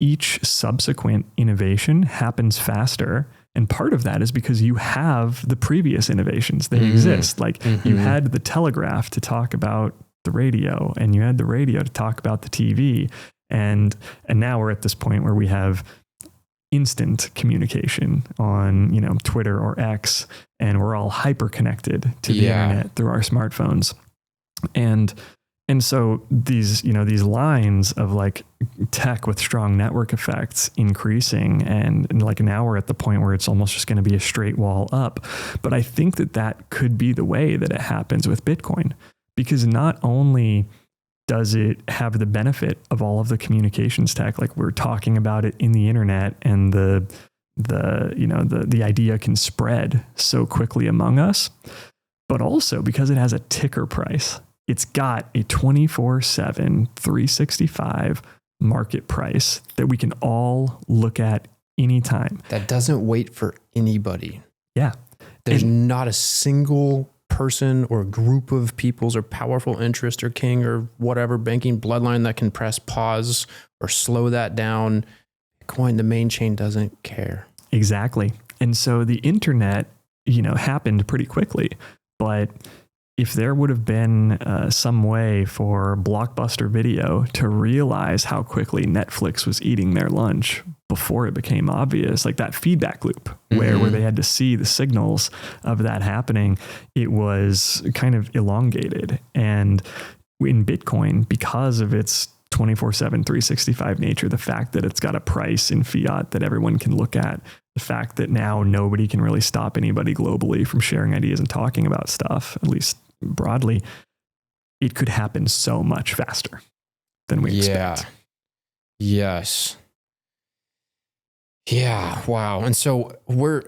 each subsequent innovation happens faster. And part of that is because you have the previous innovations that exist. Like you had the telegraph to talk about the radio, and you had the radio to talk about the TV. And now we're at this point where we have instant communication on, you know, Twitter or X, and we're all hyper connected to the internet through our smartphones. And so these lines of like tech with strong network effects increasing, and like now we're at the point where it's almost just going to be a straight wall up. But I think that could be the way that it happens with Bitcoin, because not only does it have the benefit of all of the communications tech, like we're talking about it in the internet, and the idea can spread so quickly among us, but also because it has a ticker price. it's got a 24/7, 365 market price that we can all look at anytime. That doesn't wait for anybody. Yeah. There's not a single person or group of peoples or powerful interest or king or whatever banking bloodline that can press pause or slow that down. Bitcoin, the main chain, doesn't care. Exactly. And so the internet, happened pretty quickly. But if there would have been some way for Blockbuster Video to realize how quickly Netflix was eating their lunch before it became obvious, like that feedback loop where they had to see the signals of that happening, it was kind of elongated. And in Bitcoin, because of its 24/7, 365 nature, the fact that it's got a price in fiat that everyone can look at, the fact that now nobody can really stop anybody globally from sharing ideas and talking about stuff, at least broadly, it could happen so much faster than we expect. Yes. Yeah. Wow. And so we're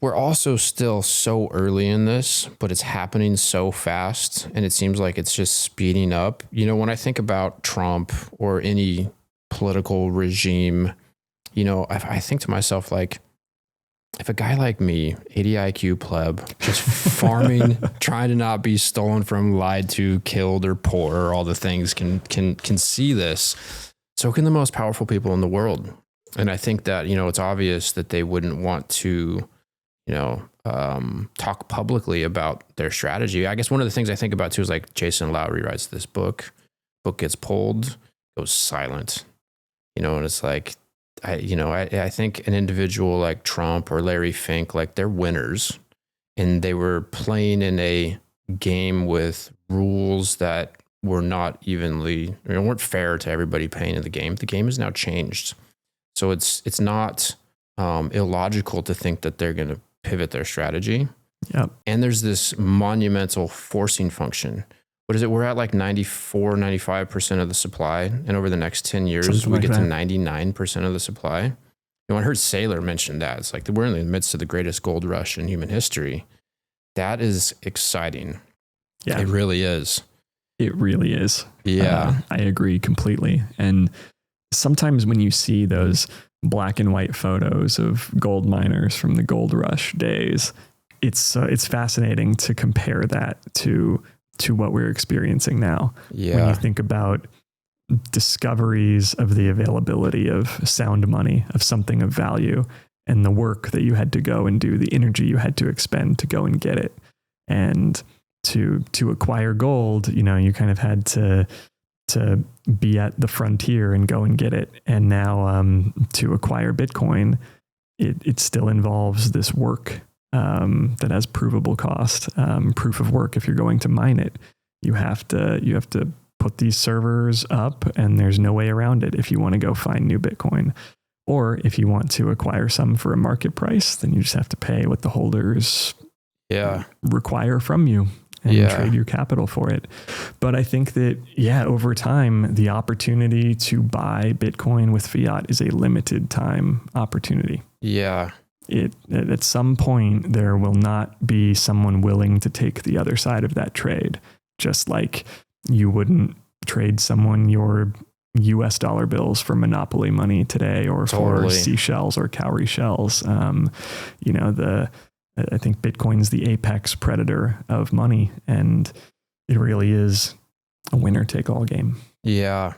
also still so early in this, but it's happening so fast, and it seems like it's just speeding up. When I think about Trump or any political regime, I think to myself, like, if a guy like me, 80 IQ pleb, just farming, trying to not be stolen from, lied to, killed, or poor, or all the things can see this, so can the most powerful people in the world. And I think that, it's obvious that they wouldn't want to, talk publicly about their strategy. I guess one of the things I think about too is like Jason Lowry writes this book gets pulled, goes silent, and it's like, I think an individual like Trump or Larry Fink, like, they're winners, and they were playing in a game with rules that were not weren't fair to everybody playing in the game. The game has now changed. So it's not illogical to think that they're going to pivot their strategy. Yep. And there's this monumental forcing function. What is it? We're at like 94, 95% of the supply. And over the next 10 years, we get to 99% of the supply. I heard Saylor mention that. It's like we're in the midst of the greatest gold rush in human history. That is exciting. Yeah. It really is. It really is. Yeah. I agree completely. And sometimes when you see those black and white photos of gold miners from the gold rush days, it's fascinating to compare that to what we're experiencing now. Yeah. When you think about discoveries of the availability of sound money, of something of value, and the work that you had to go and do, the energy you had to expend to go and get it. And to acquire gold, you kind of had to be at the frontier and go and get it. And now to acquire Bitcoin, it still involves this work that has provable cost, proof of work. If you're going to mine it, you have to put these servers up, and there's no way around it if you want to go find new Bitcoin. Or if you want to acquire some for a market price, then you just have to pay what the holders require from you and trade your capital for it. But I think that, over time, the opportunity to buy Bitcoin with fiat is a limited time opportunity. Yeah. At some point, there will not be someone willing to take the other side of that trade. Just like you wouldn't trade someone your US dollar bills for monopoly money today, or for seashells or cowrie shells. I think Bitcoin's the apex predator of money, and it really is a winner take all game. Yeah.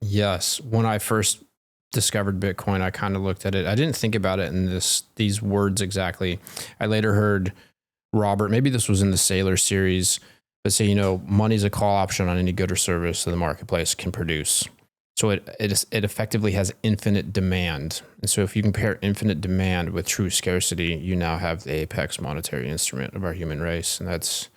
Yes. When I first discovered Bitcoin, I kind of looked at it. I didn't think about it in these words exactly. I later heard Robert, maybe this was in the Saylor series, but say, money's a call option on any good or service that the marketplace can produce. So it effectively has infinite demand. And so if you compare infinite demand with true scarcity, you now have the apex monetary instrument of our human race. And that's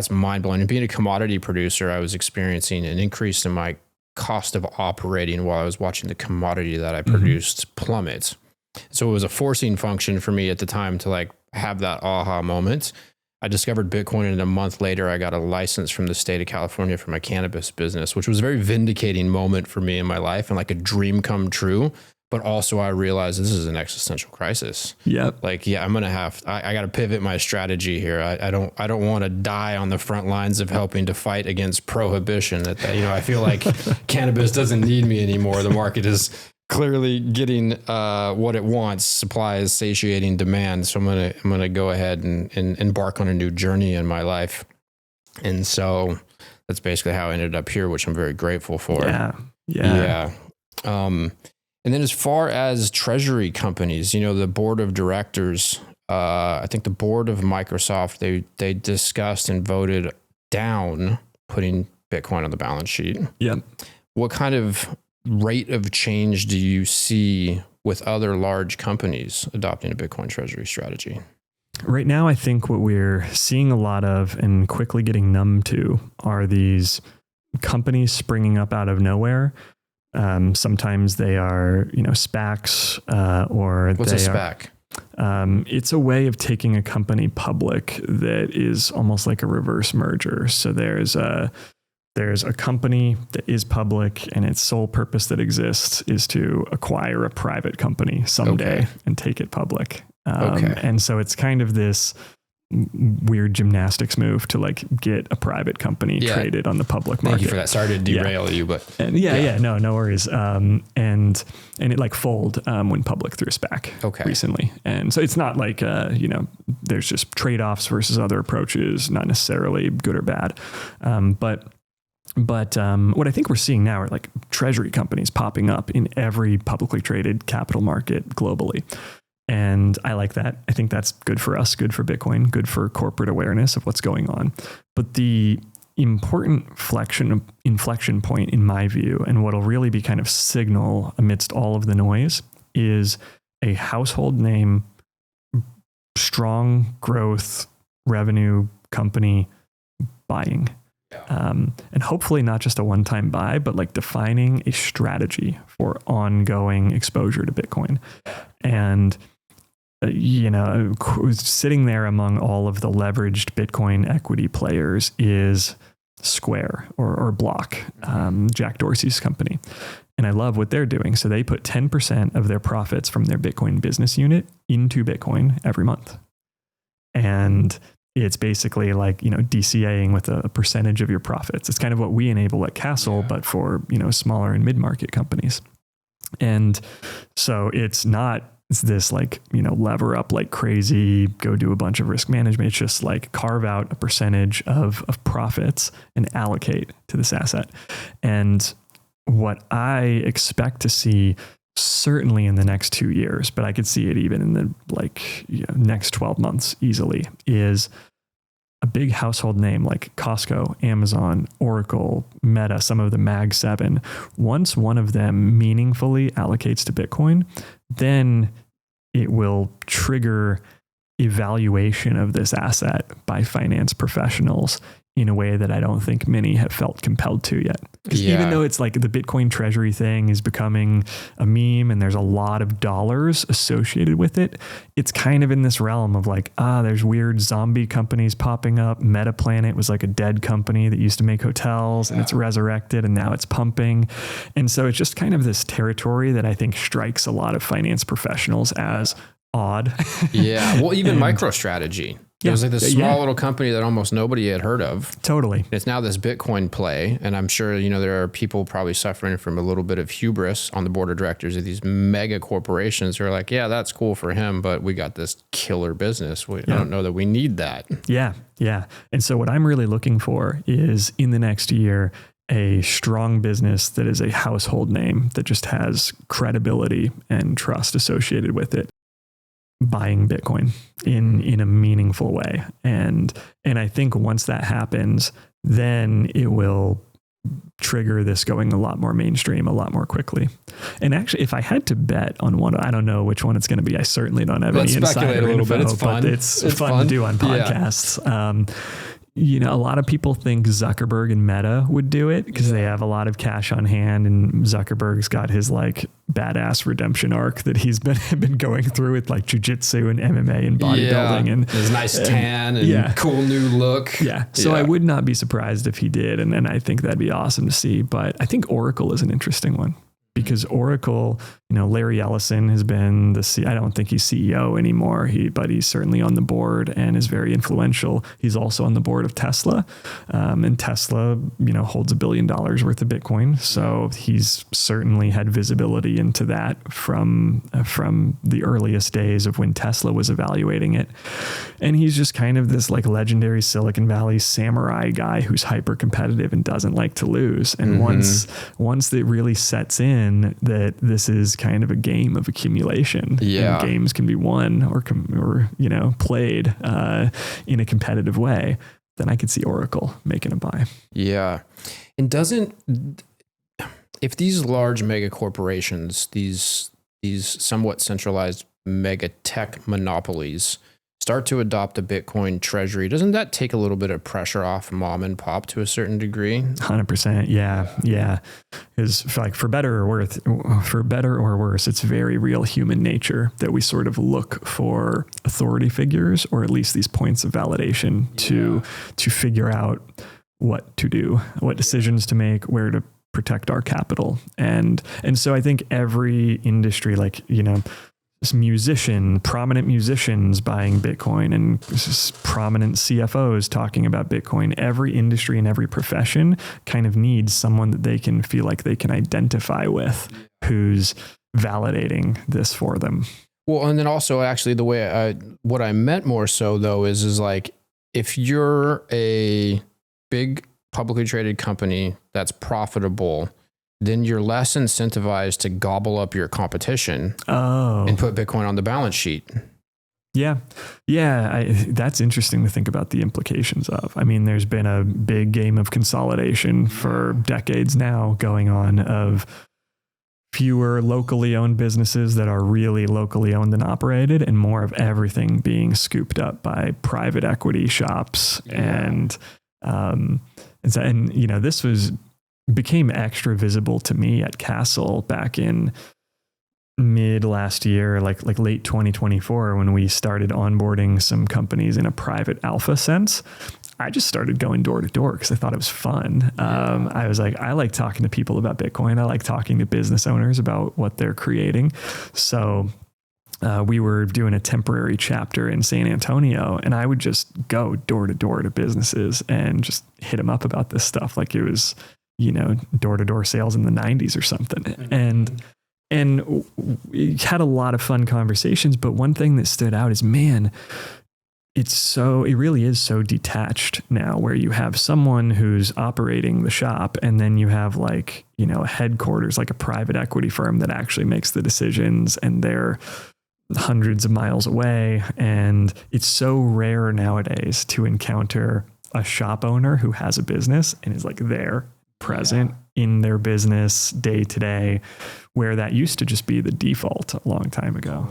mind blowing. And being a commodity producer, I was experiencing an increase in my cost of operating while I was watching the commodity that I produced plummet. So it was a forcing function for me at the time to like have that aha moment. I discovered Bitcoin, and a month later, I got a license from the state of California for my cannabis business, which was a very vindicating moment for me in my life and like a dream come true. but also I realize this is an existential crisis. Yep. Like, yeah, I'm going to I got to pivot my strategy here. I don't want to die on the front lines of helping to fight against prohibition. I feel like cannabis doesn't need me anymore. The market is clearly getting what it wants. Supply is satiating demand. So I'm going to go ahead and embark on a new journey in my life. And so that's basically how I ended up here, which I'm very grateful for. Yeah. And then as far as treasury companies, the board of directors, I think the board of Microsoft, they discussed and voted down putting Bitcoin on the balance sheet. Yep. What kind of rate of change do you see with other large companies adopting a Bitcoin treasury strategy? Right now, I think what we're seeing a lot of and quickly getting numb to are these companies springing up out of nowhere. Sometimes they are, SPACs, or what's a SPAC? It's a way of taking a company public that is almost like a reverse merger. So there's a company that is public, and its sole purpose that exists is to acquire a private company someday and take it public. And so it's kind of this weird gymnastics move to like get a private company traded on the public market. Thank you for that. Sorry to derail you, but no worries. And it like fold when public through a SPAC recently. And so it's not like, there's just trade-offs versus other approaches, not necessarily good or bad. But what I think we're seeing now are like treasury companies popping up in every publicly traded capital market globally. And I like that. I think that's good for us, good for Bitcoin, good for corporate awareness of what's going on. But the important inflection point in my view, and what'll really be kind of signal amidst all of the noise, is a household name, strong growth, revenue company buying. And hopefully not just a one-time buy, but like defining a strategy for ongoing exposure to Bitcoin. And sitting there among all of the leveraged Bitcoin equity players is Square or Block, Jack Dorsey's company. And I love what they're doing. So they put 10% of their profits from their Bitcoin business unit into Bitcoin every month. And it's basically like, DCAing with a percentage of your profits. It's kind of what we enable at Castle, but for, smaller and mid-market companies. And so it's this like, lever up like crazy, go do a bunch of risk management. It's just like carve out a percentage of profits and allocate to this asset. And what I expect to see certainly in the next 2 years, but I could see it even in the next 12 months easily, is a big household name like Costco, Amazon, Oracle, Meta, some of the Mag 7. Once one of them meaningfully allocates to Bitcoin, then it will trigger evaluation of this asset by finance professionals in a way that I don't think many have felt compelled to yet. Because even though it's like the Bitcoin Treasury thing is becoming a meme and there's a lot of dollars associated with it, it's kind of in this realm of like, there's weird zombie companies popping up. Metaplanet was like a dead company that used to make hotels and it's resurrected and now it's pumping. And so it's just kind of this territory that I think strikes a lot of finance professionals as odd. Well, even MicroStrategy. It was like this small little company that almost nobody had heard of. Totally. It's now this Bitcoin play. And I'm sure, there are people probably suffering from a little bit of hubris on the board of directors of these mega corporations who are like, yeah, that's cool for him, but we got this killer business. I don't know that we need that. Yeah. And so what I'm really looking for is in the next year, a strong business that is a household name that just has credibility and trust associated with it, buying Bitcoin in a meaningful way. And I think once that happens, then it will trigger this going a lot more mainstream, a lot more quickly. And actually, if I had to bet on one, I don't know which one it's going to be. I certainly don't have any insider info, bit. It's fun. But it's fun to do on podcasts. A lot of people think Zuckerberg and Meta would do it because they have a lot of cash on hand, and Zuckerberg's got his like badass redemption arc that he's been going through with like jujitsu and MMA and bodybuilding and his nice tan and cool new look. So I would not be surprised if he did. And I think that'd be awesome to see. But I think Oracle is an interesting one because Oracle Larry Ellison has been I don't think he's CEO anymore, but he's certainly on the board and is very influential. He's also on the board of Tesla. And Tesla, holds $1 billion worth of Bitcoin. So he's certainly had visibility into that from the earliest days of when Tesla was evaluating it. And he's just kind of this like legendary Silicon Valley samurai guy who's hyper competitive and doesn't like to lose. And once it really sets in that this is kind of a game of accumulation, and games can be won or played in a competitive way, then I could see Oracle making a buy. Yeah. And if these large mega corporations, these somewhat centralized mega tech monopolies start to adopt a Bitcoin Treasury, doesn't that take a little bit of pressure off mom and pop to a certain degree? 100%. Yeah. Because for better or worse, it's very real human nature that we sort of look for authority figures, or at least these points of validation to figure out what to do, what decisions to make, where to protect our capital. And so I think every industry, prominent musicians buying Bitcoin and prominent CFOs talking about Bitcoin, every industry and every profession kind of needs someone that they can feel like they can identify with, who's validating this for them. Well, and then also actually the way what I meant more so though is like, if you're a big publicly traded company that's profitable, then you're less incentivized to gobble up your competition and put Bitcoin on the balance sheet. Yeah. That's interesting to think about the implications of. I mean, there's been a big game of consolidation for decades now going on, of fewer locally owned businesses that are really locally owned and operated, and more of everything being scooped up by private equity shops. And this became extra visible to me at Castle back in mid last year, like late 2024, when we started onboarding some companies in a private alpha sense. I just started going door to door because I thought it was fun. I was like, I like talking to people about Bitcoin. I like talking to business owners about what they're creating. So we were doing a temporary chapter in San Antonio, and I would just go door to door to businesses and just hit them up about this stuff like it was, door-to-door sales in the 90s or something. And we had a lot of fun conversations, but one thing that stood out is, man, it really is so detached now, where you have someone who's operating the shop, and then you have a headquarters, like a private equity firm that actually makes the decisions, and they're hundreds of miles away. And it's so rare nowadays to encounter a shop owner who has a business and is there, present in their business day to day, where that used to just be the default a long time ago.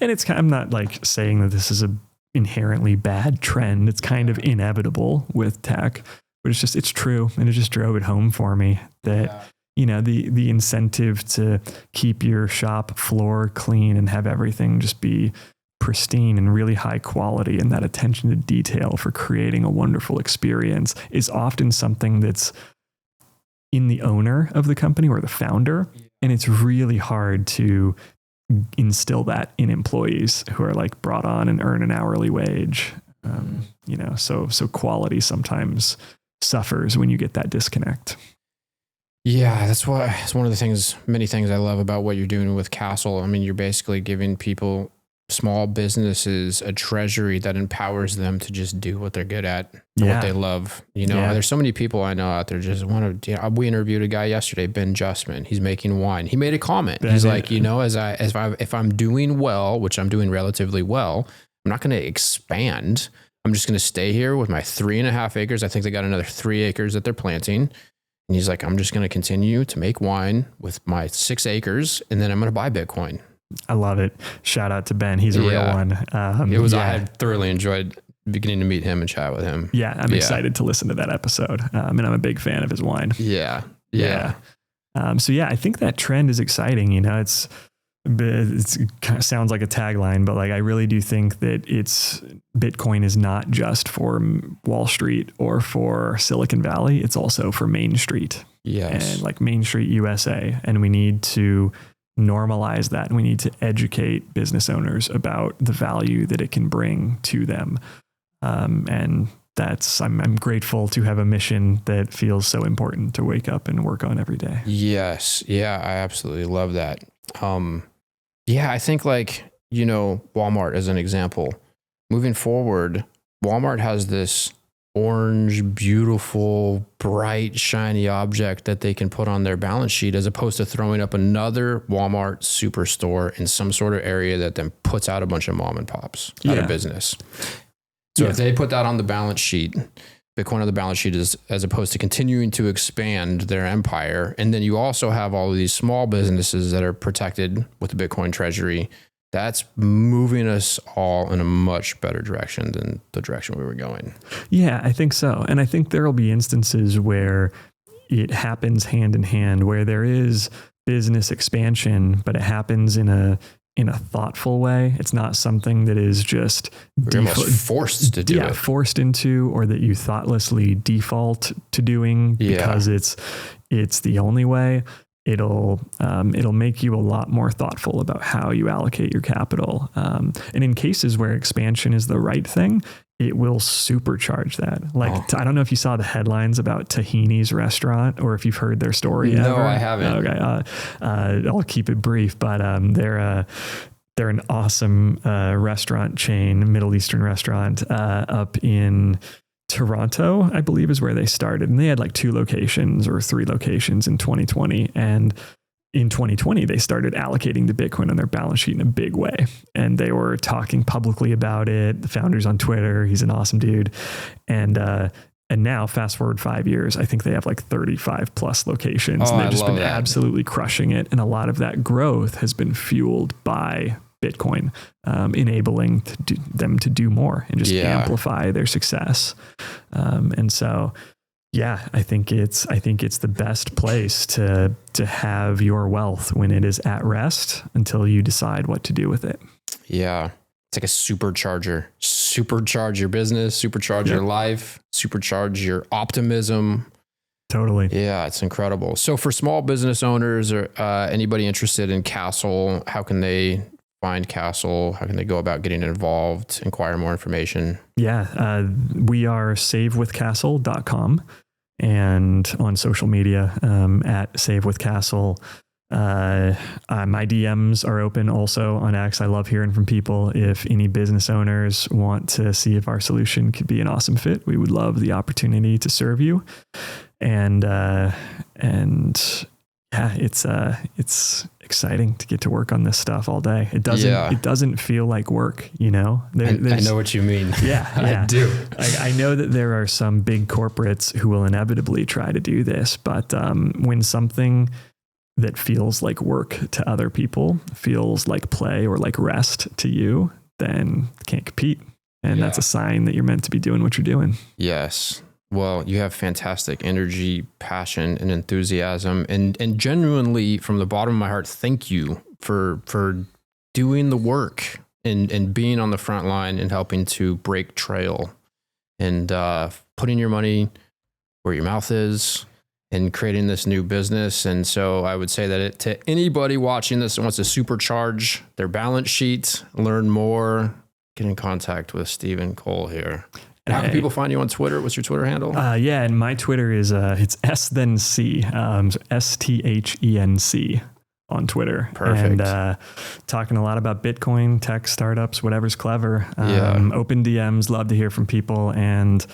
And I'm not saying that this is a inherently bad trend. It's kind of inevitable with tech, but it's true. And it just drove it home for me that, the incentive to keep your shop floor clean and have everything just be pristine and really high quality, and that attention to detail for creating a wonderful experience is often something that's in the owner of the company or the founder. And it's really hard to instill that in employees who are brought on and earn an hourly wage. So quality sometimes suffers when you get that disconnect. Yeah, it's one of the many things I love about what you're doing with Castle. I mean, you're basically giving people, small businesses, a treasury that empowers them to just do what they're good at and what they love. There's so many people I know out there just want to, we interviewed a guy yesterday, Ben Justman. He's making wine. He made a comment. He's like, if I'm doing well, which I'm doing relatively well, I'm not going to expand. I'm just going to stay here with my 3.5 acres. I think they got another 3 acres that they're planting. And he's like, I'm just going to continue to make wine with my 6 acres, and then I'm going to buy Bitcoin. I love it. Shout out to Ben. He's a real one. I had thoroughly enjoyed beginning to meet him and chat with him. Yeah. I'm excited to listen to that episode. And I'm a big fan of his wine. Yeah. I think that trend is exciting. It kind of sounds like a tagline, but I really do think that Bitcoin is not just for Wall Street or for Silicon Valley. It's also for Main Street. Yes. And Main Street USA. And we need to normalize that. And we need to educate business owners about the value that it can bring to them. And I'm grateful to have a mission that feels so important to wake up and work on every day. Yes. Yeah, I absolutely love that. Yeah, I think Walmart as an example, moving forward, Walmart has this orange, beautiful, bright, shiny object that they can put on their balance sheet, as opposed to throwing up another Walmart superstore in some sort of area that then puts out a bunch of mom and pops out of business. So if they put that on the balance sheet, Bitcoin on the balance sheet, is as opposed to continuing to expand their empire. And then you also have all of these small businesses that are protected with the Bitcoin Treasury. That's moving us all in a much better direction than the direction we were going. Yeah, I think so. And I think there'll be instances where it happens hand in hand, where there is business expansion, but it happens in a thoughtful way. It's not something that is just forced to do it. Forced into, or that you thoughtlessly default to doing because it's the only way. It'll make you a lot more thoughtful about how you allocate your capital. And in cases where expansion is the right thing, it will supercharge that. I don't know if you saw the headlines about Tahini's restaurant, or if you've heard their story. No, ever. I haven't. Okay. I'll keep it brief, but they're an awesome restaurant chain, Middle Eastern restaurant up in Toronto, I believe, is where they started. And they had 2 locations or 3 locations in 2020. And in 2020, they started allocating the Bitcoin on their balance sheet in a big way. And they were talking publicly about it. The founder's on Twitter. He's an awesome dude. And now, fast forward 5 years, I think they have 35 plus locations. And they've just been absolutely crushing it. And a lot of that growth has been fueled by Bitcoin, enabling them to do more and just amplify their success. And so, I think it's the best place to have your wealth when it is at rest until you decide what to do with it. Yeah. It's like a supercharger. Supercharge your business, supercharge your life, supercharge your optimism. Totally. Yeah, it's incredible. So for small business owners or anybody interested in Castle, how can they find Castle? How can they go about getting involved, inquire more information? Yeah, we are savewithcastle.com and on social media at savewithcastle. My DMs are open also on X. I love hearing from people. If any business owners want to see if our solution could be an awesome fit, we would love the opportunity to serve you. And it's exciting to get to work on this stuff all day. It doesn't feel like work, I know what you mean. Yeah, I do. I know that there are some big corporates who will inevitably try to do this, but when something that feels like work to other people feels like play or like rest to you, then can't compete. And that's a sign that you're meant to be doing what you're doing. Yes. Well, you have fantastic energy, passion, and enthusiasm. And genuinely, from the bottom of my heart, thank you for doing the work and being on the front line and helping to break trail and putting your money where your mouth is and creating this new business. And so I would say that to anybody watching this that wants to supercharge their balance sheet, learn more, get in contact with Stephen Cole here. And how can people find you on Twitter? What's your Twitter handle? And my Twitter is it's S then C, so STHENC on Twitter. Perfect. And talking a lot about Bitcoin, tech, startups, whatever's clever. Open DMs, love to hear from people. And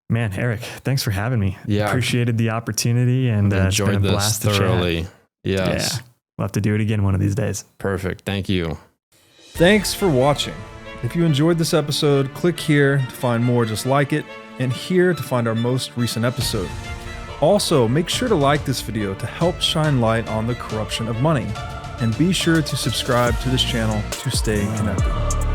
man, Eric, thanks for having me. Yeah. Appreciated the opportunity and enjoyed it's been a this blast thoroughly. To chat. Yes. Yeah. We'll have to do it again one of these days. Perfect. Thank you. Thanks for watching. If you enjoyed this episode, click here to find more just like it, and here to find our most recent episode. Also, make sure to like this video to help shine light on the corruption of money, and be sure to subscribe to this channel to stay connected.